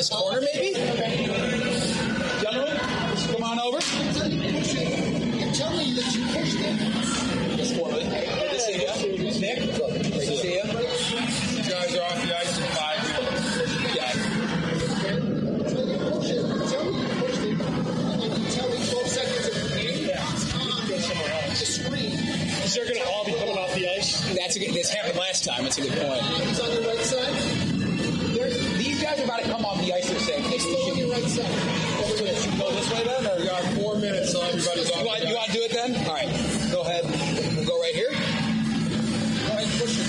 this corner, maybe? Gentlemen, come on over. Tell me that you pushed it. This corner. Good to see you. Nick, great to see you. You guys are off the ice in 5 minutes. Yeah. Tell me you pushed it. Tell me 12 seconds of the game. Go somewhere else. The screen. Is they're going to all be coming off the ice? This happened last time. That's a good point. He's on your right side. These guys are about to come off the ice. They're saying, He's still on your right side. should we go this way then? Or We got 4 minutes, so everybody's off. you want to do it then? All right. Go ahead. We'll go right here. Go ahead, push it.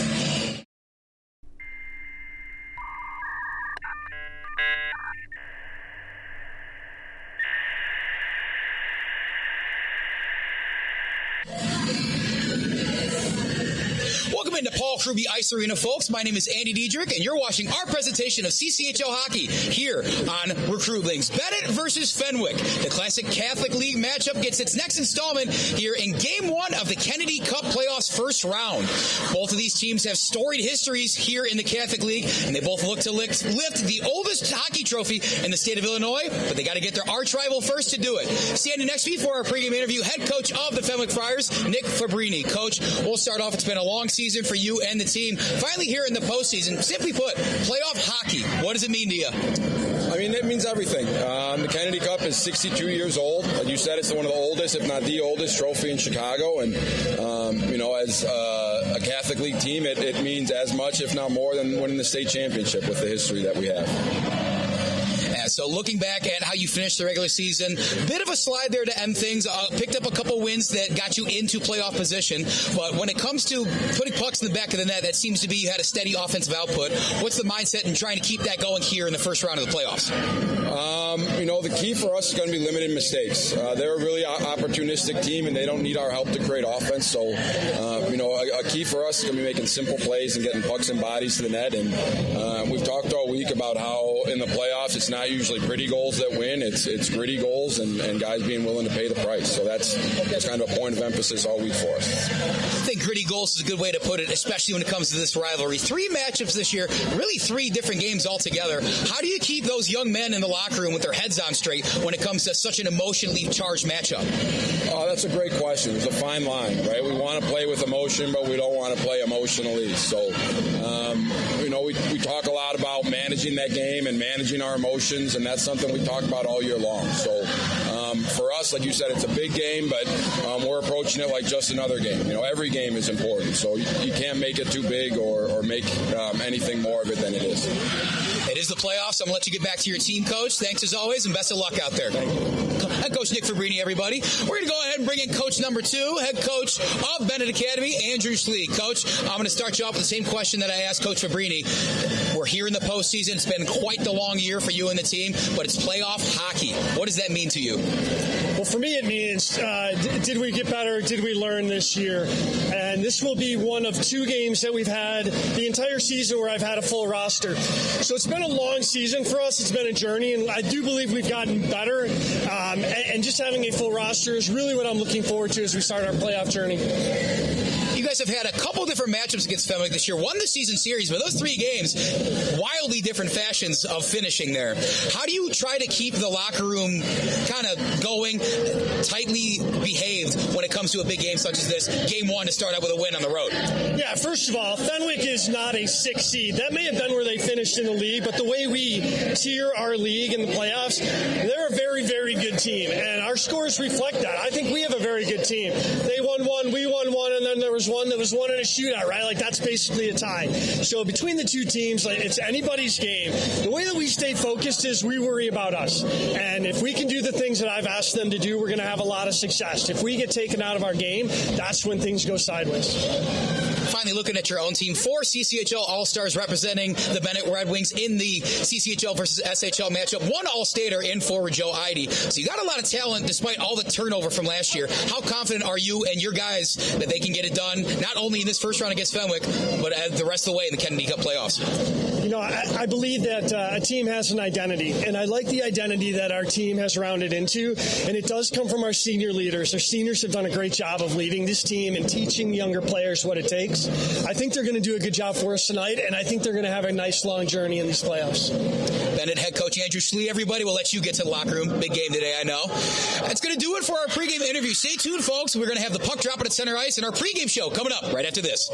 Welcome Welcome into Paul Kruby Ice Arena, folks. My name is Andy Diedrich, and you're watching our presentation of CCHL hockey here on Recruitlings. BENET versus Fenwick. The Classic Catholic League matchup gets its next installment here in Game 1 of the Kennedy Cup Playoffs first round. Both of these teams have storied histories here in the Catholic League, and they both look to lift the oldest hockey trophy in the state of Illinois, but they got to get their arch rival first to do it. Standing next to me for our pregame interview, head coach of the Fenwick Friars, Nick Fabrini. Coach, we'll start off. It's been a long season for you and the team. Finally here in the postseason, simply put, playoff hockey. What does it mean to you? I mean, it means everything. The Kennedy Cup is 62 years old. Like you said, it's one of the oldest, if not the oldest, trophy in Chicago. And, as a Catholic League team, it means as much, if not more, than winning the state championship with the history that we have. So looking back at how you finished the regular season, bit of a slide there to end things. Picked up a couple wins that got you into playoff position. But when it comes to putting pucks in the back of the net, that seems to be you had a steady offensive output. What's the mindset in trying to keep that going here in the first round of the playoffs? The key for us is going to be limited mistakes. They're a really opportunistic team, and they don't need our help to create offense. So, a key for us is going to be making simple plays and getting pucks and bodies to the net. And we've talked all week about how in the playoffs it's not usually pretty goals that win. It's gritty goals and guys being willing to pay the price. So that's kind of a point of emphasis all week for us. I think gritty goals is a good way to put it, especially when it comes to this rivalry. 3 matchups this year, really 3 different games altogether. How do you keep those young men in the locker room with their heads on straight when it comes to such an emotionally charged matchup? Oh, that's a great question. It's a fine line, right? We want to play with emotion, but we don't want to play emotionally. So, we talk a lot about managing that game and managing our emotions, and that's something we talk about all year long. So, for us, like you said, it's a big game, but we're approaching it like just another game. Every game is important, so you can't make it too big or make anything more of it than it is. It is the playoffs. I'm going to let you get back to your team, Coach. Thanks as always, and best of luck out there. Head Coach Nick Fabrini, everybody. We're going to go ahead and bring in Coach number 2, head coach of Benet Academy, Andrew Schlee. Coach, I'm going to start you off with the same question that I asked Coach Fabrini. We're here in the postseason. It's been quite the long year for you and the team, but it's playoff hockey. What does that mean to you? Well, for me, it means did we get better? Did we learn this year? And this will be one of 2 games that we've had the entire season where I've had a full roster. So it's been a long season for us. It's been a journey, and I do believe we've gotten better. And just having a full roster is really what I'm looking forward to as we start our playoff journey. You guys have had a couple different matchups against Fenwick this year. Won the season series, but those 3 games, wildly different fashions of finishing there. How do you try to keep the locker room kind of going, tightly behaved when it comes to a big game such as this? Game 1 to start out with a win on the road. Yeah, first of all, Fenwick is not a 6 seed. That may have been where they finished in the league, but the way we tier our league in the playoffs, they're a very, very good team, and our scores reflect that. I think we have a very good team. They won 1, we won 1, and then there was one that was won in a shootout, right? Like, that's basically a tie. So between the 2 teams, it's anybody's game. The way that we stay focused is we worry about us. And if we can do the things that I've asked them to do, we're going to have a lot of success. If we get taken out of our game, that's when things go sideways. Finally, looking at your own team, 4 CCHL All-Stars representing the Benet Red Wings in the CCHL versus SHL matchup. 1 All-Stater in forward Joe HREHAAN. So you got a lot of talent despite all the turnover from last year. How confident are you and your guys that they can get it done, not only in this first round against Fenwick, but the rest of the way in the Kennedy Cup playoffs? I believe that a team has an identity, and I like the identity that our team has rounded into, and it does come from our senior leaders. Our seniors have done a great job of leading this team and teaching younger players what it takes. I think they're going to do a good job for us tonight, and I think they're going to have a nice long journey in these playoffs. Benet head coach Andrew Schlee, everybody, we'll let you get to the locker room. Big game today, I know. That's going to do it for our pregame interview. Stay tuned, folks. We're going to have the puck dropping at center ice and our pregame show coming up right after this.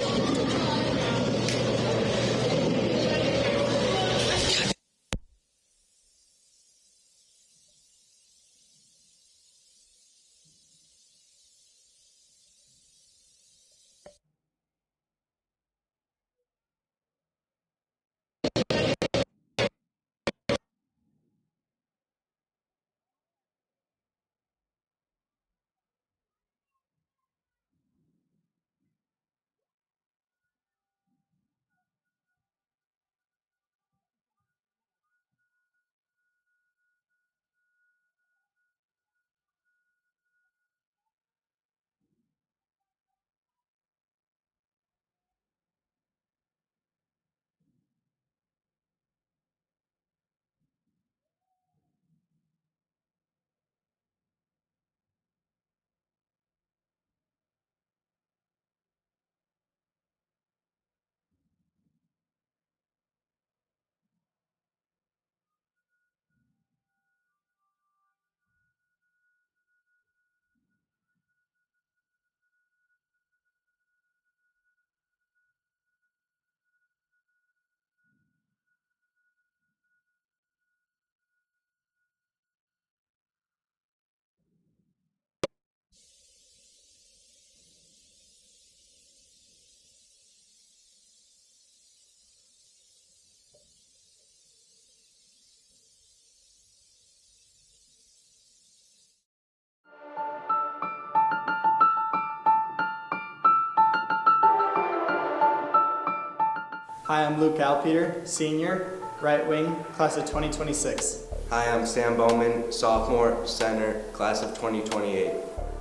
Hi, I'm Luke Alpeter, senior, right wing, class of 2026. Hi, I'm Sam Bowman, sophomore, center, class of 2028.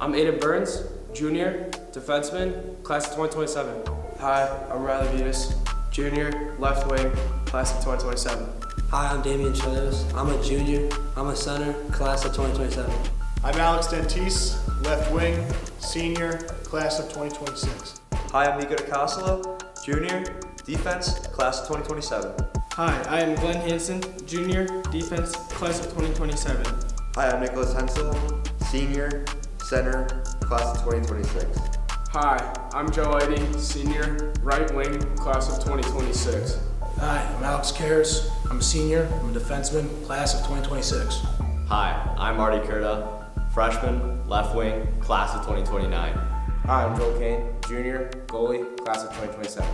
I'm AIDEN Burns, junior, defenseman, class of 2027. Hi, I'm REILLY Butas, junior, left wing, class of 2027. Hi, I'm DAMIAN CHELIOS. I'm a junior, I'm a center, class of 2027. I'm ALEXANDER DENTICE, left wing, senior, class of 2026. Hi, I'm NICO DICOSOLA, junior, defense, class of 2027. Hi, I am GLENN HANSEN, junior, defense, class of 2027. Hi, I'm NIKOLAS HENSEL, senior, center, class of 2026. Hi, I'm Joe IHDE, senior, right wing, class of 2026. Hi, I'm Alex Karas. I'm a senior, I'm a defenseman, class of 2026. Hi, I'm Marty Kirda, freshman, left wing, class of 2029. Hi, I'm Joel Kane, junior, goalie, class of 2027.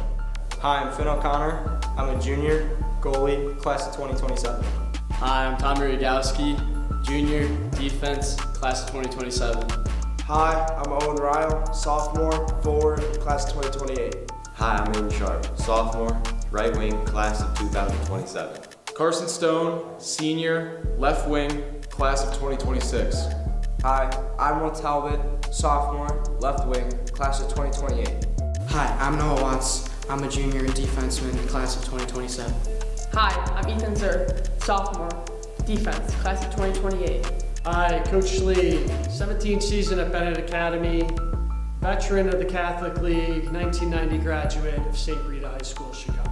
Hi, I'm Finn O'Connor. I'm a junior, goalie, class of 2027. Hi, I'm Thomas Rogowski, junior, defense, class of 2027. Hi, I'm OWEN RYLE, sophomore, forward, class of 2028. Hi, I'm AIDEN SHARPE, sophomore, right wing, class of 2027. CARSON STONE, senior, left wing, class of 2026. Hi, I'm Will Talbot, sophomore, left wing, class of 2028. Hi, I'm Noah Watts. I'm a junior defenseman, class of 2027. Hi, I'm ETHAN ZERTH, sophomore, defense, class of 2028. Hi, Coach Lee, 17th season at Benet Academy, veteran of the Catholic League, 1990 graduate of St. Rita High School, Chicago.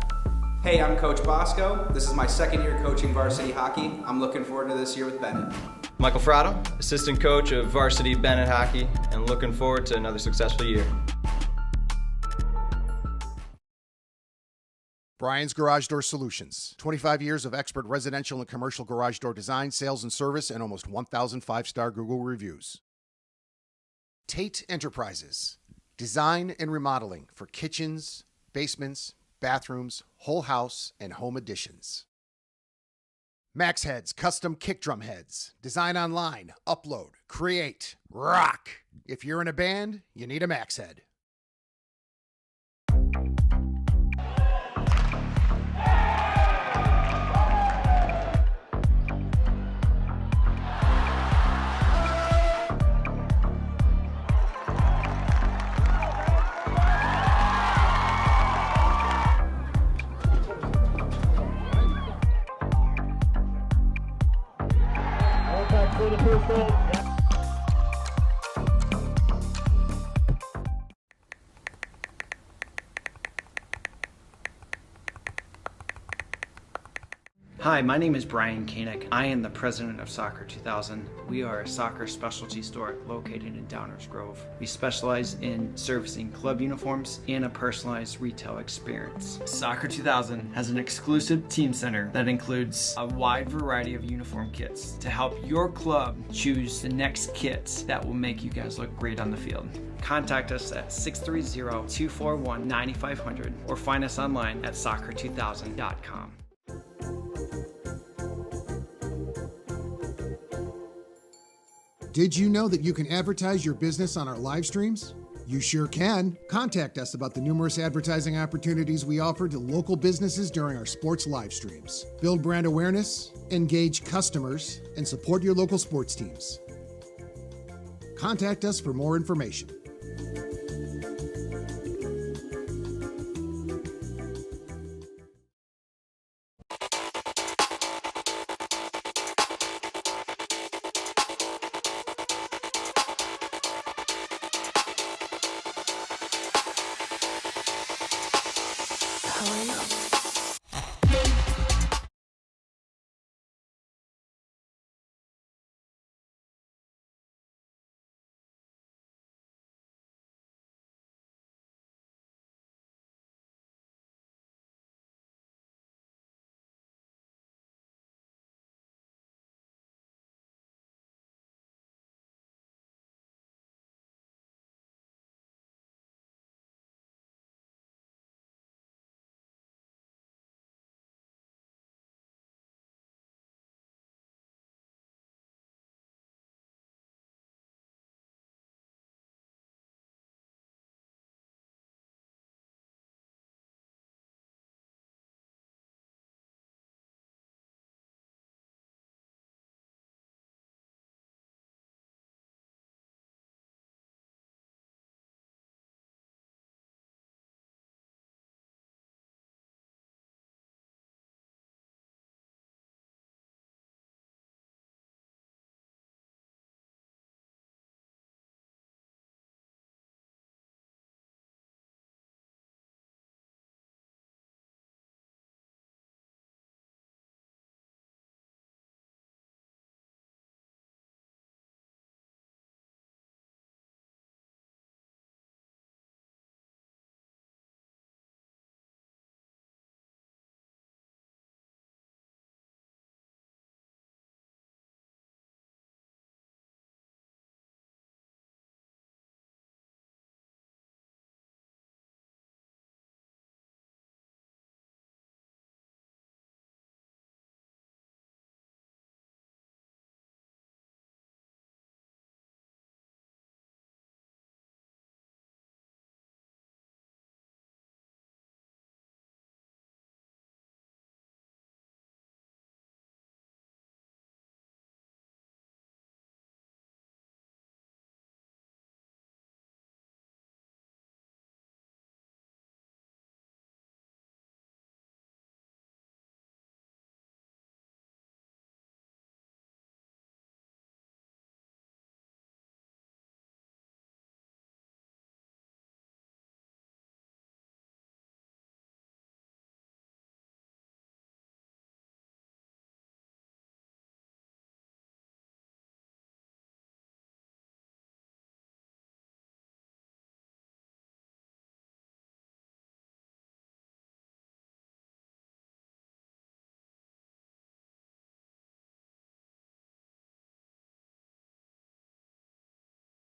Hey, I'm Coach Bosco. This is my second year coaching varsity hockey. I'm looking forward to this year with Benet. Michael Fratto, assistant coach of varsity Benet hockey, and looking forward to another successful year. Brian's Garage Door Solutions. 25 years of expert residential and commercial garage door design, sales, and service, and almost 1,000 5-star Google reviews. Tate Enterprises. Design and remodeling for kitchens, basements, bathrooms, whole house, and home additions. Max Heads Custom Kick Drum Heads. Design online, upload, create, rock. If you're in a band, you need a Max Head. Hi, my name is Brian Koenig. I am the president of Soccer 2000. We are a soccer specialty store located in Downers Grove. We specialize in servicing club uniforms and a personalized retail experience. Soccer 2000 has an exclusive team center that includes a wide variety of uniform kits to help your club choose the next kits that will make you guys look great on the field. Contact us at 630-241-9500 or find us online at soccer2000.com. Did you know that you can advertise your business on our live streams? You sure can. Contact us about the numerous advertising opportunities we offer to local businesses during our sports live streams. Build brand awareness, engage customers, and support your local sports teams. Contact us for more information.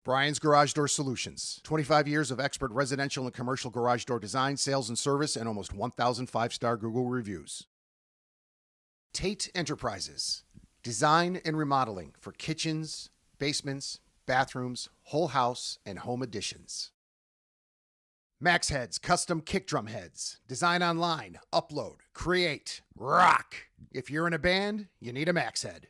Brian's Garage Door Solutions. 25 years of expert residential and commercial garage door design, sales, and service, and almost 1,000 5-star Google reviews. Tate Enterprises. Design and remodeling for kitchens, basements, bathrooms, whole house, and home additions. Max Heads Custom Kick Drum Heads. Design online, upload, create, rock. If you're in a band, you need a Max Head.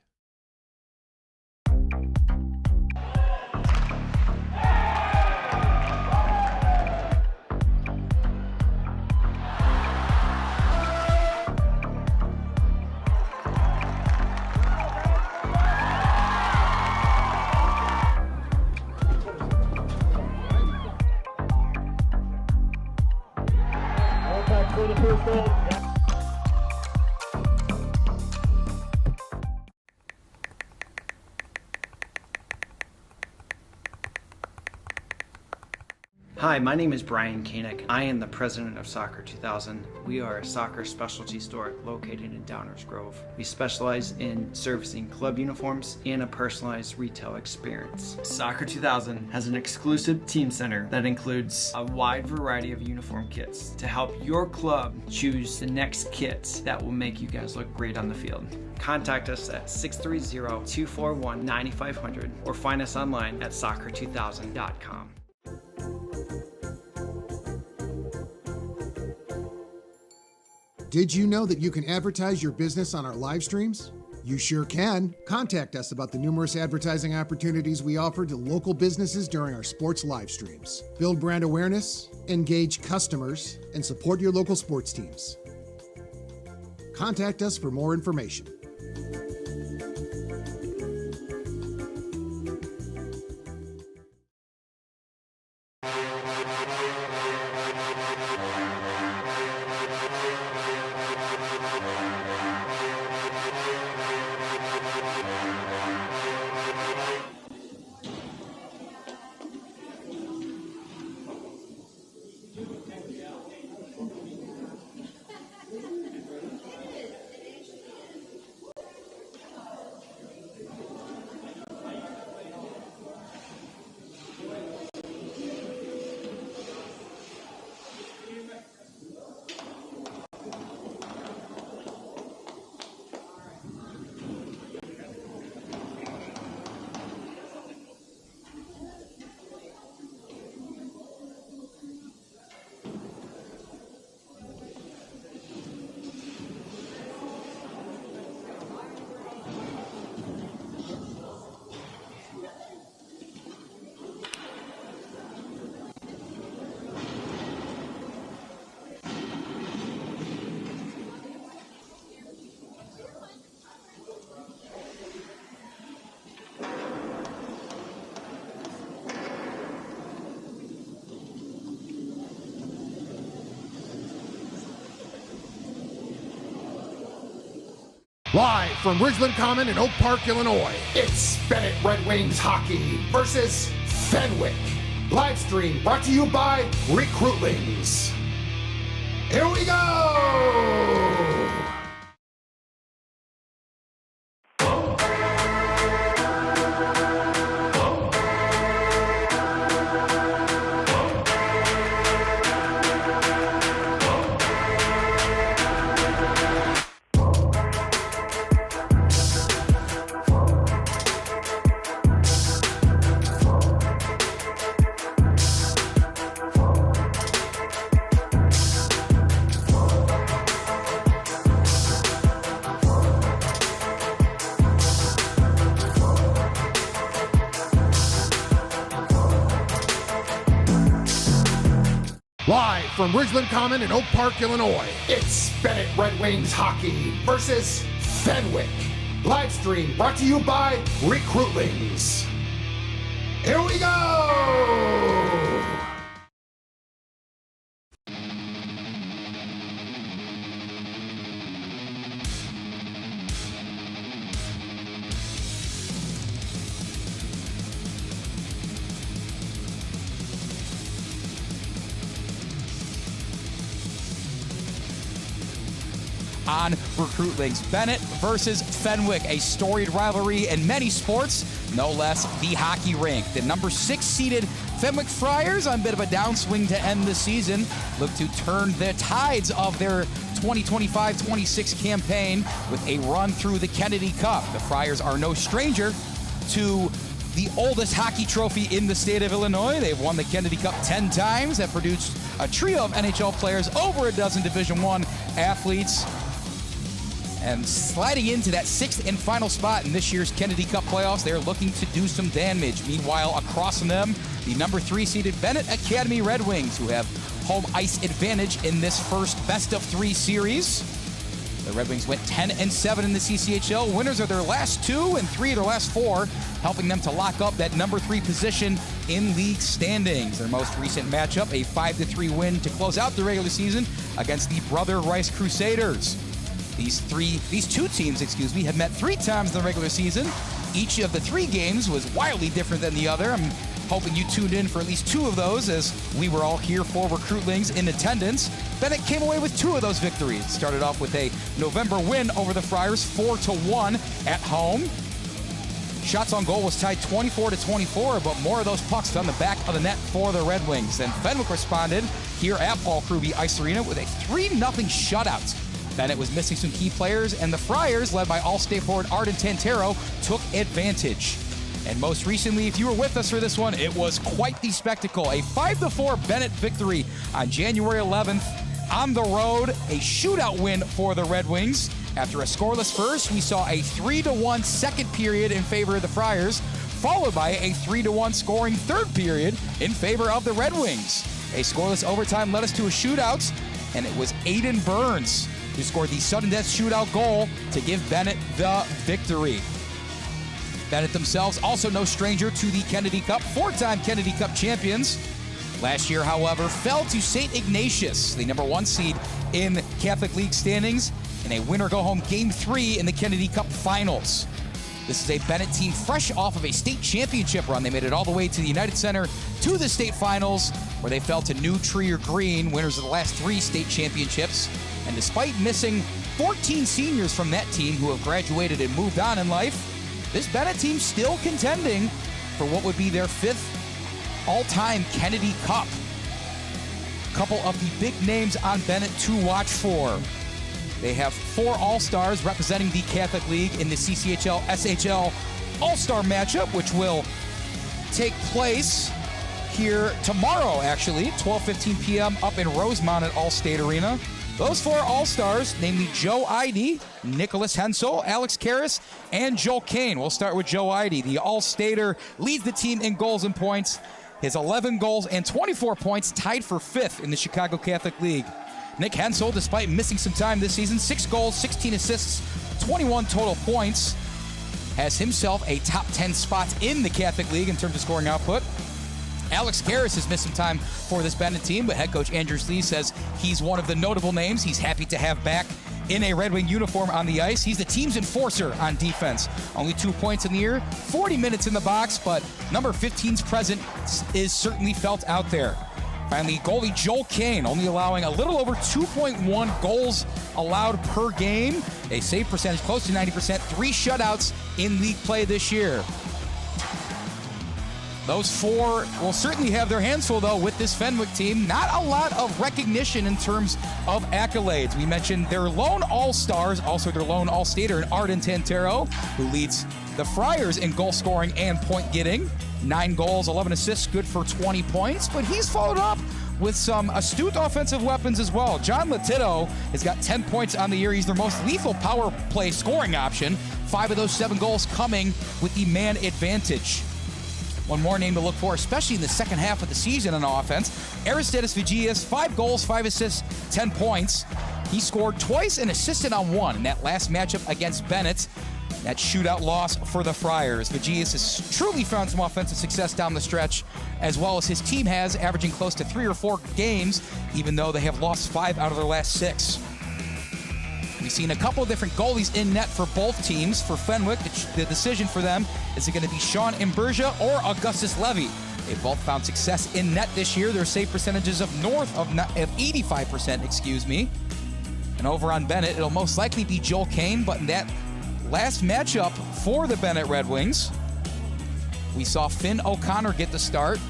Hi, my name is Brian Koenig. I am the president of Soccer 2000. We are a soccer specialty store located in Downers Grove. We specialize in servicing club uniforms and a personalized retail experience. Soccer 2000 has an exclusive team center that includes a wide variety of uniform kits to help your club choose the next kits that will make you guys look great on the field. Contact us at 630-241-9500 or find us online at soccer2000.com. Did you know that you can advertise your business on our live streams? You sure can. Contact us about the numerous advertising opportunities we offer to local businesses during our sports live streams. Build brand awareness, engage customers, and support your local sports teams. Contact us for more information. Live from Ridgeland Common in Oak Park, Illinois, it's BENET Redwings hockey versus Fenwick. Live stream brought to you by Recruitlings. Here we go! Live from Ridgeland Common in Oak Park, Illinois, it's BENET Redwings hockey versus Fenwick. Live stream brought to you by Recruitlings. Here we go! on Recruitlings. Benet versus Fenwick, a storied rivalry in many sports, no less the hockey rink. The number 6 seeded Fenwick Friars on a bit of a downswing to end the season, look to turn the tides of their 2025-26 campaign with a run through the Kennedy Cup. The Friars are no stranger to the oldest hockey trophy in the state of Illinois. They've won the Kennedy Cup 10 times, have produced a trio of NHL players, over a dozen Division I athletes, and sliding into that 6th and final spot in this year's Kennedy Cup playoffs. They're looking to do some damage. Meanwhile, across from them, the number 3 seeded Benet Academy Redwings, who have home ice advantage in this first best-of-3 series. The Red Wings went 10-7 in the CCHL. Winners of their last 2 and 3 of their last 4, helping them to lock up that number 3 position in league standings. Their most recent matchup, a 5-3 win to close out the regular season against the Brother Rice Crusaders. These two teams, have met 3 times in the regular season. Each of the 3 games was wildly different than the other. I'm hoping you tuned in for at least 2 of those, as we were all here for Recruitlings in attendance. Benet came away with 2 of those victories. Started off with a November win over the Friars, 4-1 at home. Shots on goal was tied 24-24, but more of those pucks on the back of the net for the Red Wings. Then Fenwick responded here at Paul Kruby Ice Arena with a 3-0 shutout. Benet was missing some key players, and the Friars, led by All-State forward AIDEN Shharpe, took advantage. And most recently, if you were with us for this one, it was quite the spectacle. A 5-4 Benet victory on January 11th on the road. A shootout win for the Red Wings. After a scoreless first, we saw a 3-1 second period in favor of the Friars, followed by a 3-1 scoring third period in favor of the Red Wings. A scoreless overtime led us to a shootout, and it was AIDEN Burns who scored the sudden death shootout goal to give Benet the victory. Benet themselves also no stranger to the Kennedy Cup, 4-time Kennedy Cup champions. Last year, however, fell to St. Ignatius, the number 1 seed in Catholic League standings, in a winner-go-home Game 3 in the Kennedy Cup Finals. This is a Benet team fresh off of a state championship run. They made it all the way to the United Center to the state finals, where they fell to New Trier Green, winners of the last 3 state championships. And despite missing 14 seniors from that team who have graduated and moved on in life, this Benet team still contending for what would be their 5th all-time Kennedy Cup. A couple of the big names on Benet to watch for. They have 4 All-Stars representing the Catholic League in the CCHL SHL All-Star matchup, which will take place here tomorrow, actually, 12:15 p.m. up in Rosemont at All-State Arena. Those 4 All-Stars, namely Joe IHDE, NIKOLAS HENSEL, Alex Karras, and Joel Kane. We'll start with Joe IHDE. The All-Stater leads the team in goals and points. His 11 goals and 24 points tied for 5th in the Chicago Catholic League. Nick Hensel, despite missing some time this season, 6 goals, 16 assists, 21 total points, has himself a top 10 spot in the Catholic League in terms of scoring output. Alex Karras has missed some time for this Benet team, but head coach Andrew Lee says he's one of the notable names he's happy to have back in a Red Wing uniform on the ice. He's the team's enforcer on defense. Only 2 points in the year, 40 minutes in the box, but number 15's presence is certainly felt out there. Finally, goalie Joel Kane, only allowing a little over 2.1 goals allowed per game. A save percentage close to 90%, 3 shutouts in league play this year. Those 4 will certainly have their hands full, though, with this Fenwick team. Not a lot of recognition in terms of accolades. We mentioned their lone All-Stars, also their lone All-Stater in AIDEN Shharpe, who leads the Friars in goal scoring and point getting. 9 goals, 11 assists, good for 20 points, but he's followed up with some astute offensive weapons as well. John Latito has got 10 points on the year. He's their most lethal power play scoring option. 5 of those 7 goals coming with the man advantage. One more name to look for, especially in the second half of the season on offense. Aristides Vigias, 5 goals, 5 assists, 10 points. He scored twice and assisted on 1 in that last matchup against Benet. That shootout loss for the Friars. Vigias has truly found some offensive success down the stretch, as well as his team has, averaging close to 3 or 4 games, even though they have lost 5 out of their last 6. We've seen a couple of different goalies in net for both teams. For Fenwick, the decision for them is it going to be Sean Imbergia or Augustus Levy. They both found success in net this year. Their save percentages of north of 85%, And over on Benet, it'll most likely be Joel Kane, but in that last matchup for the Benet Red Wings, we saw Finn O'Connor get the start.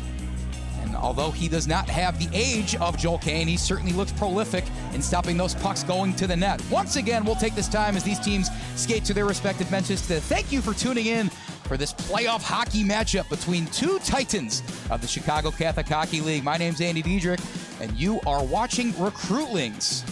And although he does not have the age of Joel Kane, he certainly looks prolific in stopping those pucks going to the net. Once again, we'll take this time as these teams skate to their respective benches to thank you for tuning in for this playoff hockey matchup between two titans of the Chicago Catholic Hockey League. My name's Andy Diedrich, and you are watching Recruitlings.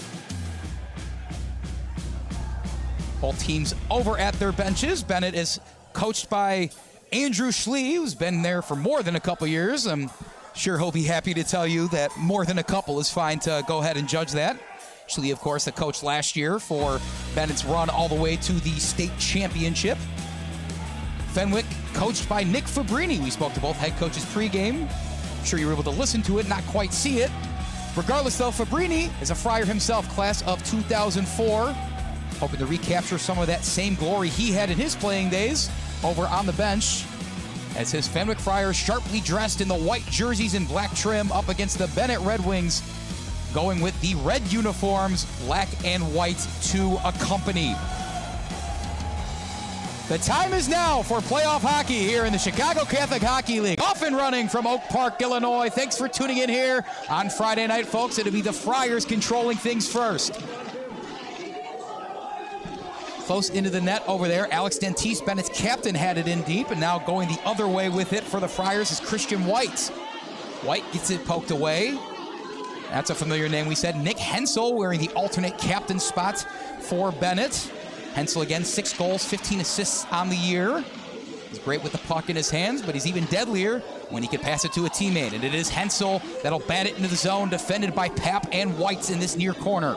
Both teams over at their benches. Benet is coached by Andrew Schlee, who's been there for more than a couple years. I'm sure he'll be happy to tell you that more than a couple is fine to go ahead and judge that. Schlee, of course, the coach last year for Bennett's run all the way to the state championship. Fenwick, coached by Nick Fabrini. We spoke to both head coaches pregame. I'm sure you were able to listen to it, not quite see it. Regardless, though, Fabrini is a Friar himself, class of 2004. Hoping to recapture some of that same glory he had in his playing days over on the bench, as his Fenwick Friars, sharply dressed in the white jerseys and black trim, up against the Benet Red Wings, going with the red uniforms, black and white to accompany. The time is now for playoff hockey here in the Chicago Catholic Hockey League. Off and running from Oak Park, Illinois. Thanks for tuning in here on Friday night, folks. It'll be the Friars controlling things first. Close into the net over there. Alex Dentise, Bennett's captain, had it in deep, and now going the other way with it for the Friars is Christian White. White gets it poked away. That's a familiar name, we said. Nick Hensel wearing the alternate captain spot for Benet. Hensel again, 6 goals, 15 assists on the year. He's great with the puck in his hands, but he's even deadlier when he can pass it to a teammate. And it is Hensel that'll bat it into the zone, defended by Papp and White in this near corner.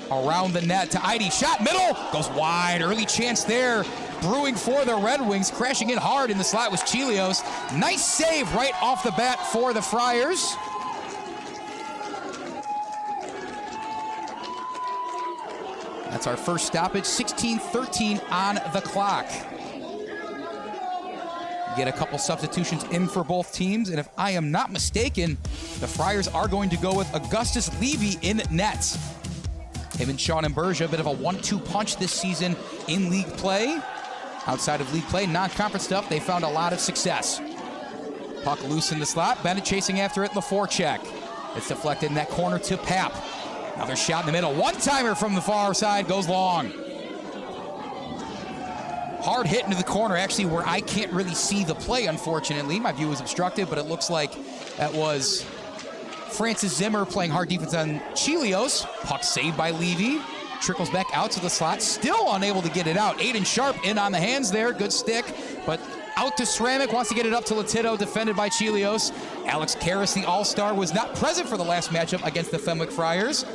Around the net to Heide. Shot middle. Goes wide. Early chance there. Brewing for the Red Wings. Crashing in hard in the slot was Chelios. Nice save right off the bat for the Friars. That's our first stoppage. 16:13 on the clock. Get a couple substitutions in for both teams. And if I am not mistaken, the Friars are going to go with Augustus Levy in net. Him and Sean Imbergia, a bit of a 1-2 punch this season in league play. Outside of league play, non-conference stuff, they found a lot of success. Puck loose in the slot. Benet chasing after it, LaForcheck. It's deflected in that corner to Papp. Another shot in the middle. One-timer from the far side, goes long. Hard hit into the corner, actually, where I can't really see the play, unfortunately. My view was obstructed, but it looks like that was Francis Zimmer playing hard defense on Chelios. Puck saved by Levy. Trickles back out to the slot. Still unable to get it out. AIDEN Sharpe in on the hands there. Good stick. But out to Ceramic. Wants to get it up to Latito. Defended by Chelios. Alex Karras, the all-star, was not present for the last matchup against the Fenwick Friars.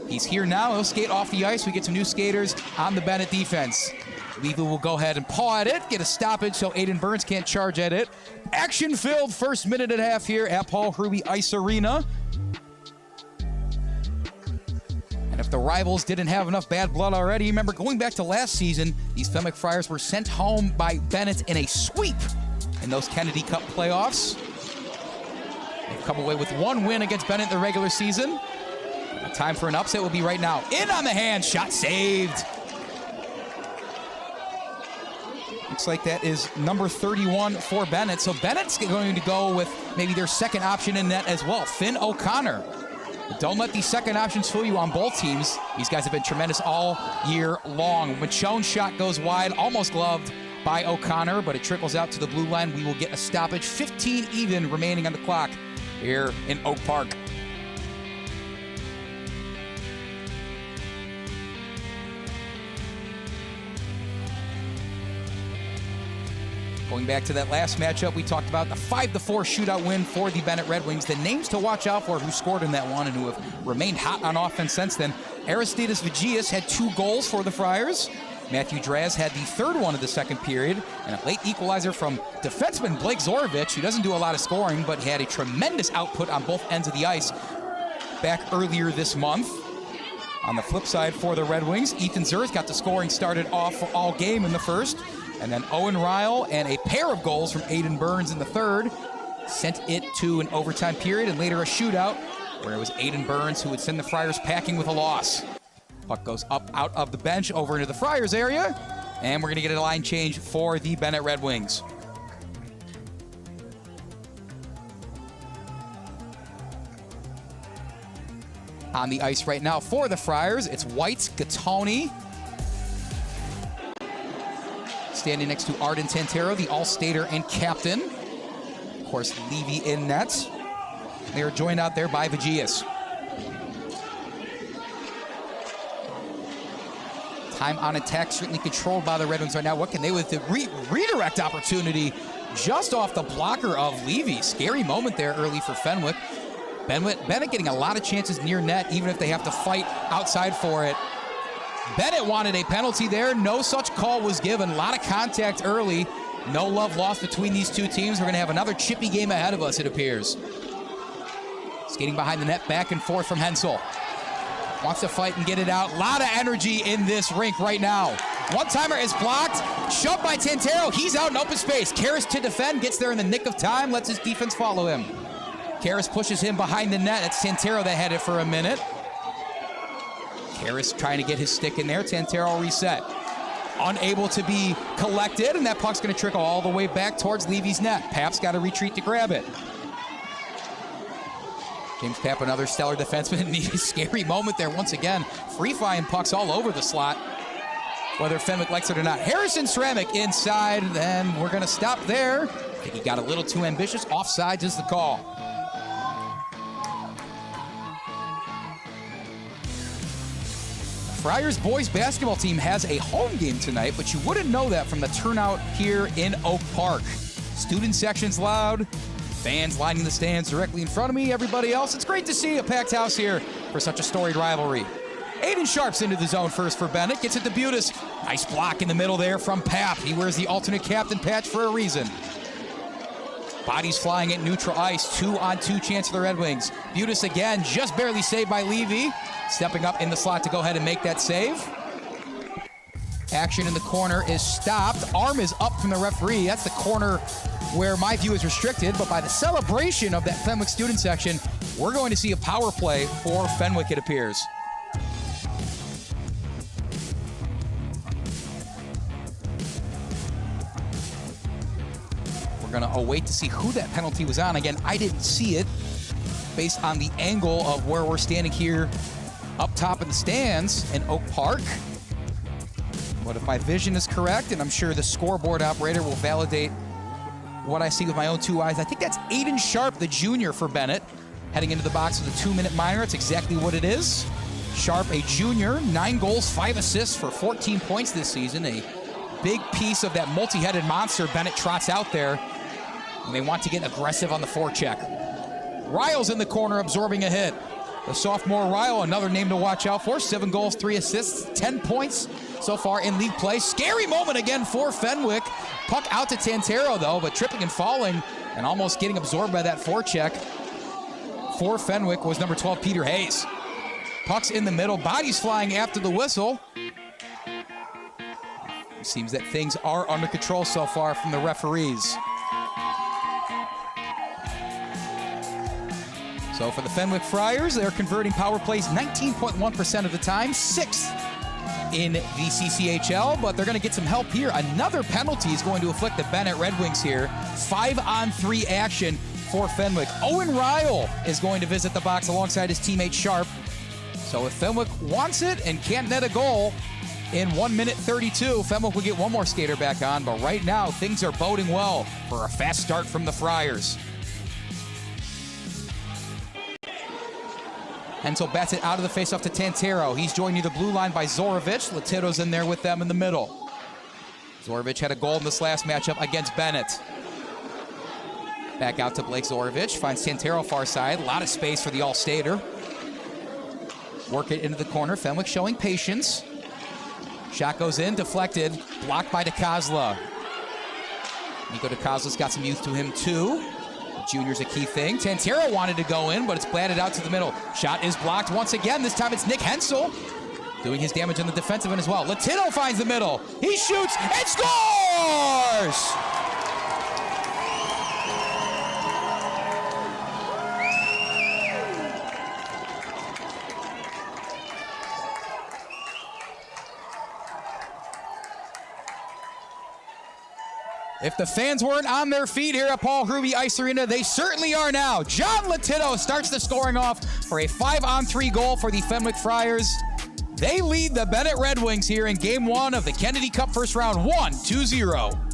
He's here now. He'll skate off the ice. We get some new skaters on the Benet defense. Levy will go ahead and paw at it. Get a stoppage so AIDEN Burns can't charge at it. Action-filled first minute and a half here at Paul Hruby Ice Arena. And if the rivals didn't have enough bad blood already, remember going back to last season, these Fenwick Friars were sent home by Benet in a sweep in those Kennedy Cup playoffs. They've come away with one win against Benet in the regular season. The time for an upset will be right now. In on the hand, shot saved. Looks like that is number 31 for Benet. So Bennett's going to go with maybe their second option in net as well, Finn O'Connor. Don't let these second options fool you on both teams. These guys have been tremendous all year long. Machone's shot goes wide, almost gloved by O'Connor, but it trickles out to the blue line. We will get a stoppage. 15 even remaining on the clock here in Oak Park. Going back to that last matchup, we talked about the 5-4 shootout win for the Benet Red Wings. The names to watch out for who scored in that one and who have remained hot on offense since then. Aristides Vigias had 2 goals for the Friars. Matthew Draz had the 3rd one of the second period, and a late equalizer from defenseman Blake Zorovich, who doesn't do a lot of scoring, but had a tremendous output on both ends of the ice back earlier this month. On the flip side for the Red Wings, Ethan Zerth got the scoring started off for all game in the first. And then OWEN RYLE and a pair of goals from AIDEN Burns in the 3rd sent it to an overtime period and later a shootout where it was AIDEN Burns who would send the Friars packing with a loss. Puck goes up out of the bench over into the Friars area. And we're going to get a line change for the BENET Red Wings. On the ice right now for the Friars, it's White, Gattone. Standing next to Arden Tantero, the All-Stater and captain. Of course, Levy in net. They are joined out there by Vagias. Time on attack certainly controlled by the Red Wings right now. What can they with the redirect opportunity just off the blocker of Levy? Scary moment there early for Fenwick. Benet getting a lot of chances near net, even if they have to fight outside for it. Benet wanted a penalty there. No such call was given. A lot of contact early. No love lost between these two teams. We're going to have another chippy game ahead of us, it appears. Skating behind the net, back and forth from Hensel. Wants to fight and get it out. A lot of energy in this rink right now. One-timer is blocked. Shoved by Tantero. He's out in open space. Karras to defend. Gets there in the nick of time. Lets his defense follow him. Karras pushes him behind the net. It's Tantero that had it for a minute. Karras trying to get his stick in there. Tantero reset. Unable to be collected, and that puck's going to trickle all the way back towards Levy's net. Pap's got to retreat to grab it. James Papp, another stellar defenseman. A scary moment there once again. Free-flying pucks all over the slot, whether Fenwick likes it or not. Harrison Ceramic inside, and we're going to stop there. I think he got a little too ambitious. Offsides is the call. Friars boys basketball team has a home game tonight, but you wouldn't know that from the turnout here in Oak Park. Student section's loud, fans lining the stands directly in front of me, everybody else. It's great to see a packed house here for such a storied rivalry. AIDEN Sharpe's into the zone first for Benet, gets it to Butas. Nice block in the middle there from Papp. He wears the alternate captain patch for a reason. Bodies flying at neutral ice, 2-on-2 chance for the Red Wings. Butas again, just barely saved by Levy. Stepping up in the slot to go ahead and make that save. Action in the corner is stopped. Arm is up from the referee. That's the corner where my view is restricted, but by the celebration of that Fenwick student section, we're going to see a power play for Fenwick, it appears. We're going to await to see who that penalty was on. Again, I didn't see it based on the angle of where we're standing here up top in the stands in Oak Park. But if my vision is correct, and I'm sure the scoreboard operator will validate what I see with my own two eyes, I think that's AIDEN Sharpe, the junior for Benet, heading into the box with a 2-minute minor. It's exactly what it is. Sharpe, a junior, 9 goals, 5 assists for 14 points this season. A big piece of that multi-headed monster Benet trots out there. And they want to get aggressive on the forecheck. Ryle's in the corner absorbing a hit. The sophomore Ryle, another name to watch out for. 7 goals, 3 assists, 10 points so far in league play. Scary moment again for Fenwick. Puck out to Tantero though, but tripping and falling and almost getting absorbed by that forecheck for Fenwick was number 12, Peter Hayes. Puck's in the middle, bodies flying after the whistle. It seems that things are under control so far from the referees. So for the Fenwick Friars, they're converting power plays 19.1% of the time, 6th in the CCHL, but they're going to get some help here. Another penalty is going to afflict the BENET Red Wings here. 5-on-3 action for Fenwick. OWEN RYLE is going to visit the box alongside his teammate Sharpe. So if Fenwick wants it and can't net a goal in 1 minute 32, Fenwick will get one more skater back on, but right now things are boding well for a fast start from the Friars. Hensel bats it out of the faceoff to Tantero. He's joined near the blue line by Zorovic. Latiro's in there with them in the middle. Zorovic had a goal in this last matchup against Benet. Back out to Blake Zorovic. Finds Tantero far side. A lot of space for the All-Stater. Work it into the corner. Fenwick showing patience. Shot goes in, deflected. Blocked by DiCosola. NICO DICOSOLA's got some youth to him too. Junior's a key thing. Tantero wanted to go in, but it's batted out to the middle. Shot is blocked once again. This time it's Nick Hensel doing his damage on the defensive end as well. Latino finds the middle. He shoots and scores! If the fans weren't on their feet here at Paul Hruby Ice Arena, they certainly are now. John Latito starts the scoring off for a 5-on-3 goal for the Fenwick Friars. They lead the Benet Redwings here in Game 1 of the Kennedy Cup first round, 1-2-0.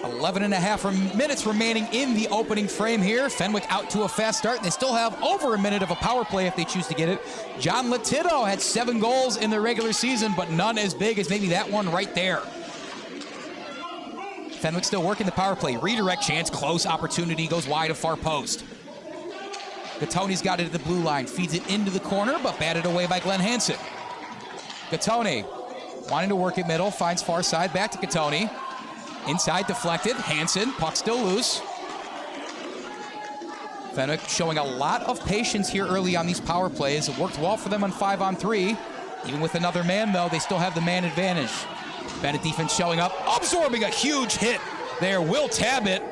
Eleven and a half minutes remaining in the opening frame here. Fenwick out to a fast start. They still have over a minute of a power play if they choose to get it. John Latito had 7 goals in the regular season, but none as big as maybe that one right there. Fenwick still working the power play. Redirect chance, close opportunity, goes wide of far post. Gattone's got it at the blue line, feeds it into the corner, but batted away by Glenn Hansen. Gattone wanting to work it middle, finds far side, back to Gattone. Inside deflected, Hansen, puck still loose. Fenwick showing a lot of patience here early on these power plays. It worked well for them on 5-on-3. Even with another man though, they still have the man advantage. Benet defense showing up, absorbing a huge hit there. Talbot,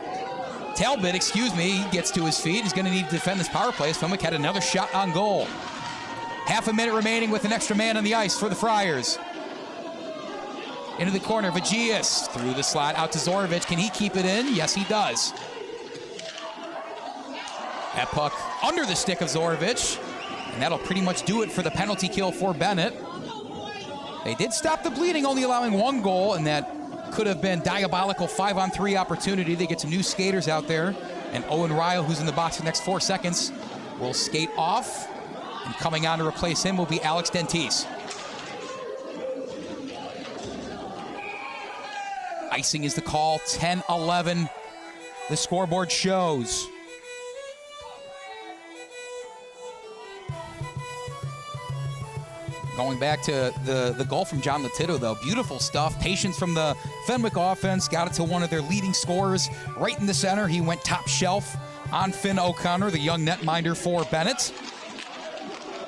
he gets to his feet. He's gonna need to defend this power play as Fenwick had another shot on goal. Half a minute remaining with an extra man on the ice for the Friars. Into the corner, Vagias through the slot out to Zorovic. Can he keep it in? Yes, he does. That puck under the stick of Zorovic, and that'll pretty much do it for the penalty kill for Benet. They did stop the bleeding, only allowing 1 goal, and that could have been diabolical 5-on-3 opportunity. They get some new skaters out there, and Owen Ryle, who's in the box for the next 4 seconds, will skate off, and coming on to replace him will be Alex Dentice. Icing is the call, 10-11. The scoreboard shows. Going back to the goal from John Latito, though. Beautiful stuff. Patience from the Fenwick offense. Got it to one of their leading scorers right in the center. He went top shelf on Finn O'Connor, the young netminder for Benet.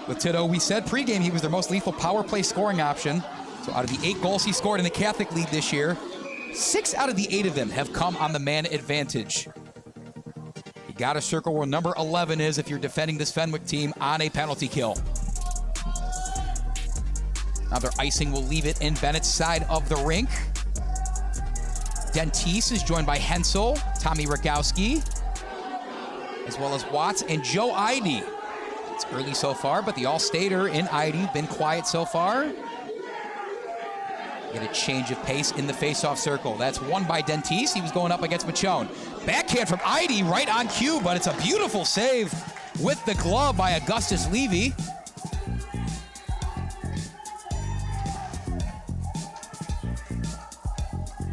Latito, we said pregame he was their most lethal power play scoring option. So out of the 8 goals he scored in the Catholic League this year, 6 out of the 8 of them have come on the man advantage. You got to circle where number 11 is if you're defending this Fenwick team on a penalty kill. Now their icing will leave it in Bennett's side of the rink. Dentice is joined by Hensel, Tommy Rogowski, as well as Watts and Joe Eide. It's early so far, but the all-stater in Eide been quiet so far. Get a change of pace in the face-off circle. That's won by Dentice. He was going up against Machone. Backhand from Eide right on cue, but it's a beautiful save with the glove by Augustus Levy.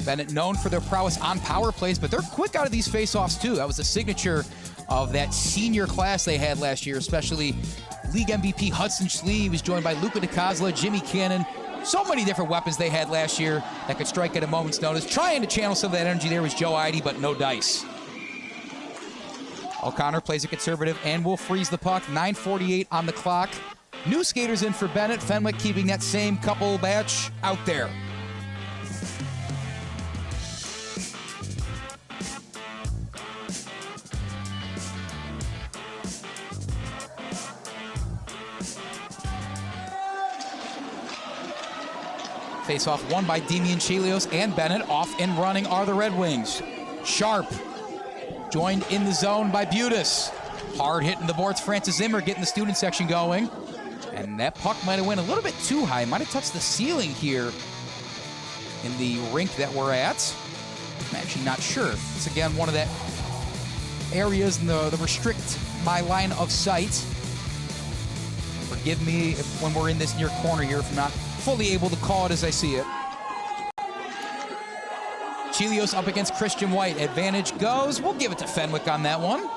Benet known for their prowess on power plays, but they're quick out of these face-offs too. That was the signature of that senior class they had last year, especially league MVP Hudson Schley. Was joined by LUKE DICOSOLA, Jimmy Cannon. So many different weapons they had last year that could strike at a moment's notice. Trying to channel some of that energy there was Joe Eide, but no dice. O'Connor plays it conservative and will freeze the puck. 9:48 on the clock. New skaters in for Benet. Fenwick keeping that same couple batch out there. Face-off won by Damian Chelios and Benet. Off and running are the Red Wings. Sharpe joined in the zone by Butas. Hard hitting the boards. Francis Zimmer getting the student section going. And that puck might have went a little bit too high. Might have touched the ceiling here in the rink that we're at. I'm actually not sure. It's again one of the areas in the restrict my line of sight. Forgive me when we're in this near corner here if I'm not fully able to call it as I see it. Chelios up against Christian White. Advantage goes. We'll give it to Fenwick on that one.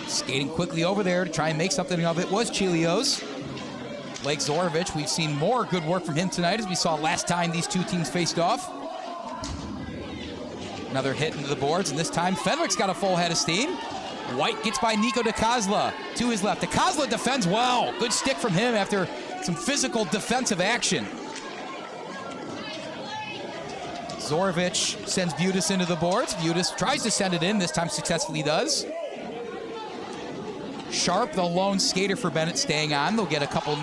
Skating quickly over there to try and make something of it was Chelios. Blake Zorovic, we've seen more good work from him tonight as we saw last time these two teams faced off. Another hit into the boards, and this time Fenwick's got a full head of steam. White gets by NICO DICOSOLA to his left. DICOSOLA defends well. Good stick from him after some physical defensive action. Zorovic sends Butas into the boards. Butas tries to send it in, this time successfully does. Sharpe, the lone skater for Benet, staying on. They'll get a couple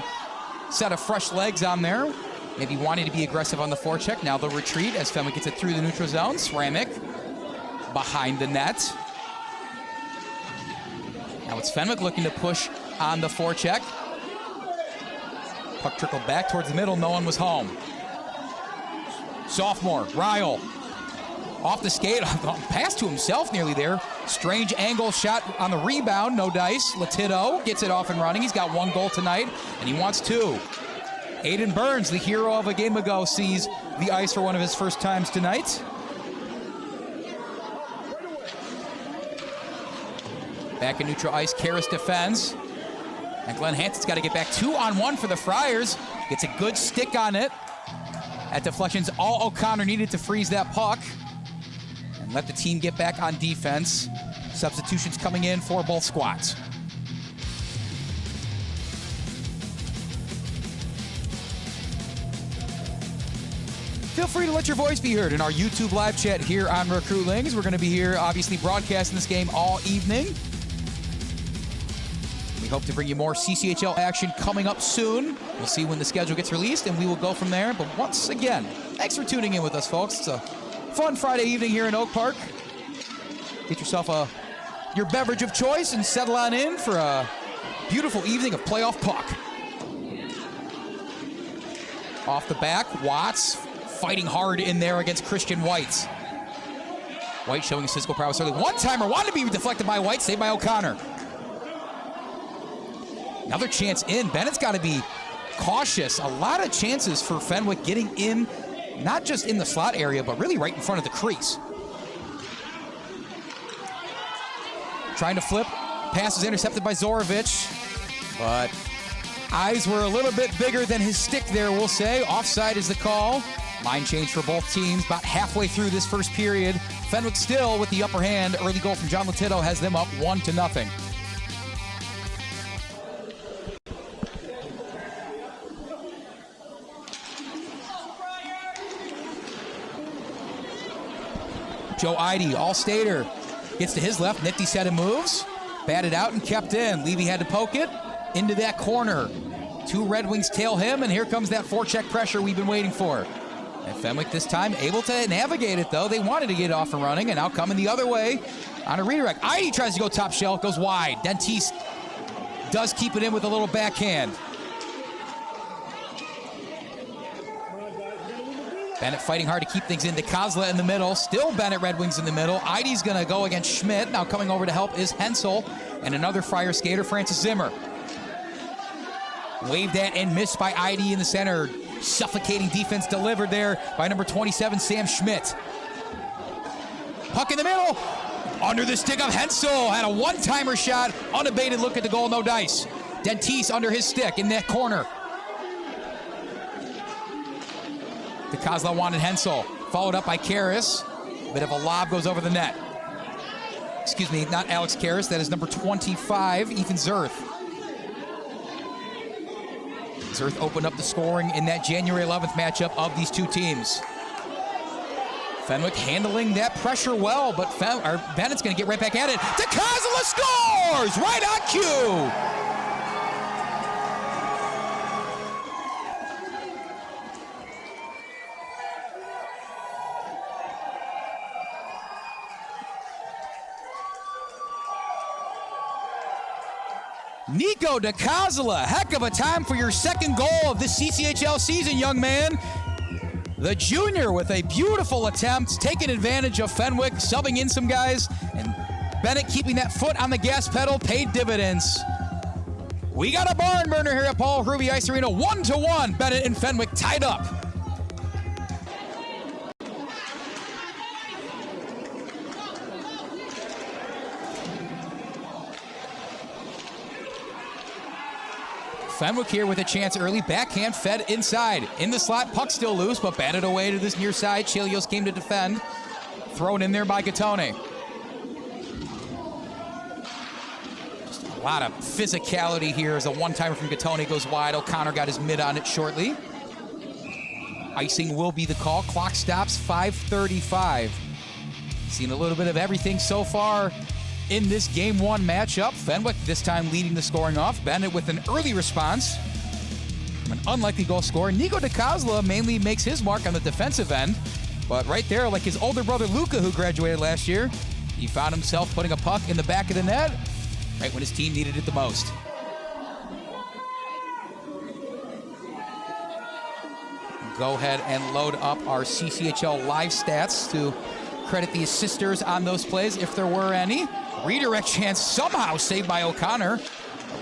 set of fresh legs on there. Maybe wanting to be aggressive on the forecheck. Now they'll retreat as Fenwick gets it through the neutral zone. Ceramic behind the net. Now it's Fenwick looking to push on the forecheck. Puck trickled back towards the middle. No one was home. Sophomore, Ryle. Off the skate, pass to himself nearly there. Strange angle shot on the rebound, no dice. Latito gets it off and running. He's got 1 goal tonight, and he wants 2. AIDEN Burns, the hero of a game ago, sees the ice for one of his first times tonight. Back in neutral ice, Karras defends. And Glenn Hansen's got to get back 2-on-1 for the Friars. Gets a good stick on it. At deflections, all O'Connor needed to freeze that puck and let the team get back on defense. Substitutions coming in for both squads. Feel free to let your voice be heard in our YouTube live chat here on Recruitlings. We're going to be here, obviously, broadcasting this game all evening. We hope to bring you more CCHL action coming up soon. We'll see when the schedule gets released, and we will go from there. But once again, thanks for tuning in with us, folks. It's a fun Friday evening here in Oak Park. Get yourself your beverage of choice and settle on in for a beautiful evening of playoff puck. Off the back, Watts fighting hard in there against Christian White. White showing his physical prowess early. One-timer wanted to be deflected by White, saved by O'Connor. Another chance in. Bennett's got to be cautious. A lot of chances for Fenwick getting in, not just in the slot area, but really right in front of the crease. Trying to flip. Pass is intercepted by Zorovic, but eyes were a little bit bigger than his stick there, we'll say. Offside is the call. Line change for both teams about halfway through this first period. Fenwick still with the upper hand. Early goal from John Latito has them up 1-0. Joe Eide, all-stater, gets to his left. Nifty set of moves. Batted out and kept in. Levy had to poke it into that corner. 2 Red Wings tail him, and here comes that forecheck pressure we've been waiting for. And Fenwick this time able to navigate it, though. They wanted to get off and running, and now coming the other way on a redirect. Eide tries to go top shelf, goes wide. Dentiste does keep it in with a little backhand. Benet fighting hard to keep things in. DeCosla in the middle. Still Benet Red Wings in the middle. Eide's going to go against Schmidt. Now coming over to help is Hensel and another Friar skater, Francis Zimmer. Waved at and missed by Eide in the center. Suffocating defense delivered there by number 27, Sam Schmidt. Puck in the middle. Under the stick of Hensel. Had a one-timer shot. Unabated look at the goal, no dice. Dentiste under his stick in that corner. DeCosla wanted Hensel. Followed up by Karras. Bit of a lob goes over the net. Excuse me, not Alex Karras. That is number 25, Ethan Zerth. Zerth opened up the scoring in that January 11th matchup of these two teams. Fenwick handling that pressure well, but Bennett's going to get right back at it. DeCosla scores! Right on cue! Nico DiCosola, heck of a time for your second goal of this CCHL season, young man. The junior with a beautiful attempt, taking advantage of Fenwick, subbing in some guys, and Benet keeping that foot on the gas pedal paid dividends. We got a barn burner here at Paul Ruby Ice Arena, 1-1. Benet and Fenwick tied up. Fenwick here with a chance early. Backhand fed inside. In the slot, puck still loose, but batted away to this near side. Chelios came to defend. Thrown in there by Gattone. Just a lot of physicality here as a one-timer from Gattone goes wide. O'Connor got his mid on it shortly. Icing will be the call. Clock stops 5:35. Seen a little bit of everything so far in this Game 1 matchup. Fenwick this time leading the scoring off. Benet with an early response from an unlikely goal scorer. NICO DICOSOLA mainly makes his mark on the defensive end. But right there, like his older brother Luka, who graduated last year, he found himself putting a puck in the back of the net right when his team needed it the most. Go ahead and load up our CCHL live stats to credit the assisters on those plays, if there were any. Redirect chance somehow saved by O'Connor.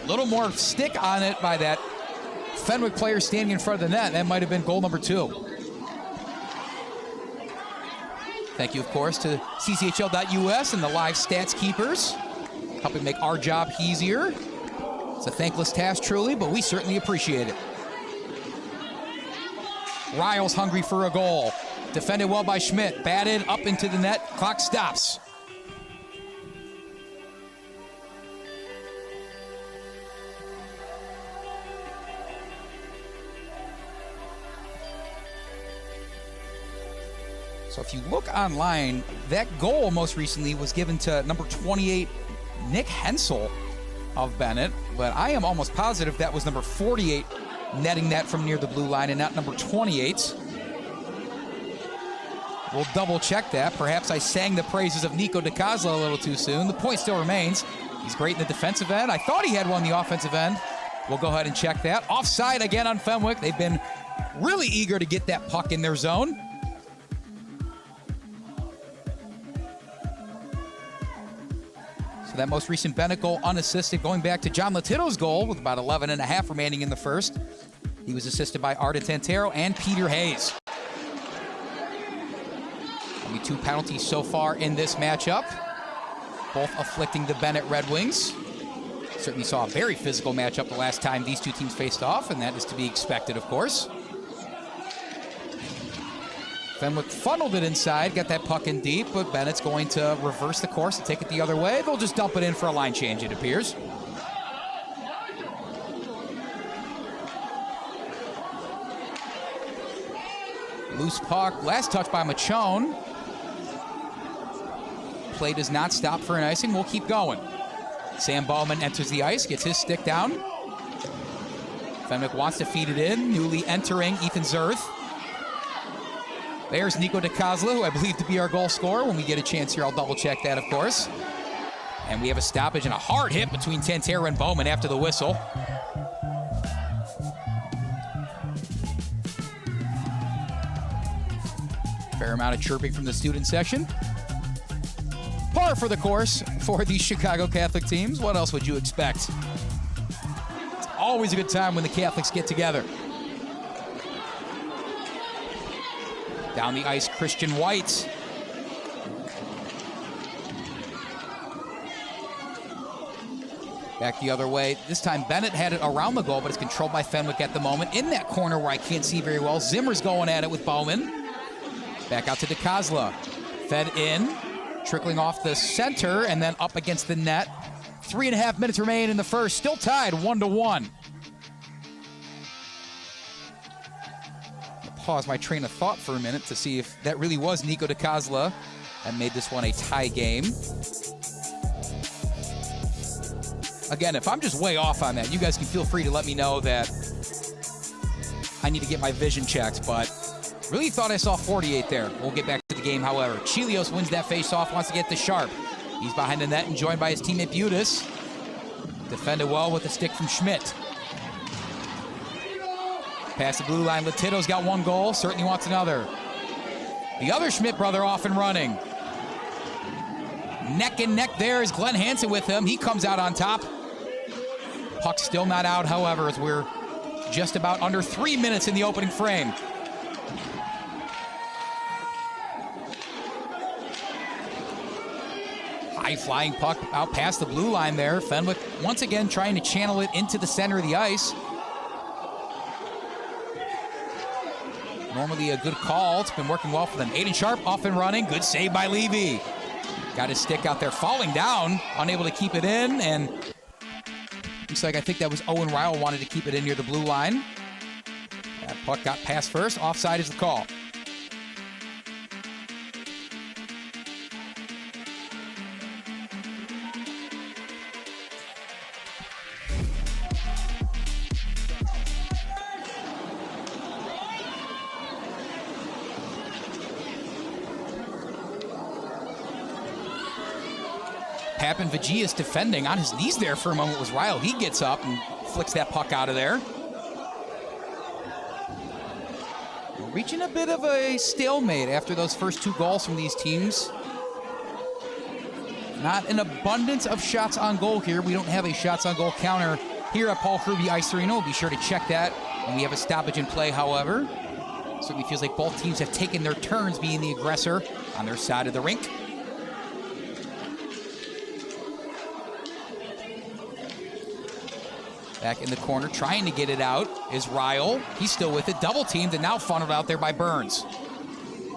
A little more stick on it by that Fenwick player standing in front of the net. That might have been goal number 2. Thank you, of course, to CCHL.US and the live stats keepers, helping make our job easier. It's a thankless task, truly, but we certainly appreciate it. Ryle's hungry for a goal. Defended well by Schmidt. Batted up into the net. Clock stops. So if you look online, that goal most recently was given to number 28, Nick Hensel of Benet, but I am almost positive that was number 48 netting that from near the blue line and not number 28. We'll double check that. Perhaps I sang the praises of NICO DICOSOLA a little too soon. The point still remains. He's great in the defensive end. I thought he had one in the offensive end. We'll go ahead and check that. Offside again on Fenwick. They've been really eager to get that puck in their zone. So that most recent Benet goal unassisted, going back to John Latito's goal with about 11.5 remaining in the first. He was assisted by Arda Tantero and Peter Hayes. Only 2 penalties so far in this matchup, both afflicting the Benet Red Wings. Certainly saw a very physical matchup the last time these two teams faced off, and that is to be expected, of course. Fenwick funneled it inside, got that puck in deep, but Bennett's going to reverse the course and take it the other way. They'll just dump it in for a line change, it appears. Loose puck, last touch by Machone. Play does not stop for an icing, we'll keep going. Sam Bowman enters the ice, gets his stick down. Fenwick wants to feed it in, newly entering ETHAN ZERTH. There's NICO DICOSOLA, who I believe to be our goal scorer. When we get a chance here, I'll double check that, of course. And we have a stoppage and a hard hit between Tantero and Bowman after the whistle. Fair amount of chirping from the student section. Par for the course for the Chicago Catholic teams. What else would you expect? It's always a good time when the Catholics get together. Down the ice, Christian White. Back the other way. This time Benet had it around the goal, but it's controlled by Fenwick at the moment. In that corner where I can't see very well, Zimmer's going at it with Bowman. Back out to DICOSOLA. Fed in, trickling off the center, and then up against the net. 3.5 minutes remain in the first. Still tied 1-1. Pause my train of thought for a minute to see if that really was NICO DICOSOLA that made this one a tie game. Again, if I'm just way off on that, you guys can feel free to let me know that I need to get my vision checked, but really thought I saw 48 there. We'll get back to the game, however. Chelios wins that face-off, wants to get to Sharpe. He's behind the net and joined by his teammate Butas. Defended well with a stick from Schmidt. Past the blue line, Latito's got 1 goal, certainly wants another. The other Schmidt brother off and running. Neck and neck there is Glenn Hansen with him. He comes out on top. Puck still not out, however, as we're just about under 3 minutes in the opening frame. High flying puck out past the blue line there. Fenwick once again trying to channel it into the center of the ice. Normally a good call. It's been working well for them. AIDEN Sharpe off and running. Good save by Levy. Got his stick out there, falling down, unable to keep it in, and looks like I think that was OWEN RYLE wanted to keep it in near the blue line. That Puck got passed first. Offside is the call. Papin Vigias defending on his knees there for a moment was Ryle. He gets up and flicks that puck out of there. We're reaching a bit of a stalemate after those first 2 goals from these teams. Not an abundance of shots on goal here. We don't have a shots on goal counter here at Paul Kirby Ice Arena. We'll be sure to check that when we have a stoppage in play, however. Certainly feels like both teams have taken their turns being the aggressor on their side of the rink. Back in the corner, trying to get it out is Ryle. He's still with it, double teamed and now funneled out there by Burns.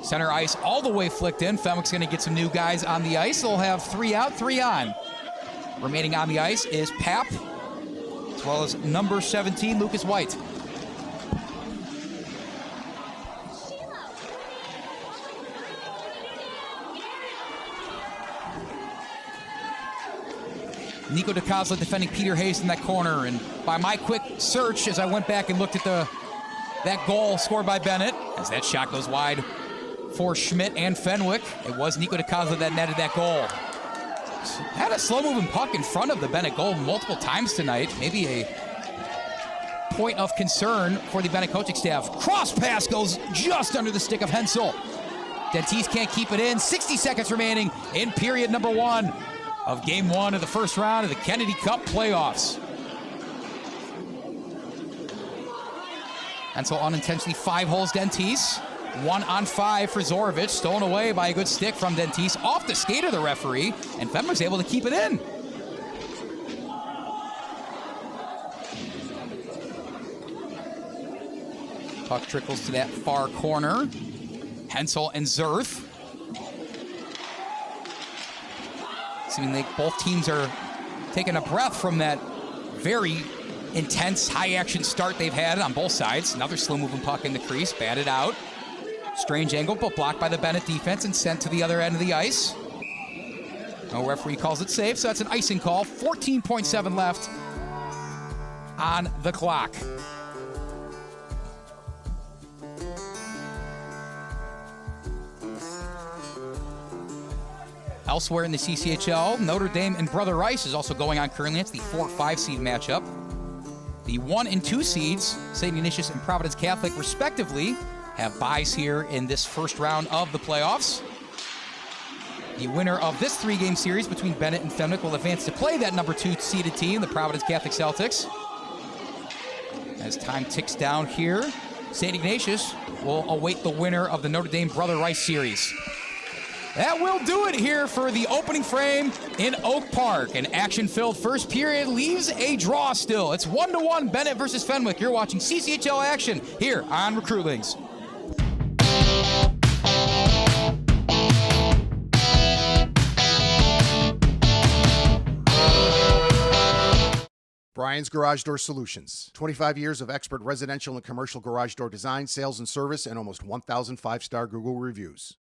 Center ice all the way flicked in. Fenwick's gonna get some new guys on the ice. They'll have 3 out, 3 on. Remaining on the ice is Pap, as well as number 17, Lucas White. Nico DiCosola defending Peter Hayes in that corner, and by my quick search, as I went back and looked at that goal scored by Benet, as that shot goes wide for Schmidt and Fenwick, it was Nico DiCosola that netted that goal. Had a slow-moving puck in front of the Benet goal multiple times tonight. Maybe a point of concern for the Benet coaching staff. Cross pass goes just under the stick of Hensel. Dentise can't keep it in. 60 seconds remaining in period number 1 of game 1 of the first round of the Kennedy Cup playoffs. Hensel unintentionally 5 holes Dentise. 1 on 5 for Zorovich, stolen away by a good stick from Dentise off the skate of the referee, and Fenwick's able to keep it in. Puck trickles to that far corner. Hensel and Zerth. Seeming like both teams are taking a breath from that very intense, high-action start they've had on both sides. Another slow-moving puck in the crease, batted out. Strange angle, but blocked by the Benet defense and sent to the other end of the ice. No referee calls it safe, so that's an icing call. 14.7 left on the clock. Elsewhere in the CCHL, Notre Dame and Brother Rice is also going on currently. It's the 4-5 seed matchup. The 1 and 2 seeds, St. Ignatius and Providence Catholic, respectively, have byes here in this first round of the playoffs. The winner of this 3-game series between Benet and Fenwick will advance to play that number 2 seeded team, the Providence Catholic Celtics. As time ticks down here, St. Ignatius will await the winner of the Notre Dame Brother Rice series. That will do it here for the opening frame in Oak Park. An action-filled first period leaves a draw still. It's 1-1 Benet versus Fenwick. You're watching CCHL action here on Recruitlings. Brian's Garage Door Solutions. 25 years of expert residential and commercial garage door design, sales, and service, and almost 1,000 5-star Google reviews.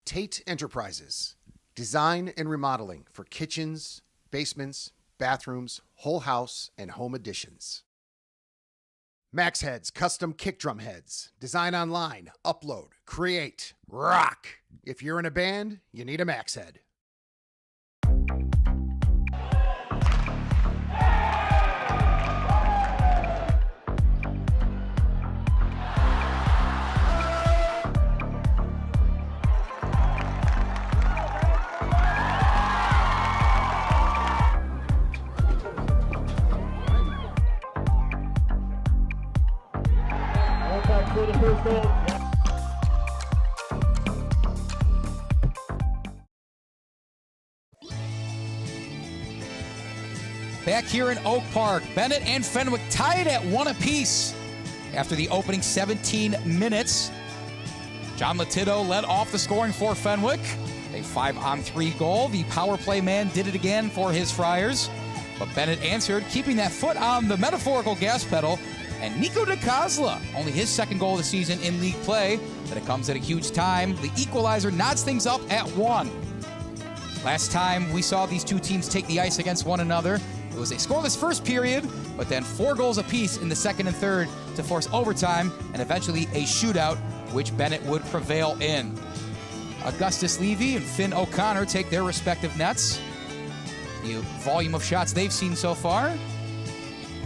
Tate Enterprises. Design and remodeling for kitchens, basements, bathrooms, whole house, and home additions. Max Heads Custom Kick Drum Heads. Design online, upload, create, rock. If you're in a band, you need a Max Head. Back here in Oak Park, Benet and Fenwick tied at 1 apiece after the opening 17 minutes. John Latito led off the scoring for Fenwick. A 5-on-3 goal. The power play man did it again for his Friars. But Benet answered, keeping that foot on the metaphorical gas pedal And NICO DICOSOLA, only his second goal of the season in league play, but it comes at a huge time. The equalizer nods things up at 1. Last time we saw these two teams take the ice against one another, it was a scoreless first period, but then 4 goals apiece in the second and third to force overtime and eventually a shootout, which Benet would prevail in. Augustus Levy and Finn O'Connor take their respective nets. The volume of shots they've seen so far.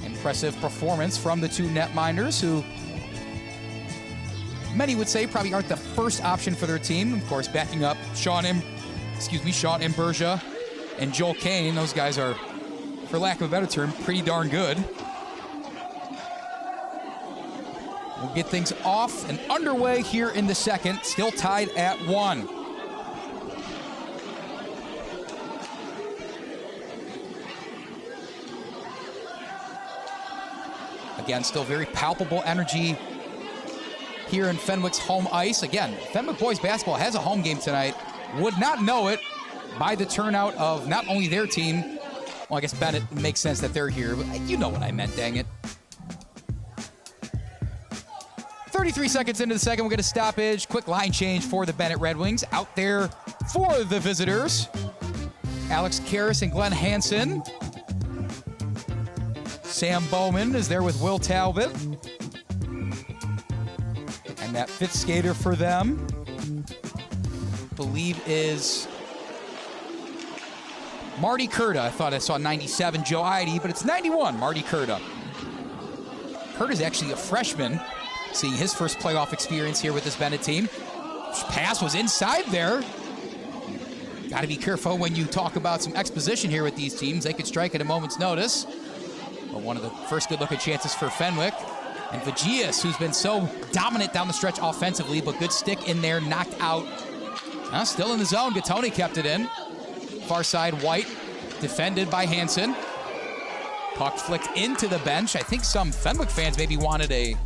Impressive performance from the two netminders, who many would say probably aren't the first option for their team. Of course, backing up Sean Imbergia and Joel Kane. Those guys are, for lack of a better term, pretty darn good. We'll get things off and underway here in the second, still tied at 1. Again, still very palpable energy here in Fenwick's home ice. Again, Fenwick boys basketball has a home game tonight. Would not know it by the turnout of not only their team, well, I guess Benet makes sense that they're here, but you know what I meant, dang it. 33 seconds into the second, we'll get a stoppage. Quick line change for the Benet Red Wings. Out there for the visitors, Alex Karras and Glenn Hansen. Sam Bowman is there with Will Talbot. And that 5th skater for them, I believe, is Marty Kirda. I thought I saw 97, Joe Heide, but it's 91, Marty Kirda. Kirda's actually a freshman, seeing his first playoff experience here with this Benet team. Pass was inside there. Got to be careful when you talk about some exposition here with these teams. They could strike at a moment's notice. But one of the first good-looking chances for Fenwick. And Vagias, who's been so dominant down the stretch offensively, but good stick in there, knocked out. Still in the zone, Gattone kept it in. Far side, White, defended by Hansen. Puck flicked into the bench. I think some Fenwick fans maybe wanted a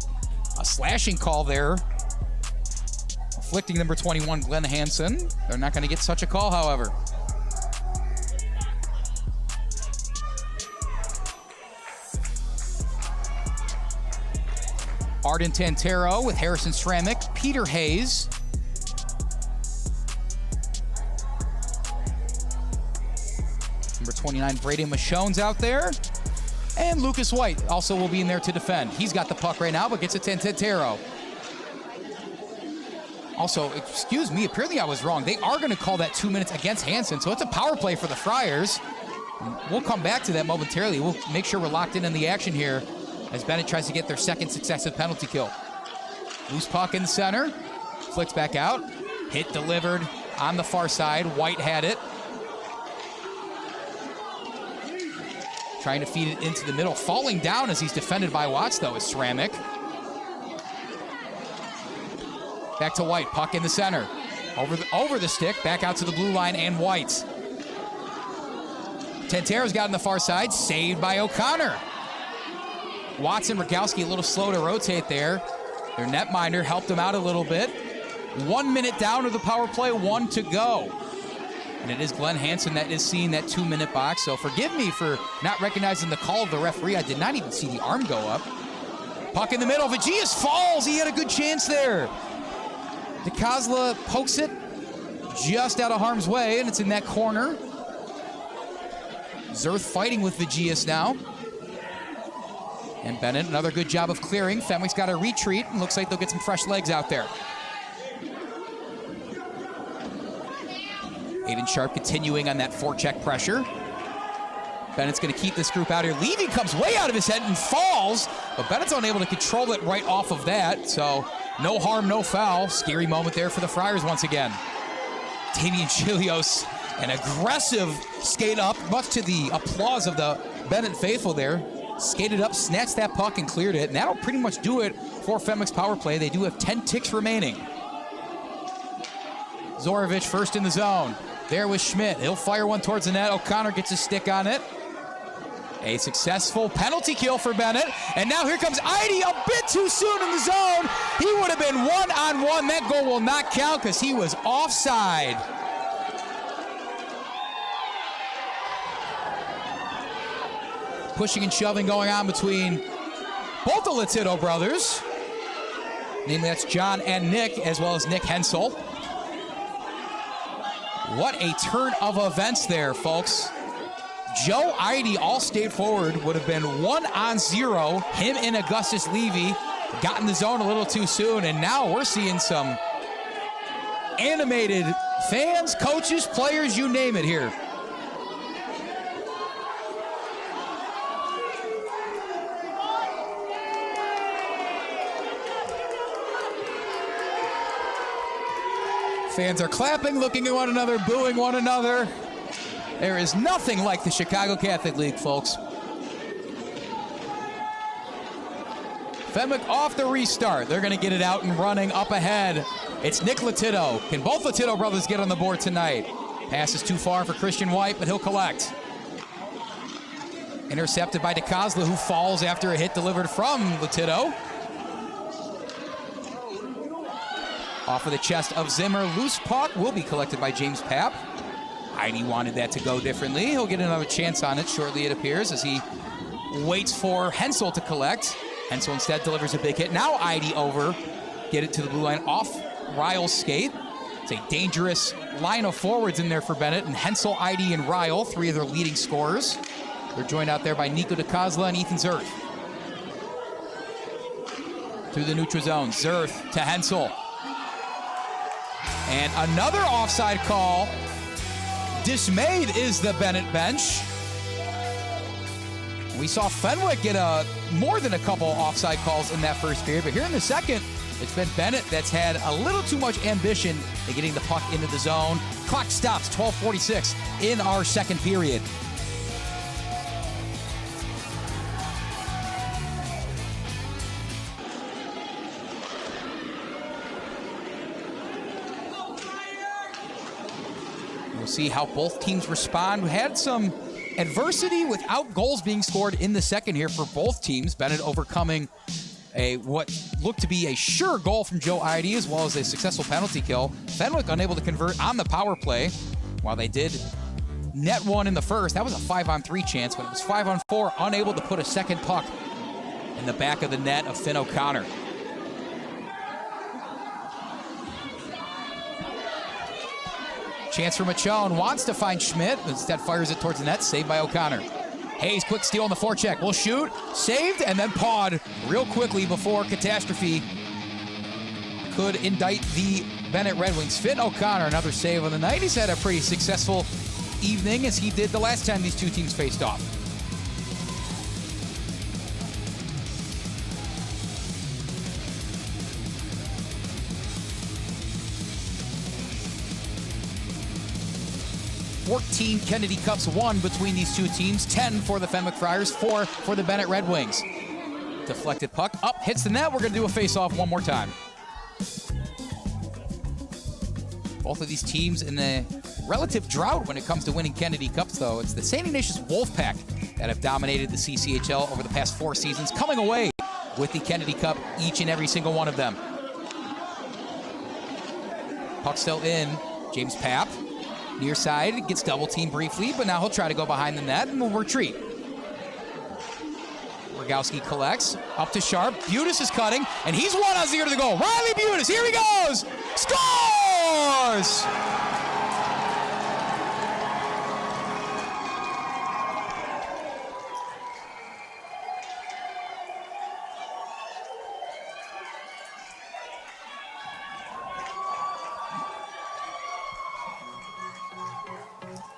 slashing call there. Afflicting number 21, Glenn Hansen. They're not going to get such a call, however. Arden Tantero with Harrison Stramick, Peter Hayes. Number 29, Brady Michonne's out there. And Lucas White also will be in there to defend. He's got the puck right now, but gets it to Tantero. Also, excuse me, apparently I was wrong. They are going to call that 2 minutes against Hansen, so it's a power play for the Friars. We'll come back to that momentarily. We'll make sure we're locked in the action here as Benet tries to get their second successive penalty kill. Loose puck in the center, flicks back out, hit delivered on the far side. White had it. Trying to feed it into the middle. Falling down as he's defended by Watts, though, is Stramick. Back to White, puck in the center. Over the stick, back out to the blue line, and White. Tantero's got on the far side, saved by O'Connor. Watts and Rogowski a little slow to rotate there. Their netminder helped them out a little bit. 1 minute down to the power play, 1 to go. And it is Glenn Hansen that is seeing that 2 minute box, so forgive me for not recognizing the call of the referee. I did not even see the arm go up. Puck in the middle, Vagias falls. He had a good chance there. DiCosla pokes it just out of harm's way, and it's in that corner. Zerth fighting with Vagias now. And Benet, another good job of clearing. Fenwick's got a retreat, and looks like they'll get some fresh legs out there. Aiden Sharpe continuing on that forecheck pressure. Bennett's going to keep this group out here. Levy comes way out of his head and falls, but Bennett's unable to control it right off of that, so no harm, no foul. Scary moment there for the Friars once again. Damian Chelios, an aggressive skate up, much to the applause of the Benet faithful there. Skated up, snatched that puck, and cleared it. And that'll pretty much do it for Fenwick's power play. They do have 10 ticks remaining. Zorovich first in the zone. There was Schmidt. He'll fire one towards the net. O'Connor gets his stick on it. A successful penalty kill for Benet. And now here comes Heide a bit too soon in the zone. He would have been one-on-one. That goal will not count because he was offside. Pushing and shoving going on between both the Latito brothers. Namely, that's John and Nick, as well as Nick Hensel. What a turn of events there, folks. Joe Eide, all state forward, would have been 1-0. Him and Augustus Levy got in the zone a little too soon, and now we're seeing some animated fans, coaches, players, you name it here. Fans are clapping, looking at one another, booing one another. There is nothing like the Chicago Catholic League, folks. Fenwick off the restart. They're going to get it out and running up ahead. It's Nick Latito. Can both Latito brothers get on the board tonight? Pass is too far for Christian White, but he'll collect. Intercepted by DeCosla, who falls after a hit delivered from Latito. Off of the chest of Zimmer. Loose puck will be collected by James Papp. Heidi wanted that to go differently. He'll get another chance on it shortly, it appears, as he waits for Hensel to collect. Hensel instead delivers a big hit. Now Heidi over. Get it to the blue line off Ryle's skate. It's a dangerous line of forwards in there for Benet. And Hensel, Heidi, and Ryle, three of their leading scorers. They're joined out there by NICO DICOSOLA and ETHAN ZERTH. Through the neutral zone. ZERTH to Hensel. And another offside call. Dismayed is the Benet bench. We saw Fenwick get more than a couple offside calls in that first period, but here in the second, it's been Benet that's had a little too much ambition in getting the puck into the zone. Clock stops, 12:46 in our second period. We'll see how both teams respond. We had some adversity without goals being scored in the second here for both teams. Benet overcoming what looked to be a sure goal from Joe Eide, as well as a successful penalty kill. Fenwick unable to convert on the power play, while they did net one in the first. That was a 5-on-3 chance, but it was 5-on-4, unable to put a second puck in the back of the net of Finn O'Connor. Chance for Machone, wants to find Schmidt, instead fires it towards the net, saved by O'Connor. Hayes, quick steal on the forecheck, will shoot, saved, and then pawed real quickly before catastrophe could indict the Benet Red Wings. Finn O'Connor, another save on the night. He's had a pretty successful evening, as he did the last time these two teams faced off. $14 Kennedy Cups won between these two teams. 10 for the Fenwick Friars, 4 for the Benet Red Wings. Deflected puck up, hits the net. We're going to do a face-off one more time. Both of these teams in the relative drought when it comes to winning Kennedy Cups, though. It's the St. Ignatius Wolfpack that have dominated the CCHL over the past 4 seasons, coming away with the Kennedy Cup, each and every single one of them. Puck still in. James Papp. Near side, gets double teamed briefly, but now he'll try to go behind the net and will retreat. Rogowski collects, up to Sharpe. Butas is cutting, and he's 1-0 to the goal. Riley Butas, here he goes! Scores!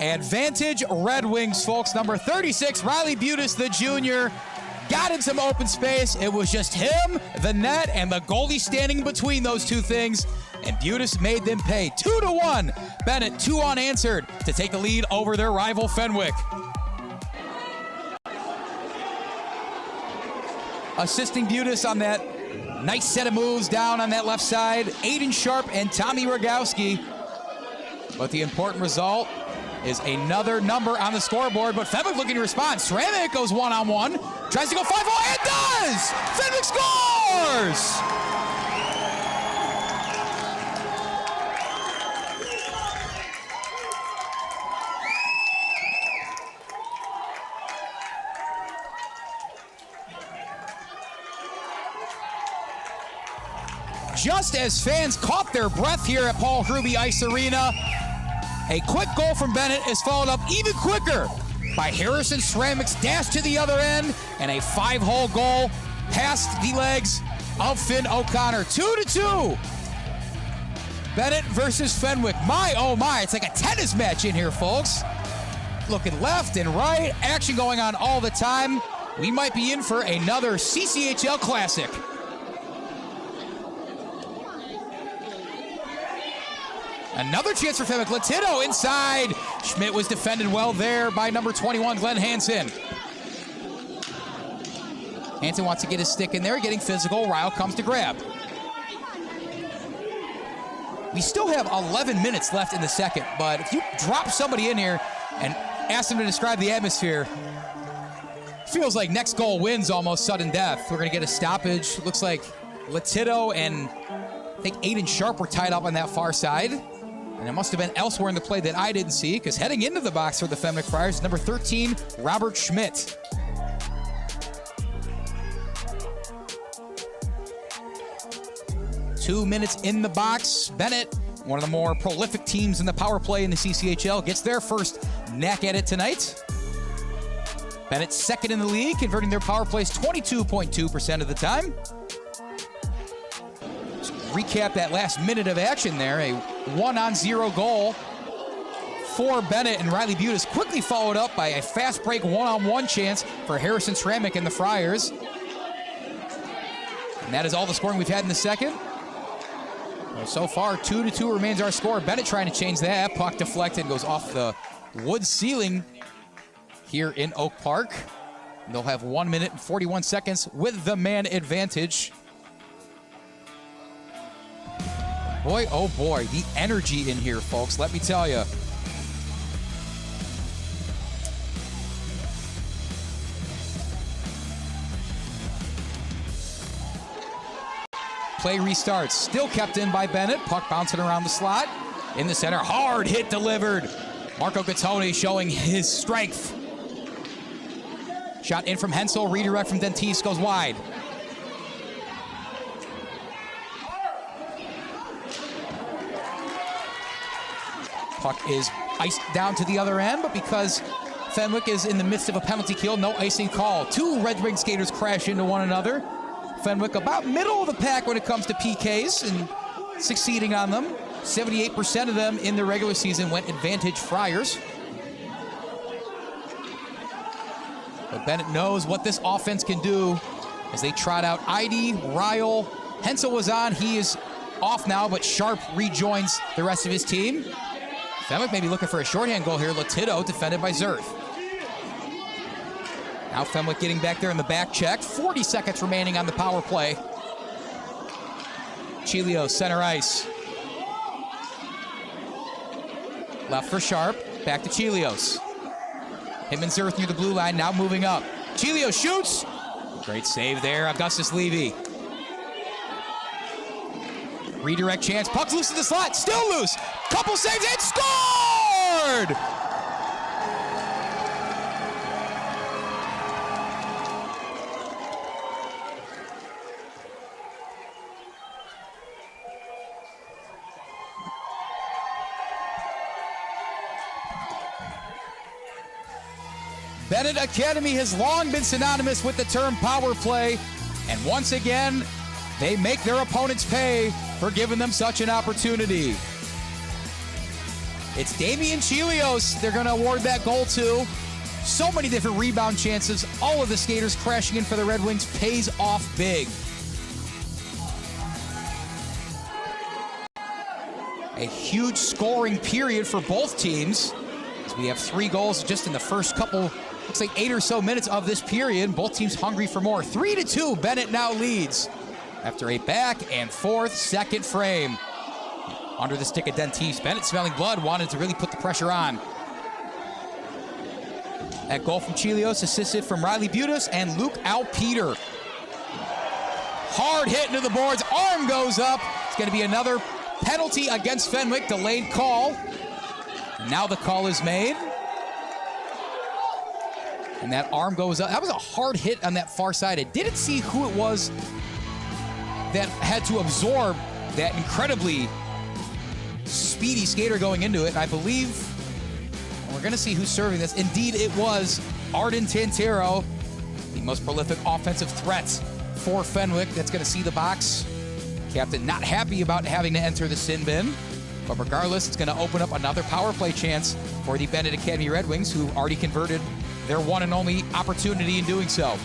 Advantage Red Wings, folks. Number 36, Riley Butas, the junior, got in some open space. It was just him, the net, and the goalie standing between those two things. And Butas made them pay 2-1. Benet 2 unanswered to take the lead over their rival Fenwick. Assisting Butas on that nice set of moves down on that left side, AIDEN Sharpe and Tommy Rogowski. But the important result is another number on the scoreboard, but Fenwick looking to respond. Ceramic goes 1-on-1, tries to go 5-0, and does! Fenwick scores! just as fans caught their breath here at Paul Hrubey Ice Arena, a quick goal from Benet is followed up even quicker by Harrison Ceramics' dash to the other end and a 5-hole goal past the legs of Finn O'Connor. 2-2. Benet versus Fenwick. My, oh my, it's like a tennis match in here, folks. Looking left and right, action going on all the time. We might be in for another CCHL Classic. Another chance for Fenwick. Latino inside. Schmidt was defended well there by number 21, Glenn Hansen. Hansen wants to get his stick in there, getting physical. Ryle comes to grab. We still have 11 minutes left in the second, but if you drop somebody in here and ask them to describe the atmosphere, feels like next goal wins almost sudden death. We're going to get a stoppage. Looks like Latino and I think AIDEN Sharpe were tied up on that far side. And it must have been elsewhere in the play that I didn't see, because heading into the box for the Fenwick Friars, number 13, Robert Schmidt. Two minutes in the box. Benet, one of the more prolific teams in the power play in the CCHL, gets their first knack at it tonight. Bennett's second in the league, converting their power plays 22.2% of the time. Just recap that last minute of action there. A 1-on-0 goal for Benet, and Reilly Butas quickly followed up by a fast break 1-on-1 chance for Harrison Ceramic and the Friars. And that is all the scoring we've had in the second. Well, so far, 2-2 remains our score. Benet trying to change that. Puck deflected, goes off the wood ceiling here in Oak Park. And they'll have 1 minute and 41 seconds with the man advantage. Boy, oh boy, the energy in here, folks, let me tell you. Play restarts, still kept in by Benet. Puck bouncing around the slot. In the center, hard hit delivered. Marco Gattone showing his strength. Shot in from Hensel, redirect from Dentise, goes wide. Puck is iced down to the other end, but because Fenwick is in the midst of a penalty kill, no icing call. Two Red Wing skaters crash into one another. Fenwick about middle of the pack when it comes to PKs and succeeding on them. 78% of them in the regular season went advantage Friars. But Benet knows what this offense can do as they trot out Heide, Ryle. Hensel was on, he is off now, but Sharpe rejoins the rest of his team. Fenwick may be looking for a shorthand goal here. Latino defended by Zerth. Now Fenwick getting back there in the back check. 40 seconds remaining on the power play. Chelios, center ice. Left for Sharpe, back to Chelios. Him and Zerth near the blue line, now moving up. Chelios shoots. Great save there, Augustus Levy. Redirect chance, puck's loose in the slot, still loose. Couple saves and scored! Benet Academy has long been synonymous with the term power play, and once again, they make their opponents pay for giving them such an opportunity. It's Damian Chelios they're going to award that goal to. So many different rebound chances. All of the skaters crashing in for the Red Wings pays off big. A huge scoring period for both teams, as we have 3 goals just in the first couple, looks like 8 or so minutes of this period. Both teams hungry for more. 3-2, Benet now leads after a back and forth second frame. Under the stick of Dentise, Benet smelling blood, wanted to really put the pressure on. That goal from Chelios, assisted from Reilly Butas and Luke Alpeter. Hard hit into the boards, arm goes up. It's going to be another penalty against Fenwick, delayed call. Now the call is made. And that arm goes up. That was a hard hit on that far side. I didn't see who it was that had to absorb that incredibly speedy skater going into it. And I believe we're going to see who's serving this. Indeed, it was Arden Tantero, the most prolific offensive threat for Fenwick. That's going to see the box. Captain not happy about having to enter the sin bin. But regardless, it's going to open up another power play chance for the Benet Academy Redwings, who already converted their one and only opportunity in doing so.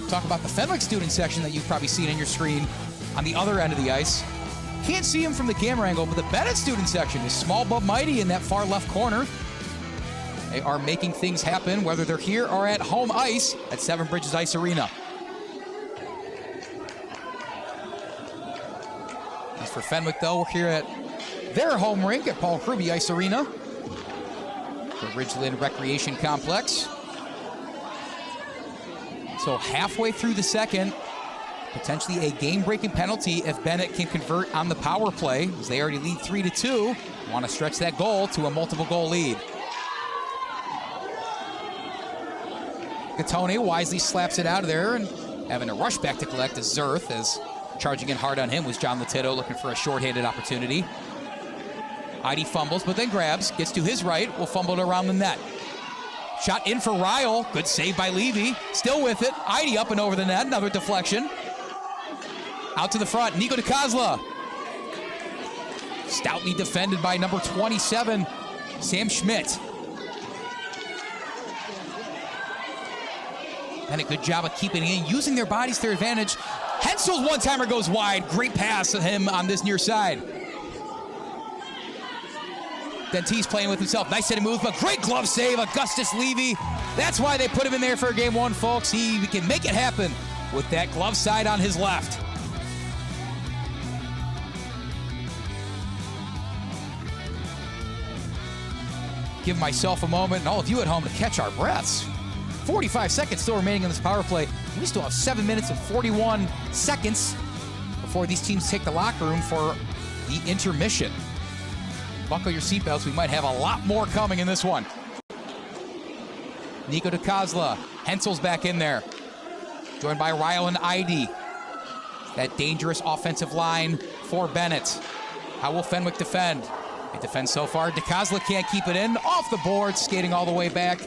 Talk about the Fenwick student section that you've probably seen on your screen on the other end of the ice. Can't see him from the camera angle, but the Benet student section is small but mighty in that far left corner. They are making things happen, whether they're here or at home ice at Seven Bridges Ice Arena. As for Fenwick, though, we're here at their home rink at Paul Kruby Ice Arena, the Ridgeland Recreation Complex. So halfway through the second, potentially a game-breaking penalty if Benet can convert on the power play, as they already lead 3-2. Want to stretch that goal to a multiple-goal lead. Gattone wisely slaps it out of there, and having to rush back to collect is Zerth, as charging in hard on him was John Latito, looking for a short-handed opportunity. Heide fumbles, but then grabs, gets to his right, will fumble it around the net. Shot in for Ryle, good save by Levy, still with it. Heide up and over the net, another deflection. Out to the front, NICO DICOSOLA. Stoutly defended by number 27, Sam Schmidt. And a good job of keeping it in, using their bodies to their advantage. Hensel's one-timer goes wide. Great pass of him on this near side. Dentice playing with himself. Nice set of moves, but great glove save. Augustus Levy. That's why they put him in there for game one, folks. He can make it happen with that glove side on his left. Give myself a moment and all of you at home to catch our breaths. 45 seconds still remaining in this power play. We still have 7 minutes and 41 seconds before these teams take the locker room for the intermission. Buckle your seatbelts. We might have a lot more coming in this one. NICO DICOSOLA. Hensel's back in there. Joined by Ryle and Heide. That dangerous offensive line for Benet. How will Fenwick defend? They defend so far. DICOSOLA can't keep it in. Off the board, skating all the way back.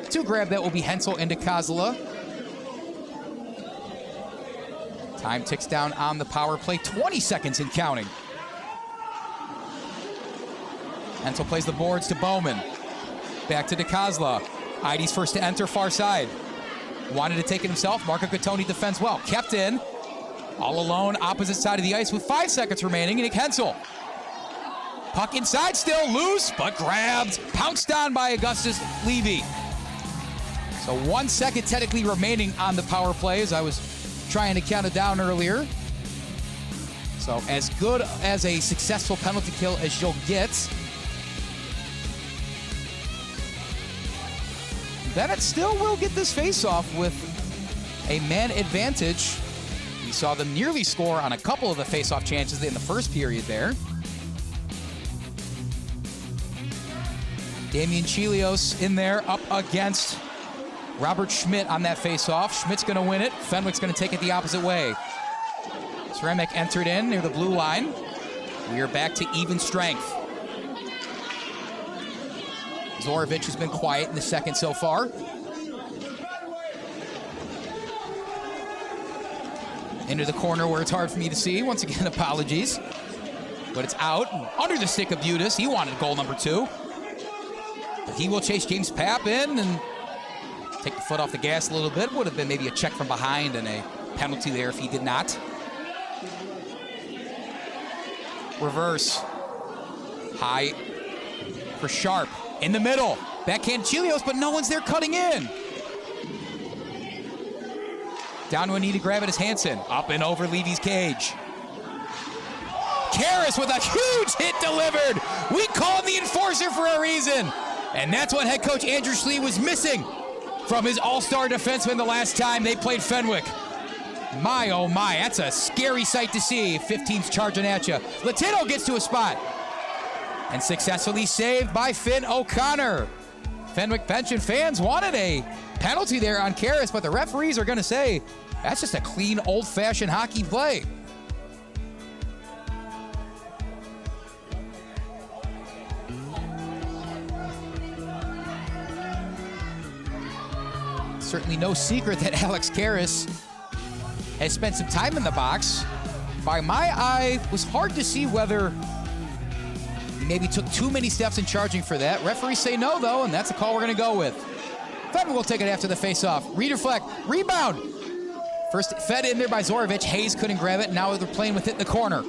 To grab that will be Hensel and DICOSOLA. Time ticks down on the power play. 20 seconds and counting. Hensel plays the boards to Bowman. Back to DICOSOLA. Heide's first to enter, far side. Wanted to take it himself. Marco Gattone defends well. Kept in. All alone, opposite side of the ice with 5 seconds remaining. Nick Hensel. Puck inside, still loose, but grabbed. Pounced on by Augustus Levy. So 1 second technically remaining on the power play, as I was trying to count it down earlier. So as good as a successful penalty kill as you'll get. Benet still will get this face-off with a man advantage. We saw them nearly score on a couple of the face-off chances in the first period there. Damian Chelios in there up against Robert Schmidt on that face-off. Schmidt's going to win it. Fenwick's going to take it the opposite way. Ceramic entered in near the blue line. We are back to even strength. Zorovic has been quiet in the second so far. Into the corner where it's hard for me to see. Once again, apologies. But it's out. Under the stick of Butas. He wanted goal number 2. But he will chase James Papp in and take the foot off the gas a little bit. Would have been maybe a check from behind and a penalty there if he did not. Reverse. High for Sharpe. In the middle. Backhand Chelios, but no one's there cutting in. Down to a knee to grab it is Hansen. Up and over Levy's cage. Karras with a huge hit delivered. We call him the enforcer for a reason. And that's what head coach Andrew Schlee was missing from his all-star defenseman the last time they played Fenwick. My, oh my, that's a scary sight to see. 15's charging at you. Latino gets to a spot. And successfully saved by Finn O'Connor. Fenwick bench and fans wanted a penalty there on Karras, but the referees are going to say that's just a clean, old-fashioned hockey play. Certainly no secret that Alex Karras has spent some time in the box. By my eye, it was hard to see whether he maybe took too many steps in charging for that. Referees say no, though, and that's a call we're going to go with. Fenwick will take it after the face-off. Redeflect, rebound. First fed in there by Zorovic. Hayes couldn't grab it. Now they're playing with it in the corner.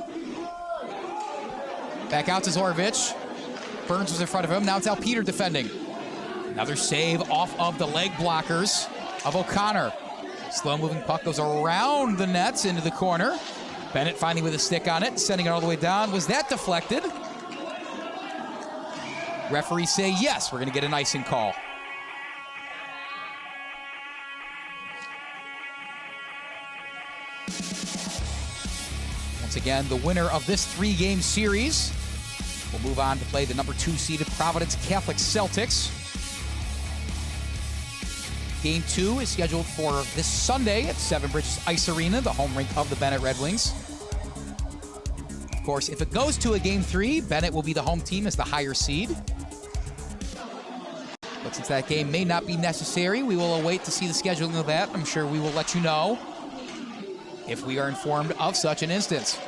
Back out to Zorovic. Burns was in front of him. Now it's Alpeter defending. Another save off of the leg blockers of O'Connor. Slow-moving puck goes around the nets into the corner. Bennett finally with a stick on it, sending it all the way down. Was that deflected? Referees say yes. We're going to get an icing call. Once again, the winner of this 3-game series will move on to play the number 2-seeded Providence Catholic Celtics. Game 2 is scheduled for this Sunday at Seven Bridges Ice Arena, the home rink of the Benet Red Wings. Of course, if it goes to a Game 3, Benet will be the home team as the higher seed. But since that game may not be necessary, we will await to see the scheduling of that. I'm sure we will let you know if we are informed of such an instance.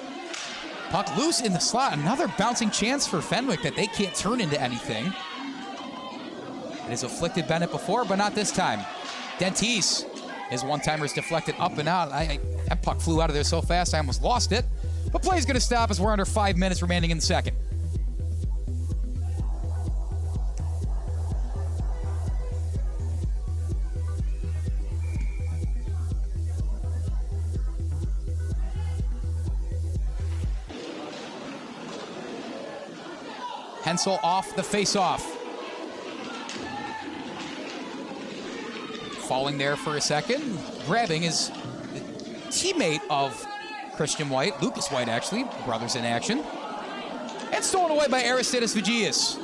Puck loose in the slot. Another bouncing chance for Fenwick that they can't turn into anything. It has afflicted Bennett before, but not this time. Dentise, his one-timer is deflected up and out. That puck flew out of there so fast I almost lost it. But play's going to stop as we're under 5 minutes remaining in the second. Hensel off the face-off. Falling there for a second. Grabbing his teammate of Christian White, Lucas White actually, brothers in action. And stolen away by Aristides Vigias.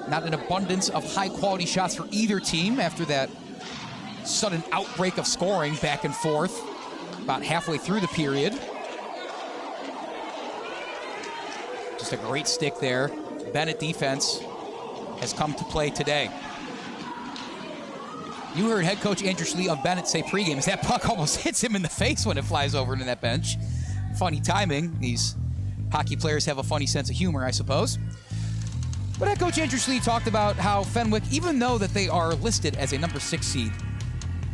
Not an abundance of high-quality shots for either team after that sudden outbreak of scoring back and forth about halfway through the period. Just a great stick there. Bennett defense has come to play today. You heard head coach Andrew Schlee of Bennett say pregame as that puck almost hits him in the face when it flies over into that bench. Funny timing. These hockey players have a funny sense of humor, I suppose. But head coach Andrew Schlee talked about how Fenwick, even though that they are listed as a number 6 seed,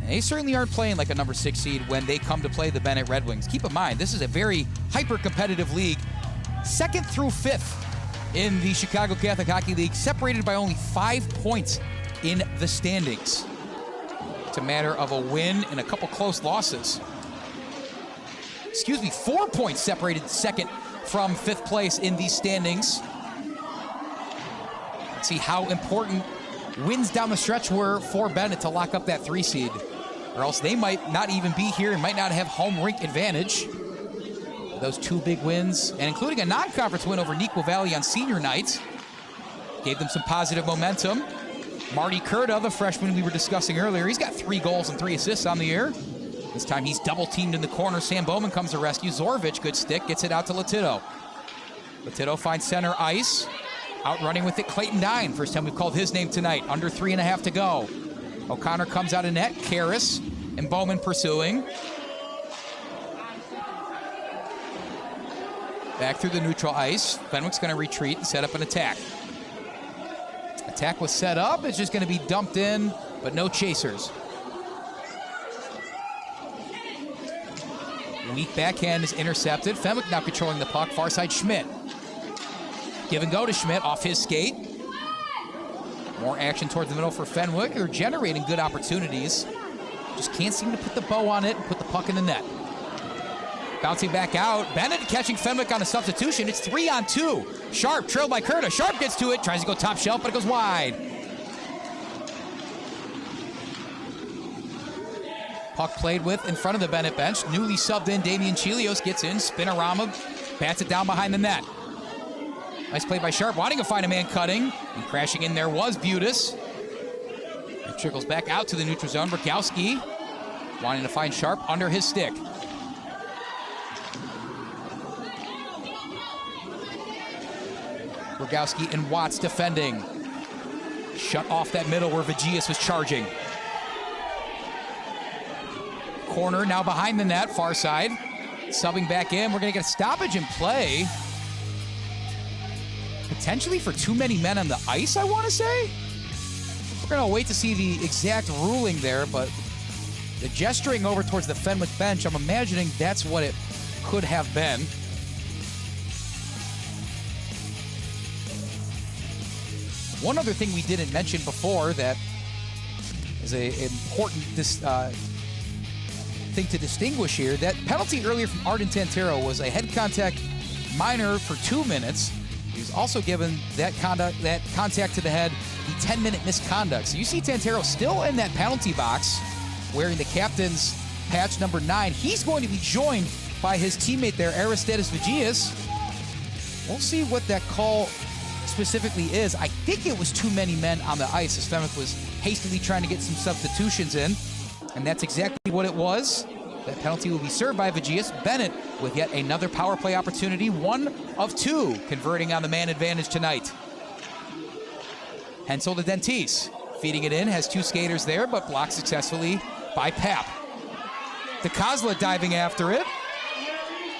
they certainly aren't playing like a number 6 seed when they come to play the Benet Red Wings. Keep in mind, this is a very hyper-competitive league. 2nd through 5th in the Chicago Catholic Hockey League, separated by only 5 points in the standings. It's a matter of a win and a couple close losses. 4 points separated 2nd from 5th place in these standings. Let's see how important wins down the stretch were for Bennett to lock up that 3 seed. Or else they might not even be here and might not have home rink advantage. Those 2 big wins, and including a non-conference win over Neuqua Valley on senior night, gave them some positive momentum. Marty Kirda, the freshman we were discussing earlier, he's got 3 goals and 3 assists on the year. This time he's double-teamed in the corner. Sam Bowman comes to rescue. Zorovic, good stick, gets it out to Latito. Latito finds center ice. Outrunning with it, Clayton Dine. First time we've called his name tonight. Under 3.5 to go. O'Connor comes out of net. Karras and Bowman pursuing. Back through the neutral ice. Fenwick's going to retreat and set up an attack. Attack was set up. It's just going to be dumped in, but no chasers. Weak backhand is intercepted. Fenwick now controlling the puck. Far side Schmidt. Give and go to Schmidt off his skate. More action towards the middle for Fenwick. They're generating good opportunities. Just can't seem to put the bow on it and put the puck in the net. Bouncing back out. Bennett catching Fenwick on a substitution. It's 3-on-2. Sharpe trailed by Kirda. Sharpe gets to it. Tries to go top shelf, but it goes wide. Puck played with in front of the Bennett bench. Newly subbed in Damian Chelios gets in. Spinorama bats it down behind the net. Nice play by Sharpe, wanting to find a man cutting. And crashing in there was Butas. It trickles back out to the neutral zone. Rogowski wanting to find Sharpe under his stick. Rogowski and Watts defending. Shut off that middle where Vagias was charging. Corner now behind the net, far side. Subbing back in, we're gonna get a stoppage in play. Potentially for too many men on the ice, I wanna say. We're gonna wait to see the exact ruling there, but the gesturing over towards the Fenwick bench, I'm imagining that's what it could have been. One other thing we didn't mention before that is an important thing to distinguish here, that penalty earlier from Aiden Tantero was a head contact minor for 2 minutes. He was also given that contact to the head, the 10-minute misconduct. So you see Tantero still in that penalty box wearing the captain's patch number 9. He's going to be joined by his teammate there, Aristides Vagias. We'll see what that call specifically is. I think it was too many men on the ice as Fenwick was hastily trying to get some substitutions in. And that's exactly what it was. That penalty will be served by Vagias. Benet with yet another power play opportunity, 1 of 2, converting on the man advantage tonight. Hensel to Dentice, feeding it in, has 2 skaters there, but blocked successfully by Pap. DiCosola diving after it.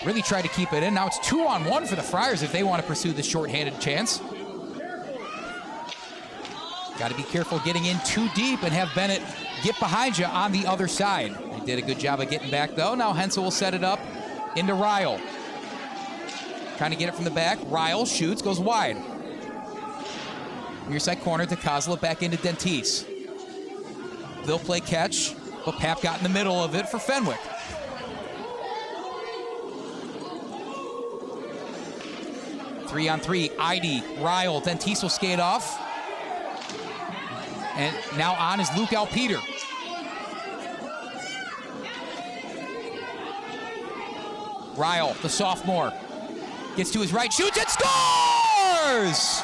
Really tried to keep it in. Now it's 2-on-1 for the Friars if they want to pursue this shorthanded chance. Got to be careful getting in too deep and have Benet get behind you on the other side. They did a good job of getting back, though. Now Hensel will set it up into Ryle. Trying to get it from the back. Ryle shoots, goes wide. Near side corner, DiCosola back into Dentice. They'll play catch, but Pap got in the middle of it for Fenwick. Three-on-three, Heide, Ryle, Dentice will skate off. And now on is Luke Alpeter. Ryle, the sophomore, gets to his right, shoots and scores!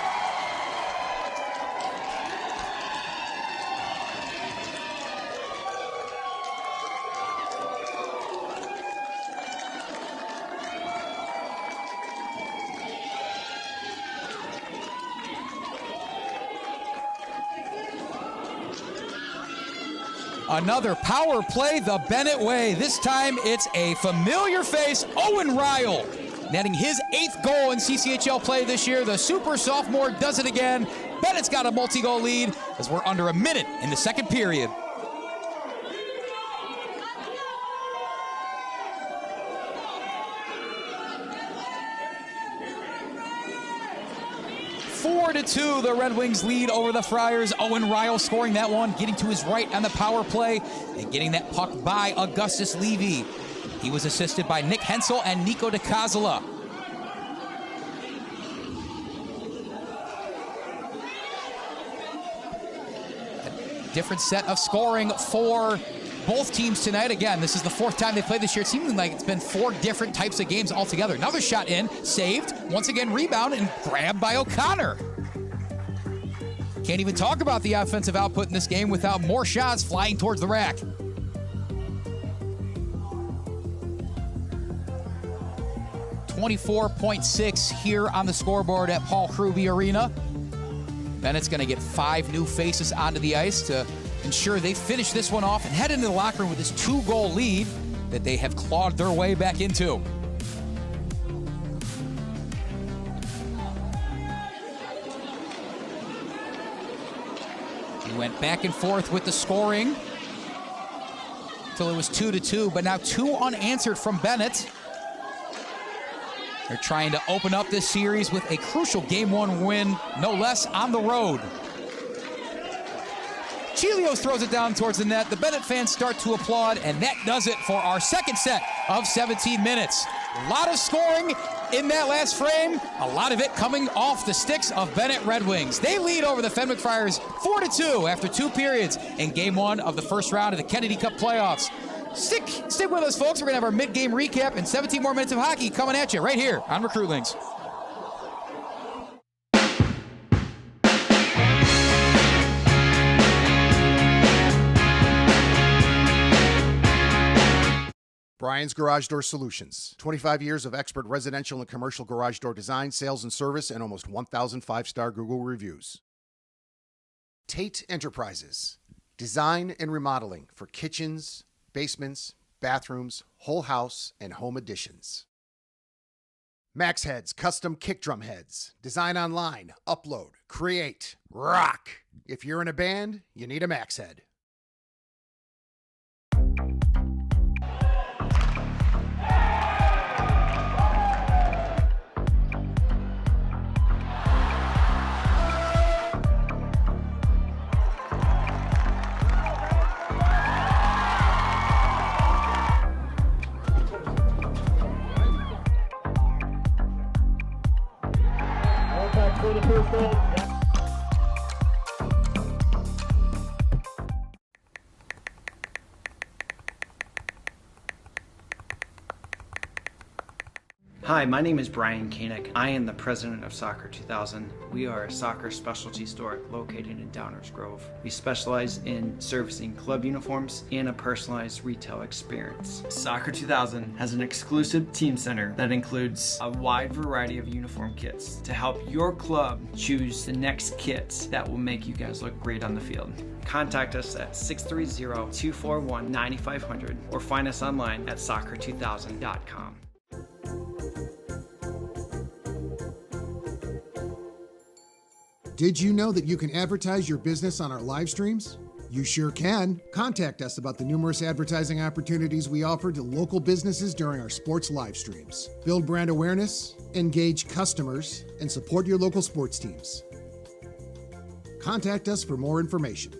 Another power play the Benet way. This time it's a familiar face, OWEN RYLE, netting his 8th goal in CCHL play this year. The super sophomore does it again. Bennett's got a multi-goal lead as we're under a minute in the second period. (4-2), the Red Wings lead over the Friars. OWEN RYLE scoring that one, getting to his right on the power play and getting that puck by Augustus Levy. He was assisted by Nick Hensel and NICO DICOSOLA. A different set of scoring for both teams tonight. Again, this is the 4th time they played this year. It seems like it's been 4 different types of games altogether. Another shot in, saved, once again rebound and grabbed by O'Connor. Can't even talk about the offensive output in this game without more shots flying towards the rack. .6 here on the scoreboard at Paul Kruby Arena. Bennett's gonna get 5 new faces onto the ice to ensure they finish this one off and head into the locker room with this 2-goal lead that they have clawed their way back into. He went back and forth with the scoring until it was 2-2, but now 2 unanswered from Benet. They're trying to open up this series with a crucial Game 1 win, no less, on the road. Chelios throws it down towards the net. The Benet fans start to applaud, and that does it for our second set of 17 minutes. A lot of scoring in that last frame, a lot of it coming off the sticks of Benet Red Wings. They lead over the Fenwick Friars 4-2 after 2 periods in Game 1 of the first round of the Kennedy Cup playoffs. Stick with us, folks. We're going to have our mid-game recap and 17 more minutes of hockey coming at you right here on Recruitlings. Brian's Garage Door Solutions. 25 years of expert residential and commercial garage door design, sales, and service, and almost 1,000 5-star Google reviews. Tate Enterprises. Design and remodeling for kitchens, basements, bathrooms, whole house, and home additions. Max Heads Custom Kick Drum Heads. Design online, upload, create, rock. If you're in a band, you need a Max Head. Hi, my name is Brian Koenig. I am the president of Soccer 2000. We are a soccer specialty store located in Downers Grove. We specialize in servicing club uniforms and a personalized retail experience. Soccer 2000 has an exclusive team center that includes a wide variety of uniform kits to help your club choose the next kits that will make you guys look great on the field. Contact us at 630-241-9500 or find us online at soccer2000.com. Did you know that you can advertise your business on our live streams? You sure can. Contact us about the numerous advertising opportunities we offer to local businesses during our sports live streams. Build brand awareness, engage customers, and support your local sports teams. Contact us for more information.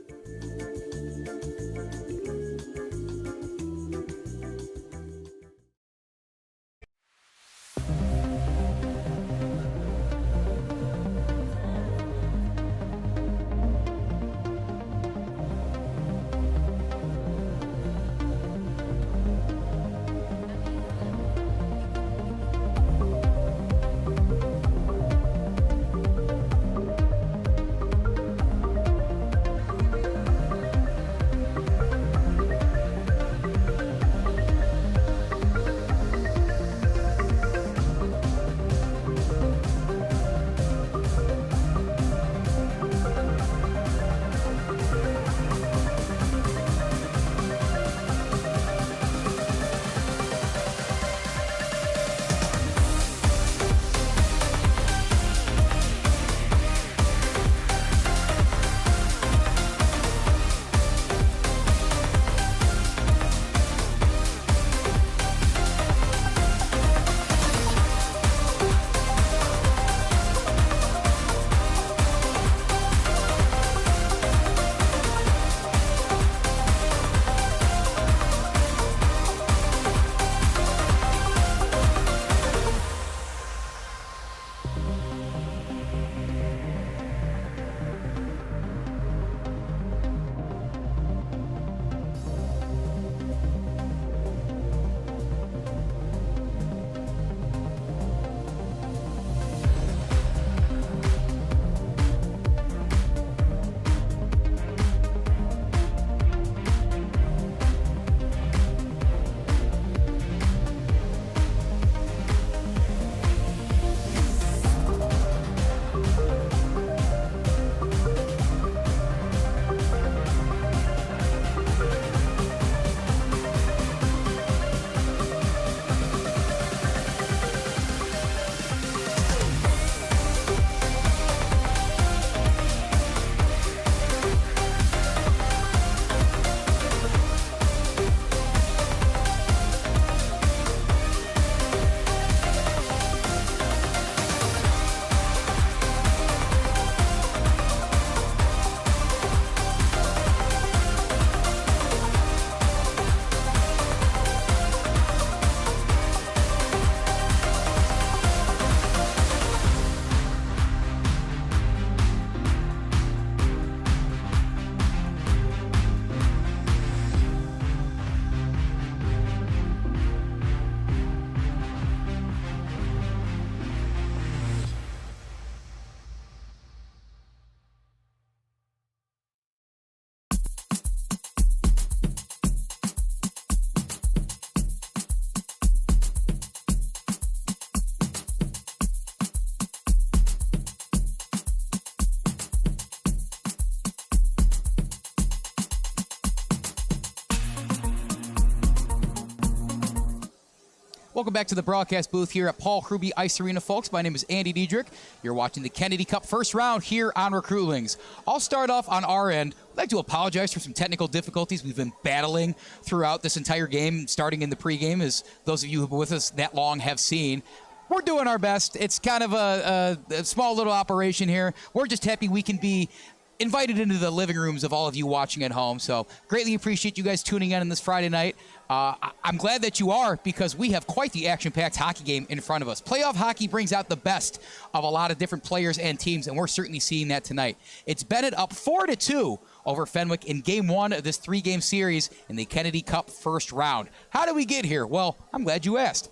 Welcome back to the broadcast booth here at Paul Hruby Ice Arena, folks. My name is Andy Diedrich. You're watching the Kennedy Cup first round here on Recruitlings. I'll start off on our end. I'd like to apologize for some technical difficulties we've been battling throughout this entire game, starting in the pregame, as those of you who've been with us that long have seen. We're doing our best. It's kind of a small little operation here. We're just happy we can be invited into the living rooms of all of you watching at home. So greatly appreciate you guys tuning in on this Friday night. I'm glad that you are, because we have quite the action-packed hockey game in front of us. Playoff hockey brings out the best of a lot of different players and teams, and we're certainly seeing that tonight. It's Benet up 4-2 over Fenwick in Game 1 of this 3-game series in the Kennedy Cup first round. How did we get here? Well, I'm glad you asked.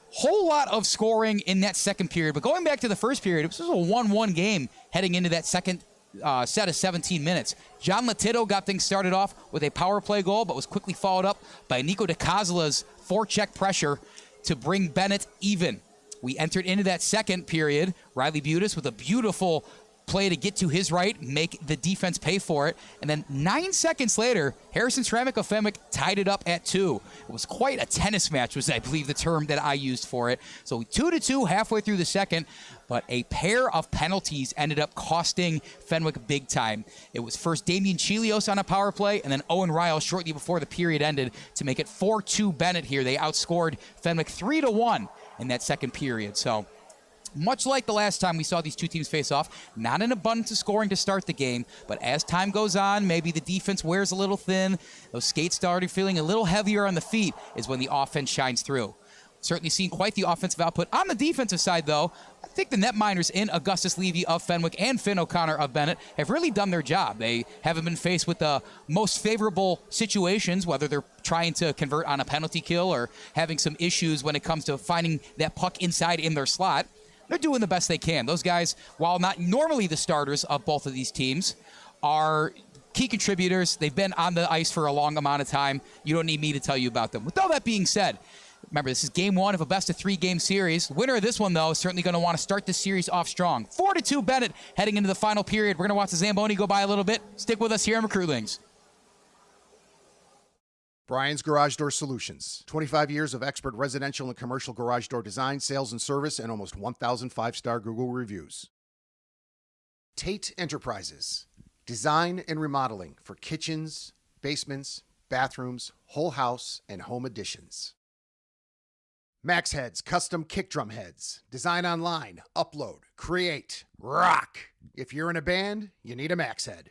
Whole lot of scoring in that second period, but going back to the first period, it was a 1-1 game heading into that second set of 17 minutes. John Latito got things started off with a power play goal, but was quickly followed up by NICO DICOSOLA's forecheck pressure to bring Benet even. We entered into that second period. Reilly Butas with a beautiful play to get to his right, make the defense pay for it. And then 9 seconds later, Harrison Sramick of Fenwick tied it up at 2. It was quite a tennis match, was I believe the term that I used for it. So 2-2 halfway through the second, but a pair of penalties ended up costing Fenwick big time. It was first Damian Chelios on a power play, and then OWEN RYLE shortly before the period ended to make it 4-2 Benet here. They outscored Fenwick 3-1 in that second period. So much like the last time we saw these two teams face off, not an abundance of scoring to start the game, but as time goes on, maybe the defense wears a little thin, those skates started feeling a little heavier on the feet, is when the offense shines through. Certainly seen quite the offensive output. On the defensive side, though, I think the netminders in Augustus Levy of Fenwick and Finn O'Connor of Benet have really done their job. They haven't been faced with the most favorable situations, whether they're trying to convert on a penalty kill or having some issues when it comes to finding that puck inside in their slot. They're doing the best they can. Those guys, while not normally the starters of both of these teams, are key contributors. They've been on the ice for a long amount of time. You don't need me to tell you about them. With all that being said, remember, this is Game 1 of a best-of-3-game series. The winner of this one, though, is certainly going to want to start this series off strong. 4-2 Benet heading into the final period. We're going to watch the Zamboni go by a little bit. Stick with us here in Recruitlings. Brian's Garage Door Solutions. 25 years of expert residential and commercial garage door design, sales, and service, and almost 1,000 5-star Google reviews. Tate Enterprises. Design and remodeling for kitchens, basements, bathrooms, whole house, and home additions. Max Heads Custom Kick Drum Heads. Design online, upload, create, rock. If you're in a band, you need a Max Head.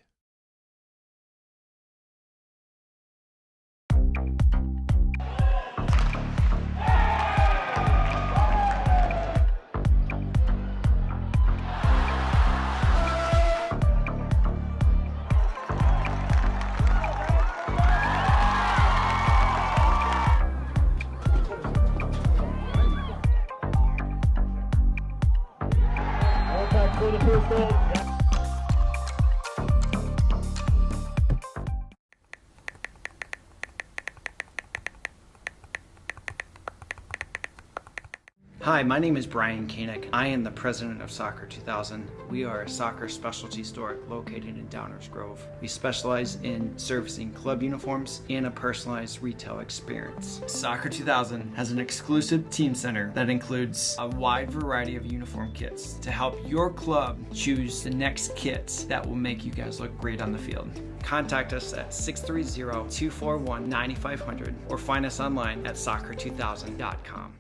Hi, my name is Brian Koenig. I am the president of Soccer 2000. We are a soccer specialty store located in Downers Grove. We specialize in servicing club uniforms and a personalized retail experience. Soccer 2000 has an exclusive team center that includes a wide variety of uniform kits to help your club choose the next kits that will make you guys look great on the field. Contact us at 630-241-9500 or find us online at soccer2000.com.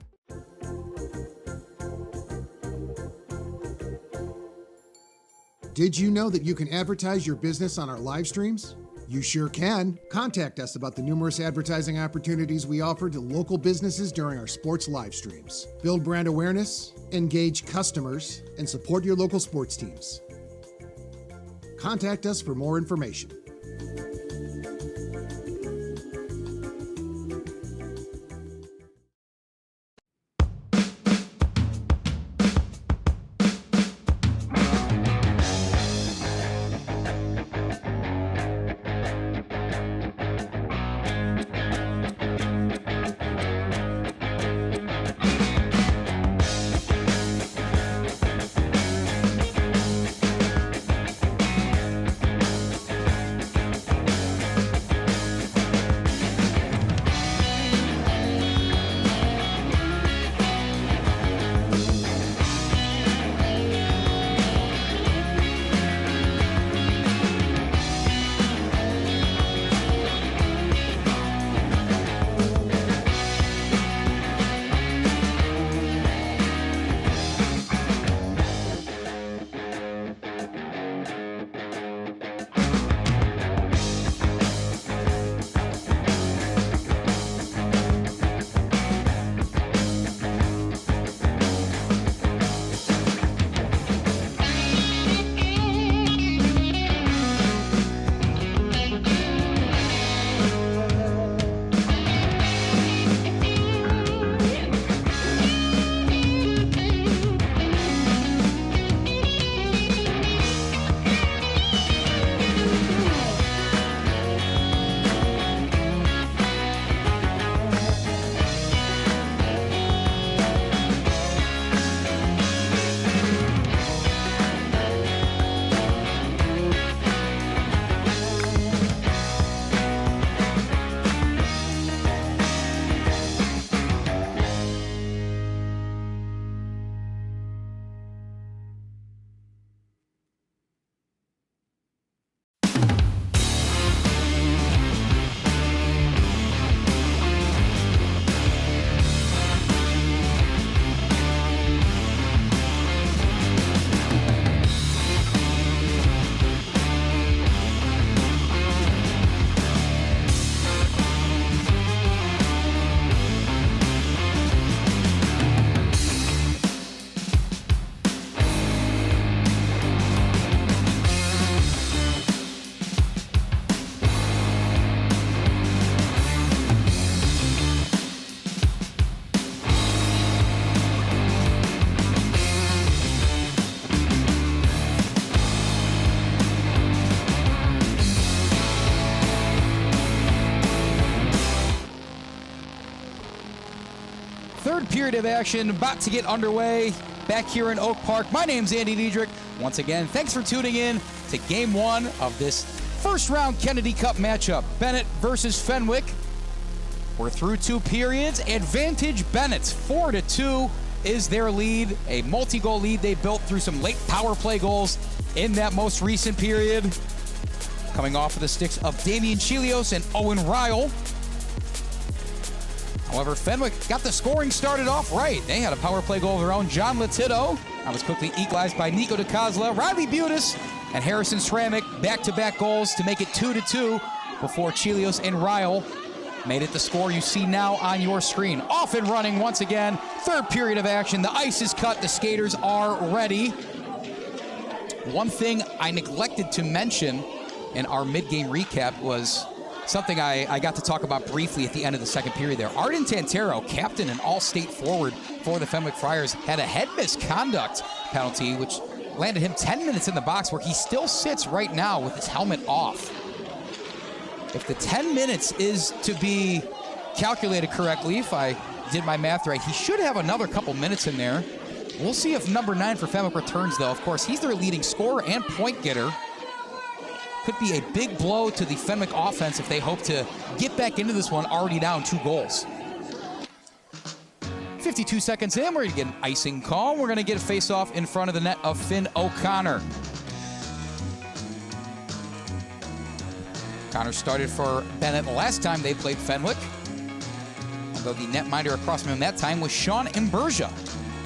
Did you know that you can advertise your business on our live streams? You sure can. Contact us about the numerous advertising opportunities we offer to local businesses during our sports live streams. Build brand awareness, engage customers, and support your local sports teams. Contact us for more information. period of action about to get underway back here in Oak Park. My name's Andy Diedrich. Once again, thanks for tuning in to Game 1 of this first round Kennedy Cup matchup. Benet versus Fenwick. We're through 2 periods. Advantage Benet, 4-2 is their lead. A multi-goal lead they built through some late power play goals in that most recent period. Coming off of the sticks of Damian Chelios and OWEN RYLE. However, Fenwick got the scoring started off right. They had a power play goal of their own. John Latito. That was quickly equalized by NICO DICOSOla. Reilly Butas and Harrison Ceramic back-to-back goals to make it 2-2 before Chelios and RYLE made it the score you see now on your screen. Off and running once again. 3rd period of action. The ice is cut. The skaters are ready. One thing I neglected to mention in our mid-game recap was something I got to talk about briefly at the end of the 2nd period there. Aiden Tantero, captain and all-state forward for the Fenwick Friars, had a head misconduct penalty, which landed him 10 minutes in the box, where he still sits right now with his helmet off. If the 10 minutes is to be calculated correctly, if I did my math right, he should have another couple minutes in there. We'll see if number 9 for Fenwick returns, though. Of course, he's their leading scorer and point getter. Could be a big blow to the Fenwick offense if they hope to get back into this one already down 2 goals. 52 seconds in, we're going to get an icing call. We're going to get a face-off in front of the net of Finn O'Connor. O'Connor started for Benet last time they played Fenwick, although the netminder across from him that time was Sean Imbergia.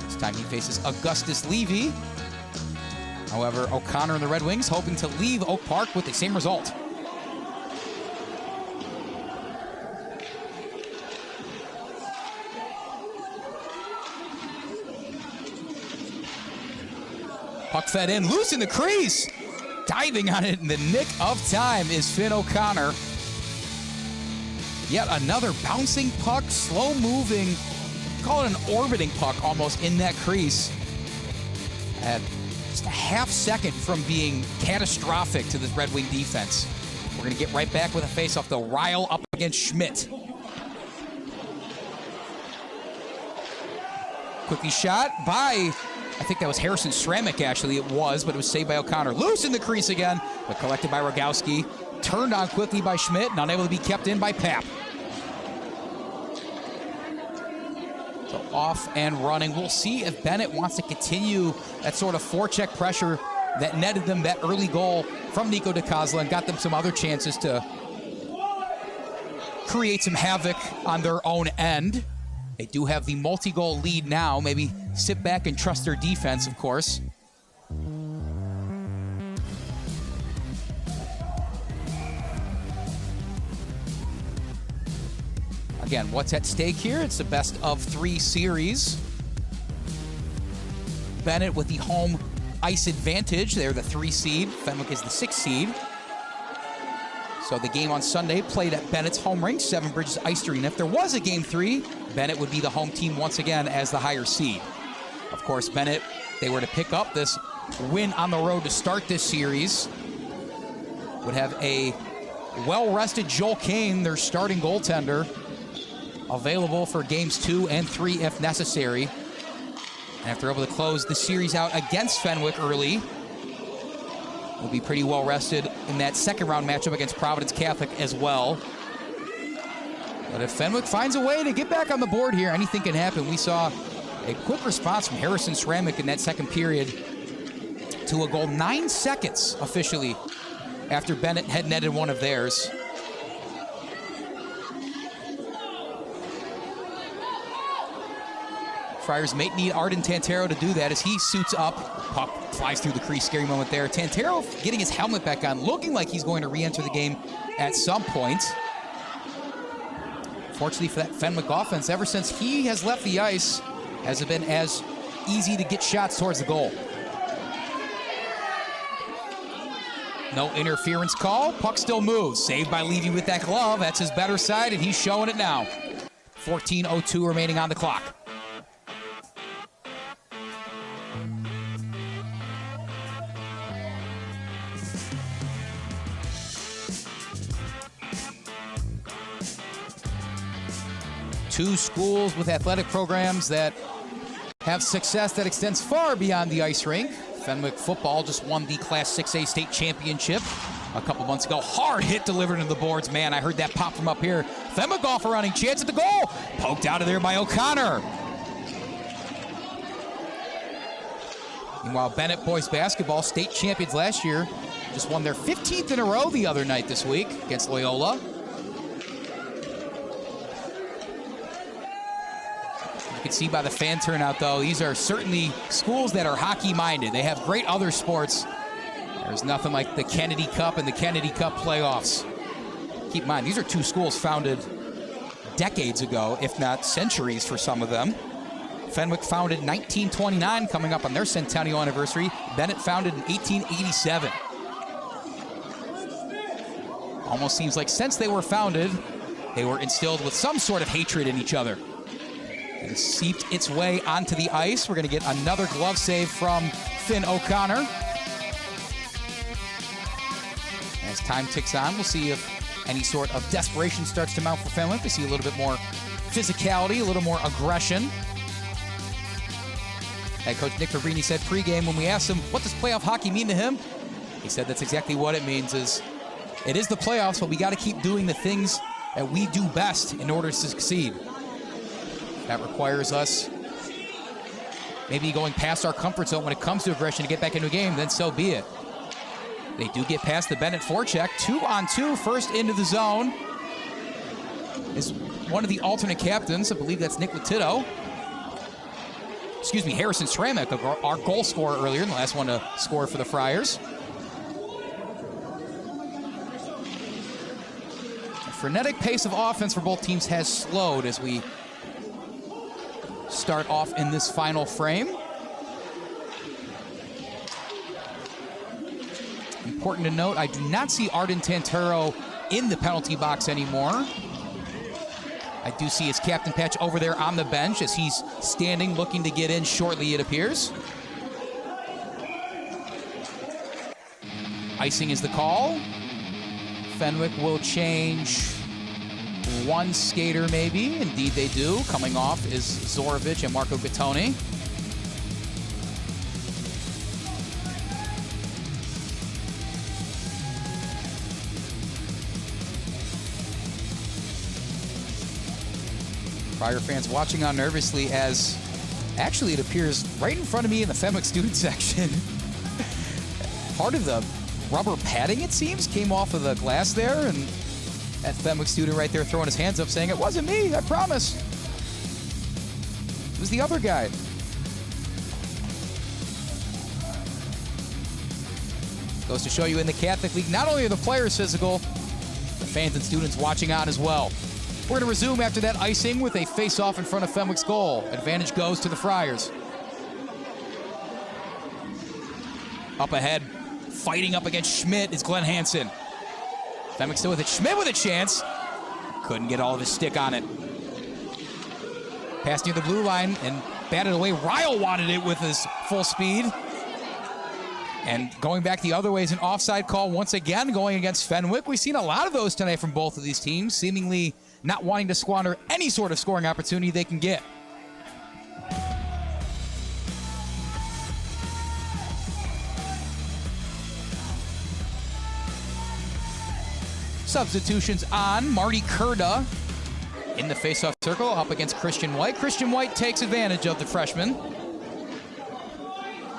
This time he faces Augustus Levy. However, O'Connor and the Red Wings hoping to leave Oak Park with the same result. Puck fed in, loose in the crease. Diving on it in the nick of time is Finn O'Connor. Yet another bouncing puck, slow moving, call it an orbiting puck almost in that crease. At just a half second from being catastrophic to this Red Wing defense. We're going to get right back with a face-off, though. Ryle up against Schmidt. Quickly shot by, I think that was Harrison Ceramic, actually. It was, but it was saved by O'Connor. Loose in the crease again, but collected by Rogowski. Turned on quickly by Schmidt, and unable to be kept in by Papp. So off and running. We'll see if Benet wants to continue that sort of forecheck pressure that netted them that early goal from NICO DICOSOLA and got them some other chances to create some havoc on their own end. They do have the multi-goal lead now. Maybe sit back and trust their defense, of course. Again, what's at stake here? It's the best of 3 series. Benet with the home ice advantage. They're the 3 seed. Fenwick is the 6 seed. So the game on Sunday played at Bennett's home rink, Seven Bridges Ice Arena. If there was a game 3, Benet would be the home team once again as the higher seed. Of course, Benet, they were to pick up this win on the road to start this series, would have a well-rested Joel Kane, their starting goaltender, available for games 2 and 3 if necessary. And if they're able to close the series out against Fenwick early, will be pretty well rested in that 2nd round matchup against Providence Catholic as well. But if Fenwick finds a way to get back on the board here, anything can happen. We saw a quick response from Harrison Ceramic in that 2nd period to a goal 9 seconds officially after Benet had netted one of theirs. Friars may need Aiden Tantero to do that as he suits up. Puck flies through the crease, scary moment there. Tantero getting his helmet back on, looking like he's going to re-enter the game at some point. Fortunately for that Fenwick offense, ever since he has left the ice, hasn't been as easy to get shots towards the goal. No interference call, puck still moves. Saved by Levy with that glove, that's his better side, and he's showing it now. 14:02 remaining on the clock. two schools with athletic programs that have success that extends far beyond the ice rink. Fenwick football just won the Class 6A state championship a couple months ago. Hard hit delivered into the boards. Man, I heard that pop from up here. Fenwick off a running chance at the goal. Poked out of there by O'Connor. Meanwhile, Benet boys basketball, state champions last year, just won their 15th in a row the other night this week against Loyola. You can see by the fan turnout, though, these are certainly schools that are hockey-minded. They have great other sports. There's nothing like the Kennedy Cup and the Kennedy Cup playoffs. Keep in mind, these are two schools founded decades ago, if not centuries for some of them. Fenwick founded in 1929, coming up on their centennial anniversary. Benet founded in 1887. Almost seems like since they were founded, they were instilled with some sort of hatred in each other. And it seeped its way onto the ice. We're going to get another glove save from Finn O'Connor. As time ticks on, we'll see if any sort of desperation starts to mount for Fenwick. We see a little bit more physicality, a little more aggression. Head coach Nick Fabrini said pregame when we asked him what does playoff hockey mean to him, he said that's exactly what it means. It is the playoffs, but we got to keep doing the things that we do best in order to succeed. That requires us maybe going past our comfort zone when it comes to aggression to get back into a game, then so be it. They do get past the Benet forecheck. 2-on-2, first into the zone. Is one of the alternate captains. I believe that's Nick Latito. Excuse me, Harrison Sramek, our goal scorer earlier, and the last one to score for the Friars. The frenetic pace of offense for both teams has slowed as we start off in this final frame. Important to note, I do not see Arden Tantero in the penalty box anymore. I do see his captain patch over there on the bench as he's standing, looking to get in shortly, it appears. Icing is the call. Fenwick will change one skater maybe. Indeed they do. Coming off is Zorovic and Marco Gattone. Friar fans watching on nervously as actually it appears right in front of me in the Fenwick student section. Part of the rubber padding, it seems, came off of the glass there, and that Fenwick student right there throwing his hands up saying, "It wasn't me, I promise. It was the other guy." Goes to show you in the Catholic League, not only are the players physical, the fans and students watching on as well. We're going to resume after that icing with a face-off in front of Fenwick's goal. Advantage goes to the Friars. Up ahead, fighting up against Schmidt is Glenn Hansen. Fenwick still with it. Schmidt with a chance. Couldn't get all of his stick on it. Pass near the blue line and batted away. Ryle wanted it with his full speed. And going back the other way is an offside call once again going against Fenwick. We've seen a lot of those tonight from both of these teams, seemingly not wanting to squander any sort of scoring opportunity they can get. Substitutions on. Marty Kirda in the faceoff circle up against Christian White. Christian White takes advantage of the freshman.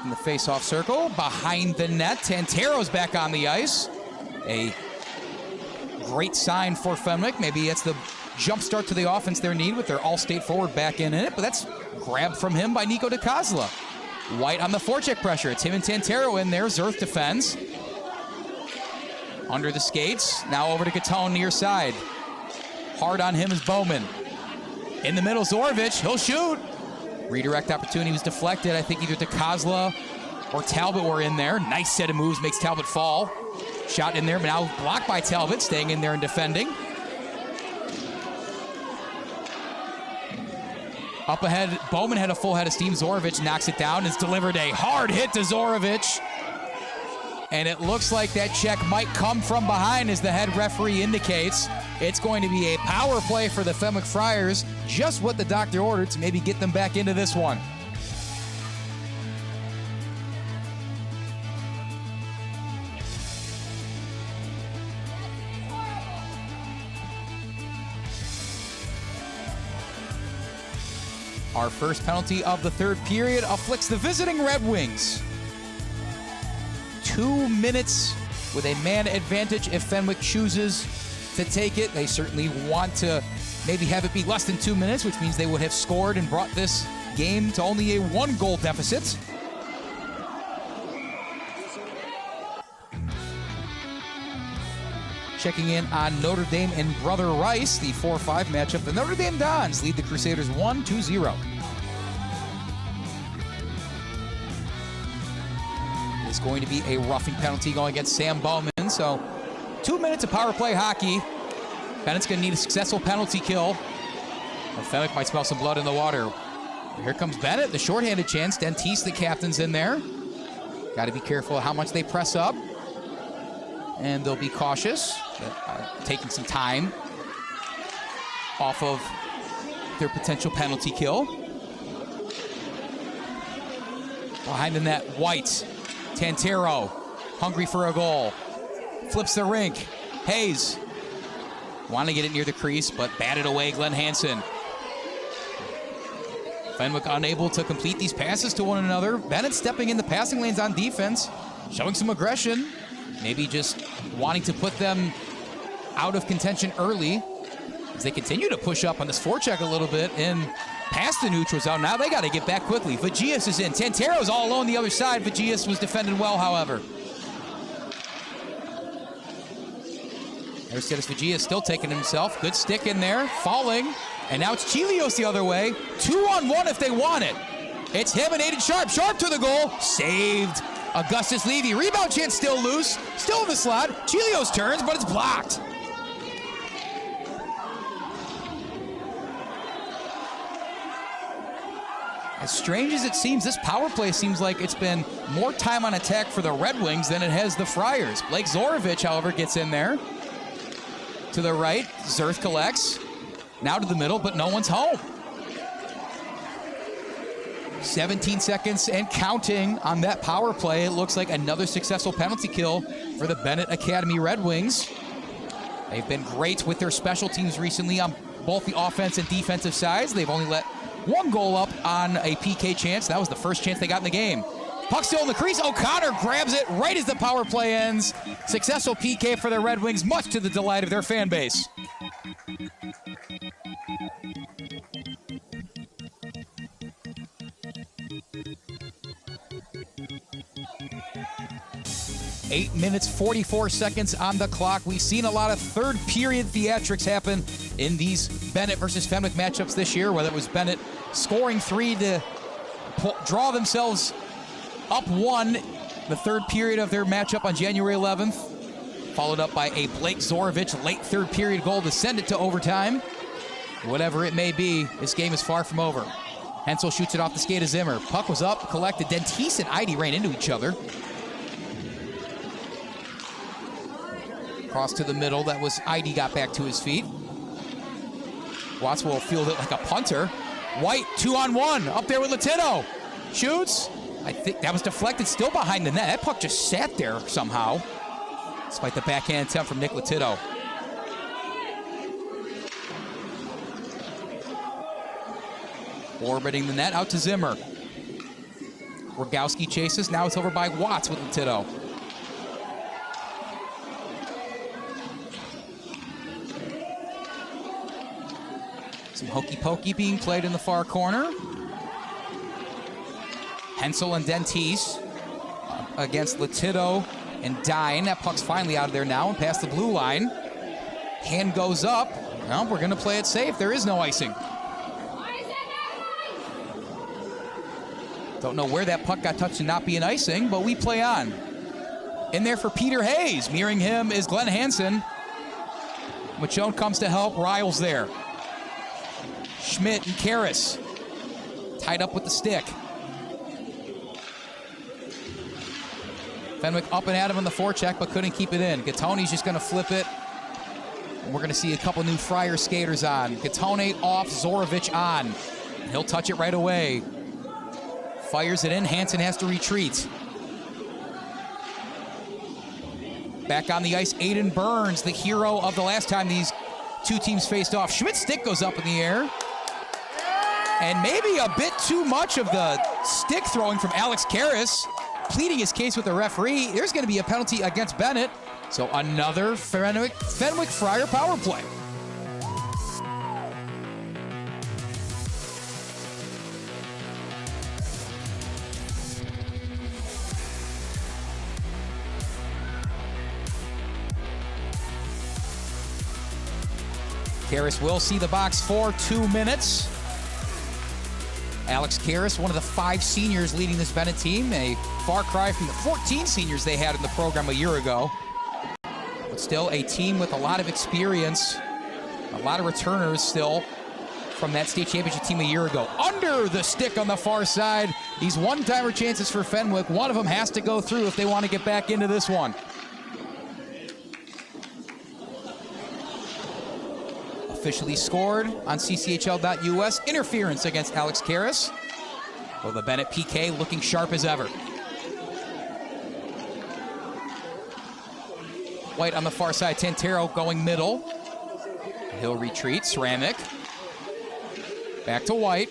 In the faceoff circle, behind the net, Tantero's back on the ice. A great sign for Fenwick. Maybe it's the jump start to the offense they need with their all-state forward back in it, but that's grabbed from him by NICO DICOSOLA. White on the forecheck pressure. It's him and Tantero in there. Zerth defends. Under the skates, now over to Gattone near side. Hard on him is Bowman. In the middle, Zorovic, he'll shoot. Redirect opportunity was deflected. I think either DiCosla or Talbot were in there. Nice set of moves, makes Talbot fall. Shot in there, but now blocked by Talbot, staying in there and defending. Up ahead, Bowman had a full head of steam. Zorovic knocks it down. It's delivered a hard hit to Zorovic. And it looks like that check might come from behind as the head referee indicates. It's going to be a power play for the Fenwick Friars, just what the doctor ordered to maybe get them back into this one. Our first penalty of the third period afflicts the visiting Red Wings. 2 minutes with a man advantage if Fenwick chooses to take it. They certainly want to maybe have it be less than 2 minutes, which means they would have scored and brought this game to only a 1-goal deficit. Checking in on Notre Dame and Brother Rice, the 4-5 matchup. The Notre Dame Dons lead the Crusaders 1-0. It's going to be a roughing penalty going against Sam Bowman. So 2 minutes of power play hockey. Bennett's going to need a successful penalty kill. Or Fenwick might smell some blood in the water. Here comes Bennett, the shorthanded chance. Dentiste, the captain's in there. Got to be careful of how much they press up. And they'll be cautious, taking some time off of their potential penalty kill. Behind the net, White. Tantero, hungry for a goal. Flips the rink. Hayes. Want to get it near the crease, but batted away, Glenn Hansen. Fenwick unable to complete these passes to one another. Bennett stepping in the passing lanes on defense, showing some aggression. Maybe just wanting to put them out of contention early as they continue to push up on this forecheck a little bit and past the neutral zone. Now they got to get back quickly. Vagias is in. Tantero's all alone the other side. Vagias was defended well, however. There's Vagias still taking himself. Good stick in there, falling. And now it's Chelios the other way. 2-on-1 if they want it. It's him and AIDEN Sharpe. Sharpe to the goal. Saved. Augustus Levy. Rebound chance still loose. Still in the slot. Chelios turns, but it's blocked. As strange as it seems, this power play seems like it's been more time on attack for the Red Wings than it has the Friars. Blake Zorovich, however, gets in there. To the right, Zerth collects. Now to the middle, but no one's home. 17 seconds and counting on that power play. It looks like another successful penalty kill for the Benet Academy Red Wings. They've been great with their special teams recently on both the offense and defensive sides. They've only let one goal up on a PK chance. That was the first chance they got in the game. Puck still in the crease. O'Connor grabs it right as the power play ends. Successful PK for the Red Wings, much to the delight of their fan base. Eight minutes, 44 seconds on the clock. We've seen a lot of third period theatrics happen in these Benet versus Fenwick matchups this year, whether it was Benet scoring 3 to draw themselves up 1, the third period of their matchup on January 11th, followed up by a Blake Zorovich late third period goal to send it to overtime. Whatever it may be, this game is far from over. Hensel shoots it off the skate of Zimmer. Puck was up, collected. Dentiste and HREHAAN ran into each other. Cross to the middle. That was HREHAAN got back to his feet. Watts will field it like a punter. White, 2-on-1, up there with Latino. Shoots. I think that was deflected, still behind the net. That puck just sat there somehow, despite the backhand attempt from Nick Latino. Orbiting the net, out to Zimmer. Rogowski chases, now it's over by Watts with Latino. Some hokey pokey being played in the far corner. Hensel and Dentiste against Latino and Dine. That puck's finally out of there now and past the blue line. Hand goes up. Well, we're going to play it safe. There is no icing. Don't know where that puck got touched and not be an icing, but we play on. In there for Peter Hayes. Mirroring him is Glenn Hansen. Machone comes to help. Ryle's there. Schmidt and Karras tied up with the stick. Fenwick up and at him on the forecheck, but couldn't keep it in. Gattone's just going to flip it. And we're going to see a couple new Friar skaters on. Gattone off, Zorovic on. And he'll touch it right away. Fires it in. Hansen has to retreat. Back on the ice, AIDEN Burns, the hero of the last time these two teams faced off. Schmidt's stick goes up in the air. And maybe a bit too much of the stick throwing from Alex Karras, pleading his case with the referee. There's going to be a penalty against Bennett. So another Fenwick Friar power play. Karras will see the box for 2 minutes. Alex Karras, one of the 5 seniors leading this Bennett team, a far cry from the 14 seniors they had in the program a year ago. But still a team with a lot of experience, a lot of returners still from that state championship team a year ago. Under the stick on the far side. These one-timer chances for Fenwick. One of them has to go through if they want to get back into this one. Officially scored on CCHL.US. Interference against Alex Karras. Well, the Bennett PK looking sharp as ever. White on the far side. Tantero going middle. He'll retreat. Ceramic. Back to White.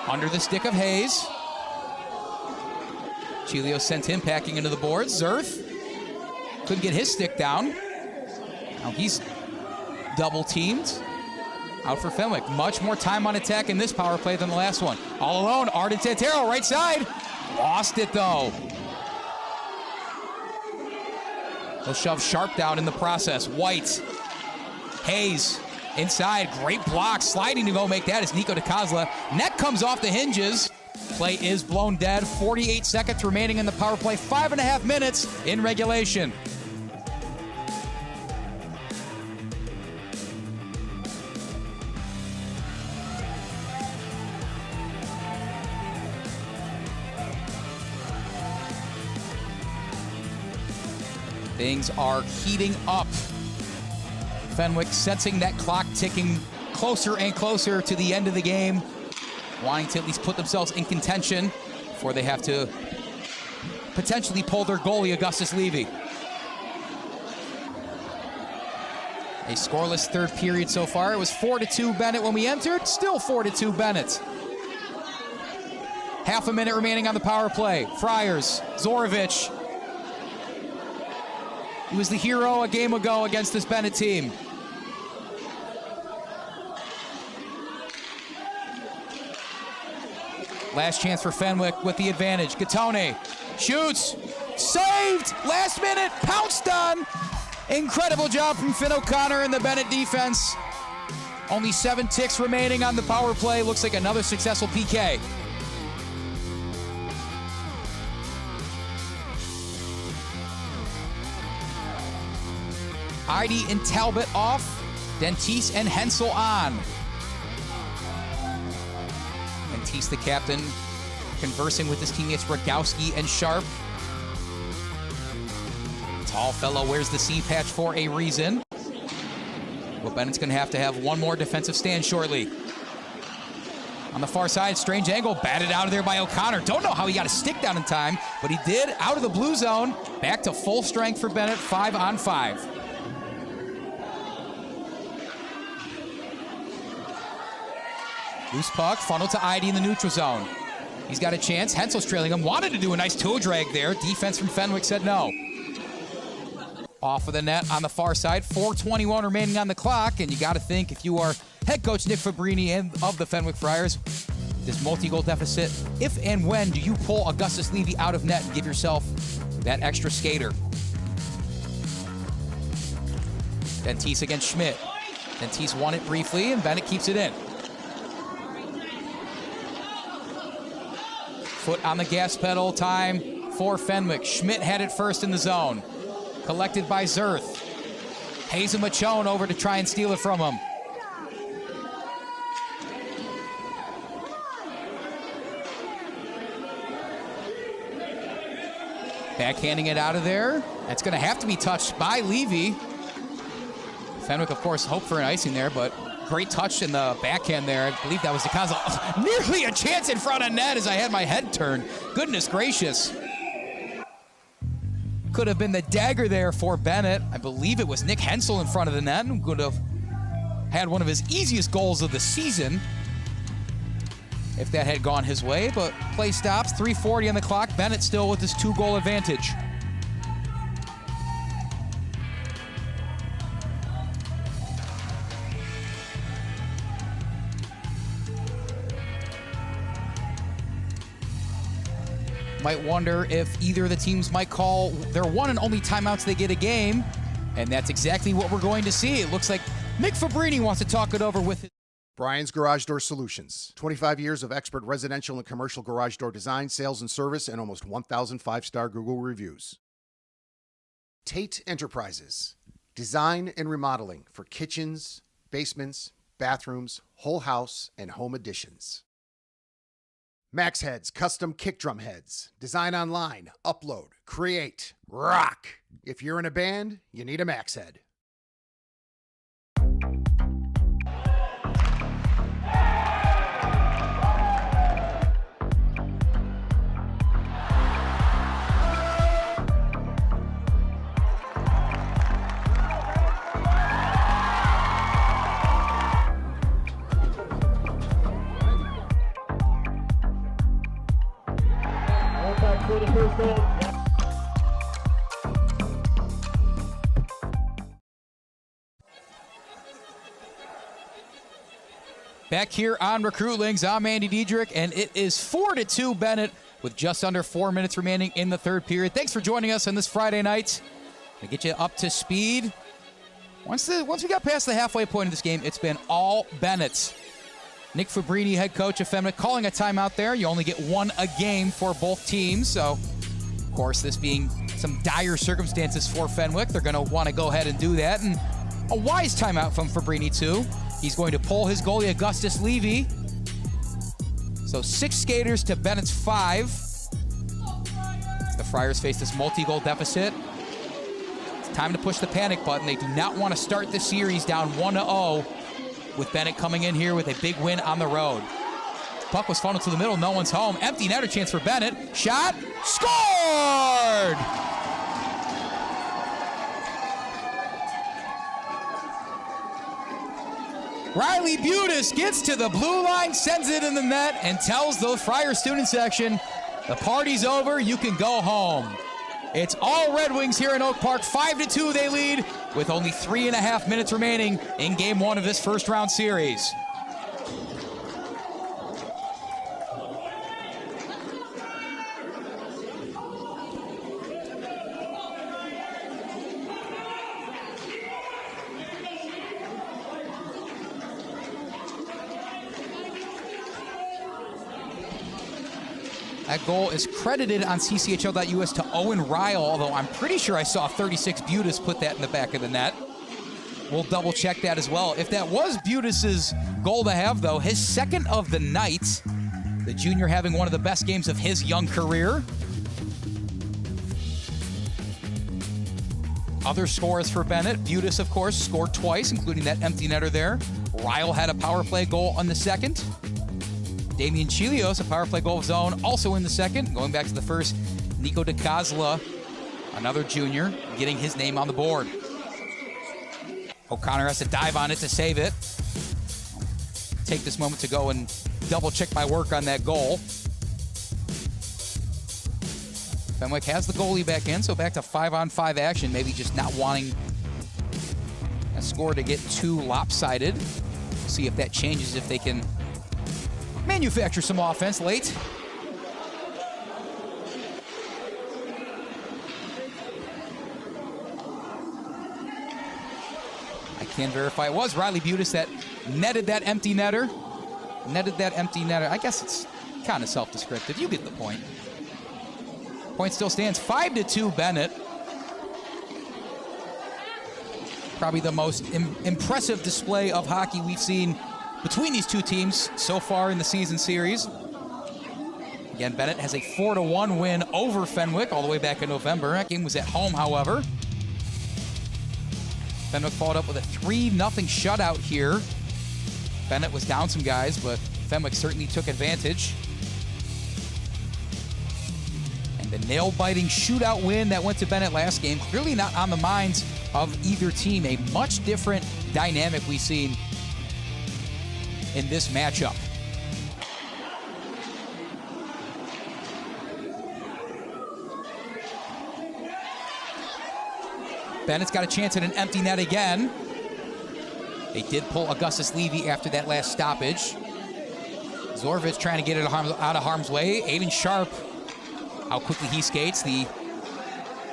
Under the stick of Hayes. Chelios sent him packing into the boards. Zerth couldn't get his stick down. Now he's double teamed. Out for Fenwick. Much more time on attack in this power play than the last one. All alone, Arden Tantero, right side. Lost it though. He'll shove Sharpe down in the process. White. Hayes inside. Great block. Sliding to go make that is NICO DICOSOLA. Net comes off the hinges. Play is blown dead. 48 seconds remaining in the power play. 5.5 minutes in regulation. Things are heating up. Fenwick sensing that clock ticking closer and closer to the end of the game, wanting to at least put themselves in contention before they have to potentially pull their goalie, Augustus Levy. A scoreless third period so far. It was 4-2 Bennett when we entered, still 4-2 Bennett. Half a minute remaining on the power play. Friars, Zorovic. He was the hero a game ago against this Bennett team. Last chance for Fenwick with the advantage. Gattone shoots, saved, last minute, pounced on. Incredible job from Finn O'Connor and the Bennett defense. Only 7 ticks remaining on the power play. Looks like another successful PK. Heide and Talbot off. Dentise and Hensel on. Dentise, the captain, conversing with his teammates Rogowski and Sharpe. Tall fellow wears the C patch for a reason. Well, Bennett's going to have one more defensive stand shortly. On the far side, strange angle, batted out of there by O'Connor. Don't know how he got a stick down in time, but he did. Out of the blue zone, back to full strength for Bennett, 5-on-5. Loose puck, funneled to Heide in the neutral zone. He's got a chance. Hensel's trailing him. Wanted to do a nice toe drag there. Defense from Fenwick said no. Off of the net on the far side. 4:21 remaining on the clock. And you got to think, if you are head coach Nick Fabrini and of the Fenwick Friars, this multi-goal deficit, if and when do you pull Augustus Levy out of net and give yourself that extra skater? Dentise against Schmidt. Dentise won it briefly, and Bennett keeps it in. Foot on the gas pedal, time for Fenwick. Schmidt had it first in the zone. Collected by Zerth. Hayes and Machone over to try and steal it from him. Backhanding it out of there. That's going to have to be touched by Levy. Fenwick, of course, hoped for an icing there, but great touch in the backhand there. I believe that was DiCosola. Oh, nearly a chance in front of net as I had my head turned. Goodness gracious. Could have been the dagger there for Benet. I believe it was Nick Hensel in front of the net and could have had one of his easiest goals of the season if that had gone his way, but play stops, 3:40 on the clock. Benet still with his 2-goal advantage. Might wonder if either of the teams might call their one and only timeouts they get a game, and that's exactly what we're going to see. It looks like Nick Fabrini wants to talk it over with his Brian's Garage Door Solutions. 25 years of expert residential and commercial garage door design, sales, and service, and almost 1,000 5-star Google reviews. Tate Enterprises. Design and remodeling for kitchens, basements, bathrooms, whole house, and home additions. Max Heads Custom Kick Drum Heads. Design online, upload, create, rock. If you're in a band, you need a Max Head. Back here on Recruitlings, I'm Andy Diedrich, and it is 4-2 Benet with just under 4 minutes remaining in the third period. Thanks for joining us on this Friday night. To get you up to speed. Once we got past the halfway point of this game, it's been all Benet. Nick Fabrini, head coach of Fenwick, calling a timeout there. You only get one a game for both teams, so of course, this being some dire circumstances for Fenwick, they're going to want to go ahead and do that. And a wise timeout from Fabrini, too. He's going to pull his goalie, Augustus Levy. So 6 skaters to Benet's 5. The Friars face this multi-goal deficit. It's time to push the panic button. They do not want to start the series down 1-0 with Benet coming in here with a big win on the road. Puck was funneled to the middle, no one's home. Empty netter chance for Benet. Shot, scored! Riley Butas gets to the blue line, sends it in the net, and tells the Friar student section, the party's over, you can go home. It's all Red Wings here in Oak Park. 5-2 they lead with only 3.5 minutes remaining in game 1 of this first round series. That goal is credited on CCHL.US to Owen Ryle, although I'm pretty sure I saw 36 Butas put that in the back of the net. We'll double check that as well. If that was Butas' goal to have, though, his second of the night, the junior having one of the best games of his young career. Other scores for Benet. Butas, of course, scored twice, including that empty netter there. Ryle had a power play goal on the second. Damian Chelios, a power play goal of his own, also in the second. Going back to the first, NICO DICOSOLA, another junior, getting his name on the board. O'Connor has to dive on it to save it. Take this moment to go and double check my work on that goal. Fenwick has the goalie back in, so back to 5-on-5 action, maybe just not wanting a score to get too lopsided. See if that changes, if they can manufacture some offense late. I can verify it was Riley Butas that netted that empty netter. I guess it's kind of self-descriptive. You get the point. Point still stands 5-2 Benet. Probably the most impressive display of hockey we've seen between these two teams so far in the season series. Again, Benet has a 4-1 win over Fenwick all the way back in November. That game was at home, however. Fenwick followed up with a 3-0 shutout here. Benet was down some guys, but Fenwick certainly took advantage. And the nail-biting shootout win that went to Benet last game, clearly not on the minds of either team. A much different dynamic we've seen in this matchup. Bennett's got a chance at an empty net again. They did pull Augustus Levy after that last stoppage. Zorvich trying to get it out of harm's way. AIDEN Sharpe, how quickly he skates. The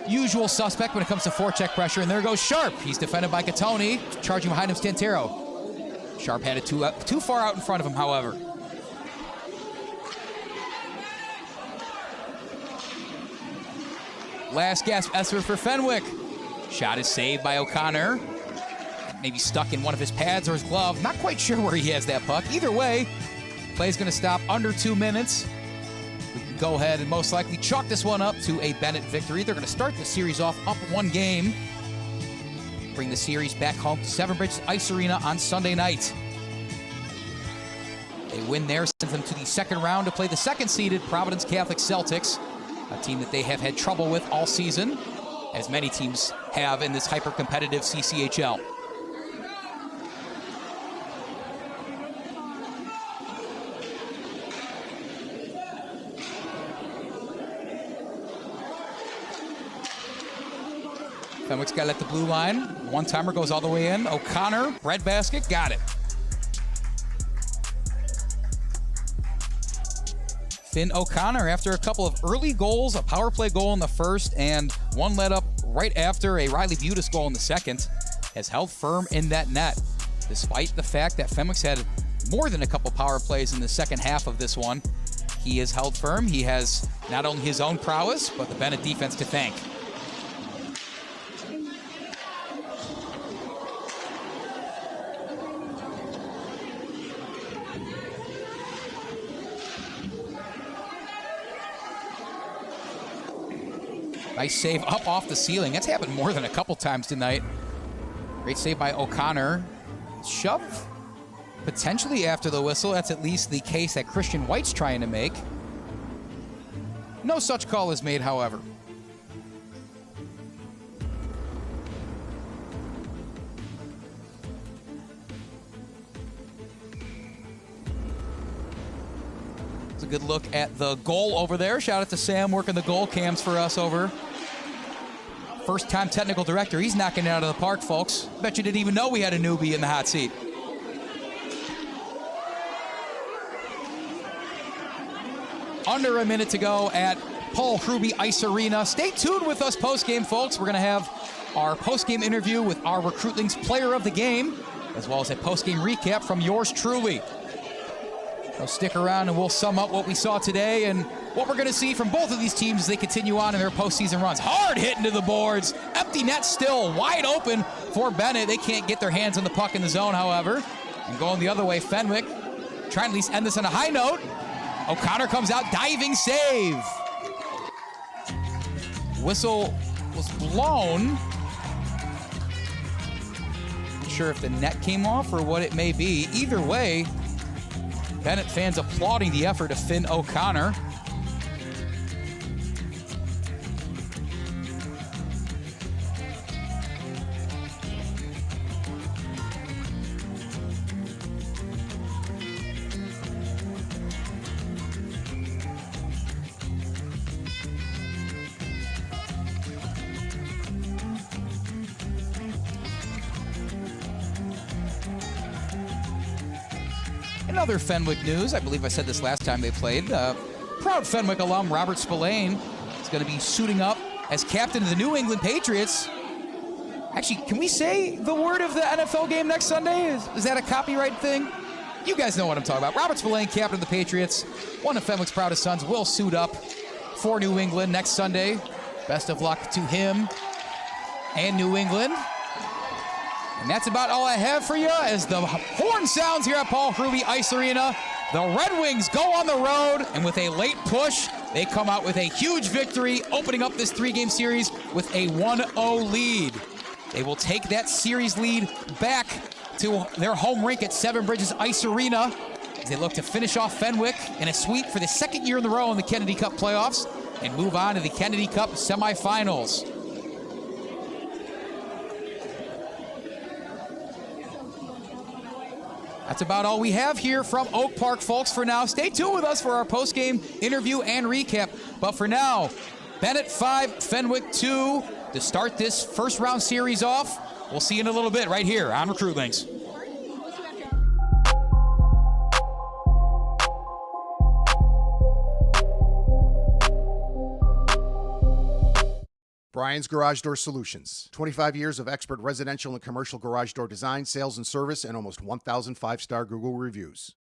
usual suspect when it comes to forecheck pressure. And there goes Sharpe. He's defended by Gattone. Charging behind him, Stantero. Sharpe had it too far out in front of him, however. Last gasp effort for Fenwick. Shot is saved by O'Connor. Maybe stuck in one of his pads or his glove. Not quite sure where he has that puck. Either way, play's going to stop under 2 minutes. We can go ahead and most likely chalk this one up to a Benet victory. They're going to start the series off up 1 game. Bring the series back home to Seven Bridges Ice Arena on Sunday night. They win there, sends them to the second round to play the second-seeded Providence Catholic Celtics, a team that they have had trouble with all season, as many teams have in this hyper-competitive CCHL. Fenwick's got it at the blue line. One-timer goes all the way in. O'Connor, breadbasket, got it. Finn O'Connor, after a couple of early goals, a power play goal in the first, and one let up right after a Reilly Butas goal in the second, has held firm in that net. Despite the fact that Fenwick's had more than a couple power plays in the second half of this one, he has held firm. He has not only his own prowess, but the Benet defense to thank. Nice save up off the ceiling. That's happened more than a couple times tonight. Great save by O'Connor. Shove potentially after the whistle. That's at least the case that Christian White's trying to make. No such call is made, however. It's a good look at the goal over there. Shout out to Sam working the goal cams for us over. First-time technical director. He's knocking it out of the park, folks. Bet you didn't even know we had a newbie in the hot seat. Under a minute to go at Paul Hruby Ice Arena. Stay tuned with us post-game, folks. We're going to have our post-game interview with our Recruitlings player of the game, as well as a post-game recap from yours truly. So stick around and we'll sum up what we saw today and what we're going to see from both of these teams as they continue on in their postseason runs. Hard hit into the boards. Empty net still wide open for Benet. They can't get their hands on the puck in the zone, however. And going the other way, Fenwick trying to at least end this on a high note. O'Connor comes out, diving save. Whistle was blown. Not sure if the net came off or what it may be. Either way, Benet fans applauding the effort of Finn O'Connor. In other Fenwick news, I believe I said this last time they played, proud Fenwick alum Robert Spillane is going to be suiting up as captain of the New England Patriots. Actually, can we say the word of the NFL game next Sunday? Is that a copyright thing? You guys know what I'm talking about. Robert Spillane, captain of the Patriots, one of Fenwick's proudest sons, will suit up for New England next Sunday. Best of luck to him and New England. And that's about all I have for you as the horn sounds here at Paul Hruby Ice Arena. The Red Wings go on the road, and with a late push, they come out with a huge victory, opening up this three-game series with a 1-0 lead. They will take that series lead back to their home rink at Seven Bridges Ice Arena as they look to finish off Fenwick in a sweep for the second year in a row in the Kennedy Cup playoffs and move on to the Kennedy Cup semifinals. That's about all we have here from Oak Park, folks, for now. Stay tuned with us for our post-game interview and recap. But for now, BENET 5, Fenwick 2 to start this first-round series off. We'll see you in a little bit right here on Recruitlings. Brian's Garage Door Solutions. 25 years of expert residential and commercial garage door design, sales, and service, and almost 1,000 five-star Google reviews.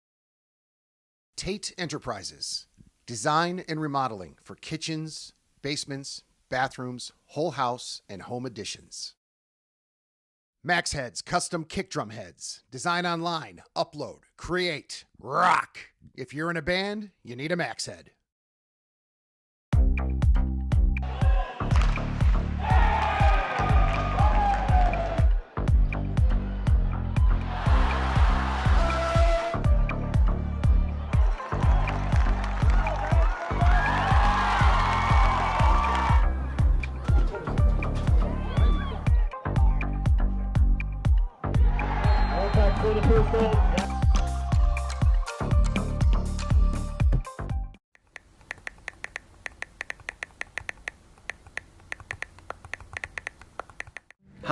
Tate Enterprises. Design and remodeling for kitchens, basements, bathrooms, whole house, and home additions. Max Heads Custom Kick Drum Heads. Design online, upload, create, rock. If you're in a band, you need a Max Head.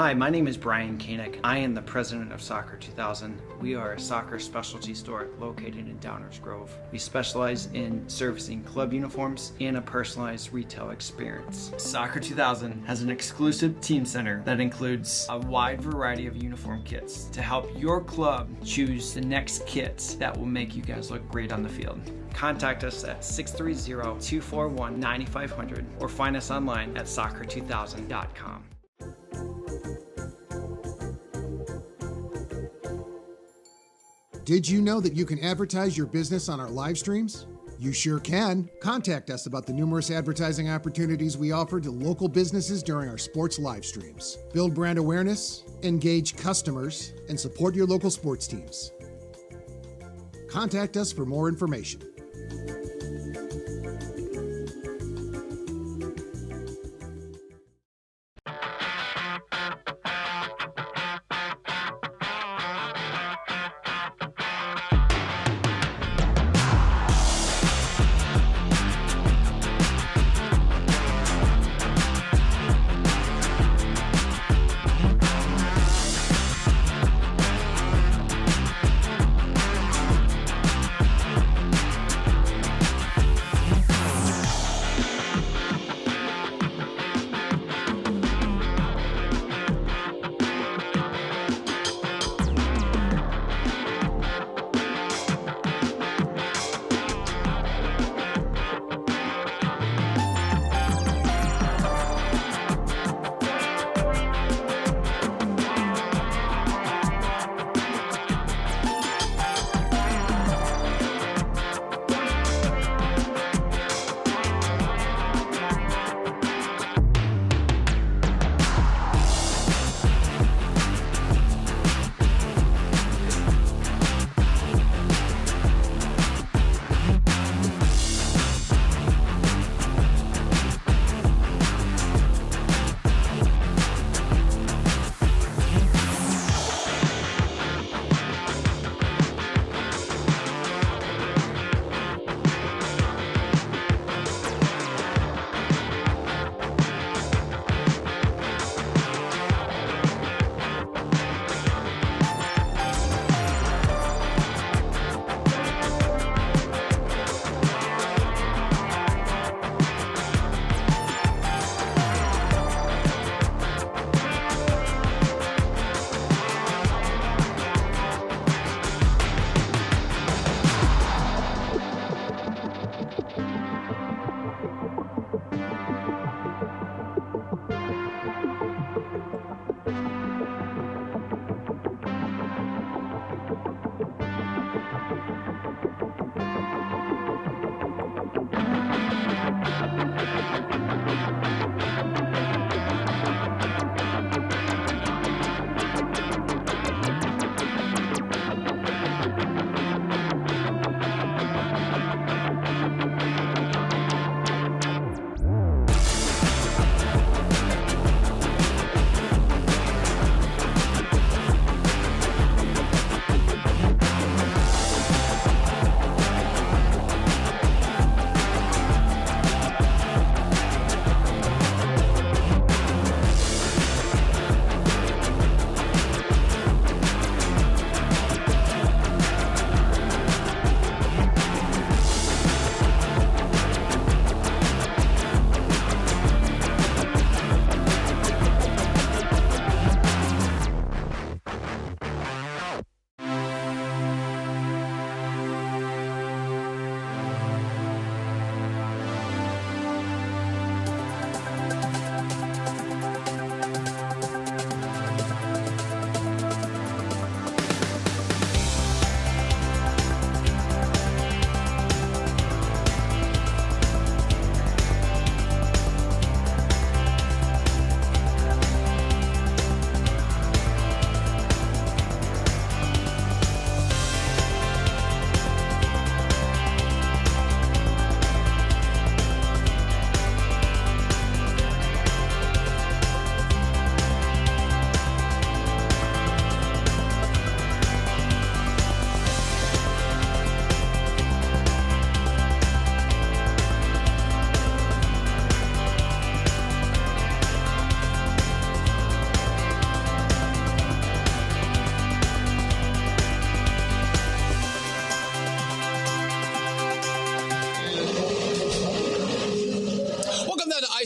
Hi, my name is Brian Koenig. I am the president of Soccer 2000. We are a soccer specialty store located in Downers Grove. We specialize in servicing club uniforms and a personalized retail experience. Soccer 2000 has an exclusive team center that includes a wide variety of uniform kits to help your club choose the next kits that will make you guys look great on the field. Contact us at 630-241-9500 or find us online at soccer2000.com. Did you know that you can advertise your business on our live streams? You sure can. Contact us about the numerous advertising opportunities we offer to local businesses during our sports live streams. Build brand awareness, engage customers, and support your local sports teams. Contact us for more information.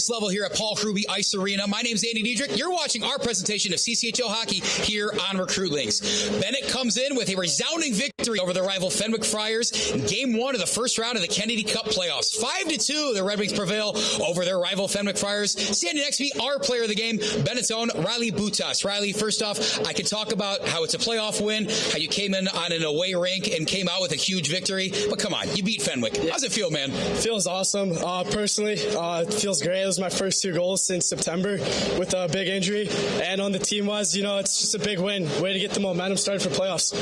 ice level here at Paul Hruby Ice Arena. My name's Andy Diedrich. You're watching our presentation of CCHL hockey here on Recruitlings. Benet comes in with a resounding victory over their rival Fenwick Friars in Game 1 of the first round of the Kennedy Cup playoffs. 5-2, the Red Wings prevail over their rival Fenwick Friars. Standing next to me, our player of the game, Benet's own REILLY BUTAS. Riley, first off, I could talk about how it's a playoff win, how you came in on an away rink and came out with a huge victory. But come on, you beat Fenwick. How's it feel, man? Feels awesome. Personally, it feels great. It was my first 2 goals since September with a big injury. And on the team-wise, it's just a big win. Way to get the momentum started for playoffs.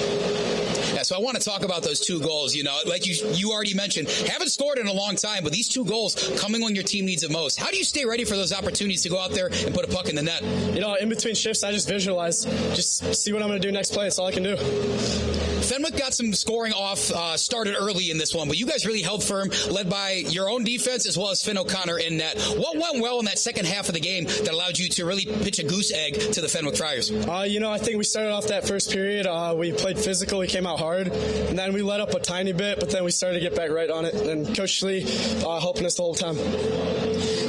Yeah, so I want to talk about those 2 goals. Like you already mentioned, haven't scored in a long time, but these 2 goals coming when your team needs it most. How do you stay ready for those opportunities to go out there and put a puck in the net? In between shifts, I just visualize, just see what I'm going to do next play. That's all I can do. Fenwick got some scoring off, started early in this one, but you guys really held firm, led by your own defense as well as Finn O'Connor in net. What went well in that second half of the game that allowed you to really pitch a goose egg to the Fenwick Friars? I think we started off that first period. We played physical. We came out hard, and then we let up a tiny bit, but then we started to get back right on it. And Coach Lee helping us the whole time.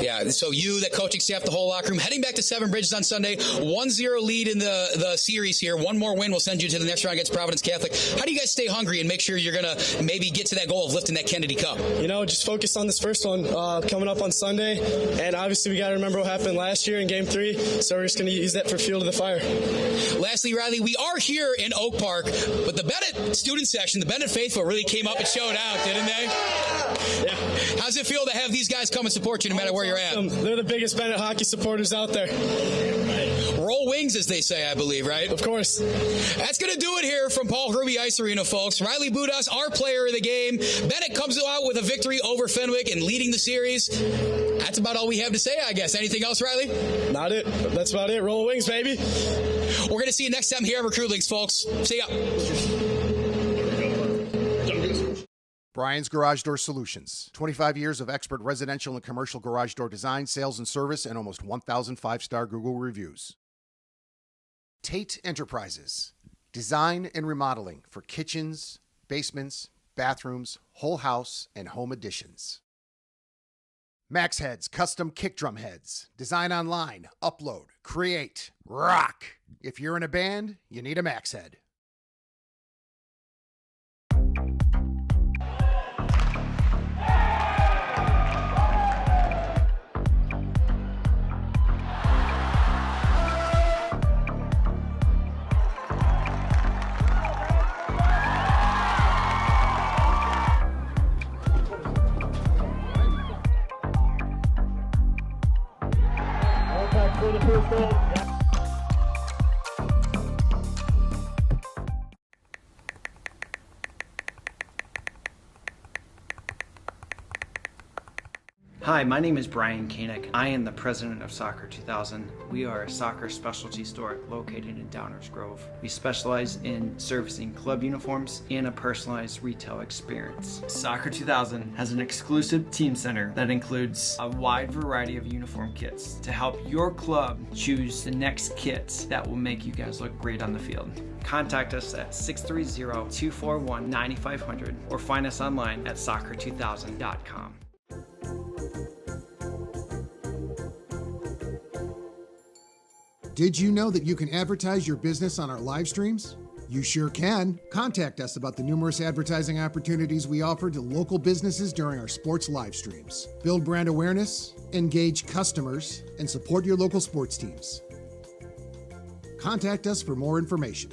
Yeah, so you, the coaching staff, the whole locker room, heading back to Seven Bridges on Sunday, 1-0 lead in the series here. One more win will send you to the next round against Providence Catholic. How do you guys stay hungry and make sure you're going to maybe get to that goal of lifting that Kennedy Cup? Just focus on this first one coming up on Sunday. And obviously we got to remember what happened last year in Game 3. So we're just going to use that for fuel to the fire. Lastly, Riley, we are here in Oak Park, but the Benet student section, the Benet faithful really came up and showed out, didn't they? Yeah. How's it feel to have these guys come and support you no matter where you're at? They're the biggest Benet hockey supporters out there. Roll wings, as they say, I believe, right? Of course. That's going to do it here from Paul Hruby Ice Arena, folks. REILLY BUTAS, our player of the game. Benet comes out with a victory over Fenwick and leading the series. That's about all we have to say, I guess. Anything else, Riley? Not it. That's about it. Roll wings, baby. We're going to see you next time here at Recruitlings, folks. See ya. Brian's Garage Door Solutions. 25 years of expert residential and commercial garage door design, sales, and service, and almost 1,000 5-star Google reviews. Tate Enterprises. Design and remodeling for kitchens, basements, bathrooms, whole house, and home additions. Max Heads Custom Kick Drum Heads. Design online, upload, create, rock. If you're in a band, you need a Max Head. Hi, my name is Brian Koenig. I am the president of Soccer 2000. We are a soccer specialty store located in Downers Grove. We specialize in servicing club uniforms and a personalized retail experience. Soccer 2000 has an exclusive team center that includes a wide variety of uniform kits to help your club choose the next kits that will make you guys look great on the field. Contact us at 630-241-9500 or find us online at soccer2000.com. Did you know that you can advertise your business on our live streams? You sure can. Contact us about the numerous advertising opportunities we offer to local businesses during our sports live streams. Build brand awareness, engage customers, and support your local sports teams. Contact us for more information.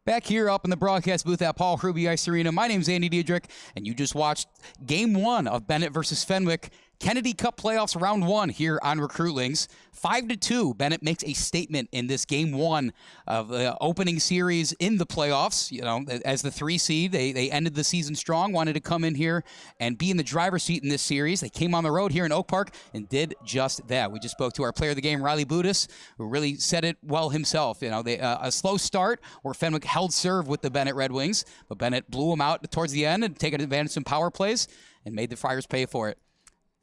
Back here up in the broadcast booth at Paul Hruby Ice Arena, my name's Andy Diedrich, and you just watched Game 1 of Benet versus Fenwick, Kennedy Cup Playoffs Round 1 here on Recruitlings. 5-2, Benet makes a statement in this Game 1 of the opening series in the playoffs. You know, as the 3 seed, they ended the season strong, wanted to come in here and be in the driver's seat in this series. They came on the road here in Oak Park and did just that. We just spoke to our player of the game, REILLY BUTAS, who really said it well himself. You know, a slow start where Fenwick held serve with the Benet Red Wings, but Benet blew them out towards the end and taking advantage of some power plays and made the Friars pay for it.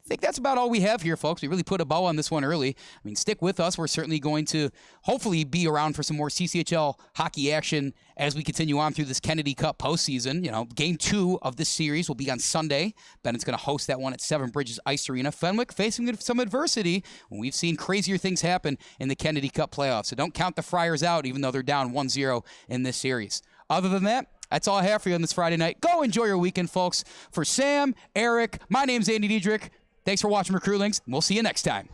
I think that's about all we have here, folks. We really put a bow on this one early. I mean, stick with us. We're certainly going to hopefully be around for some more CCHL hockey action as we continue on through this Kennedy Cup postseason. You know, game 2 of this series will be on Sunday. Bennett's going to host that one at Seven Bridges Ice Arena. Fenwick facing some adversity when we've seen crazier things happen in the Kennedy Cup playoffs. So don't count the Friars out, even though they're down 1-0 in this series. Other than that, that's all I have for you on this Friday night. Go enjoy your weekend, folks. For Sam, Eric, my name's Andy Diedrich. Thanks for watching Recruitlings. We'll see you next time.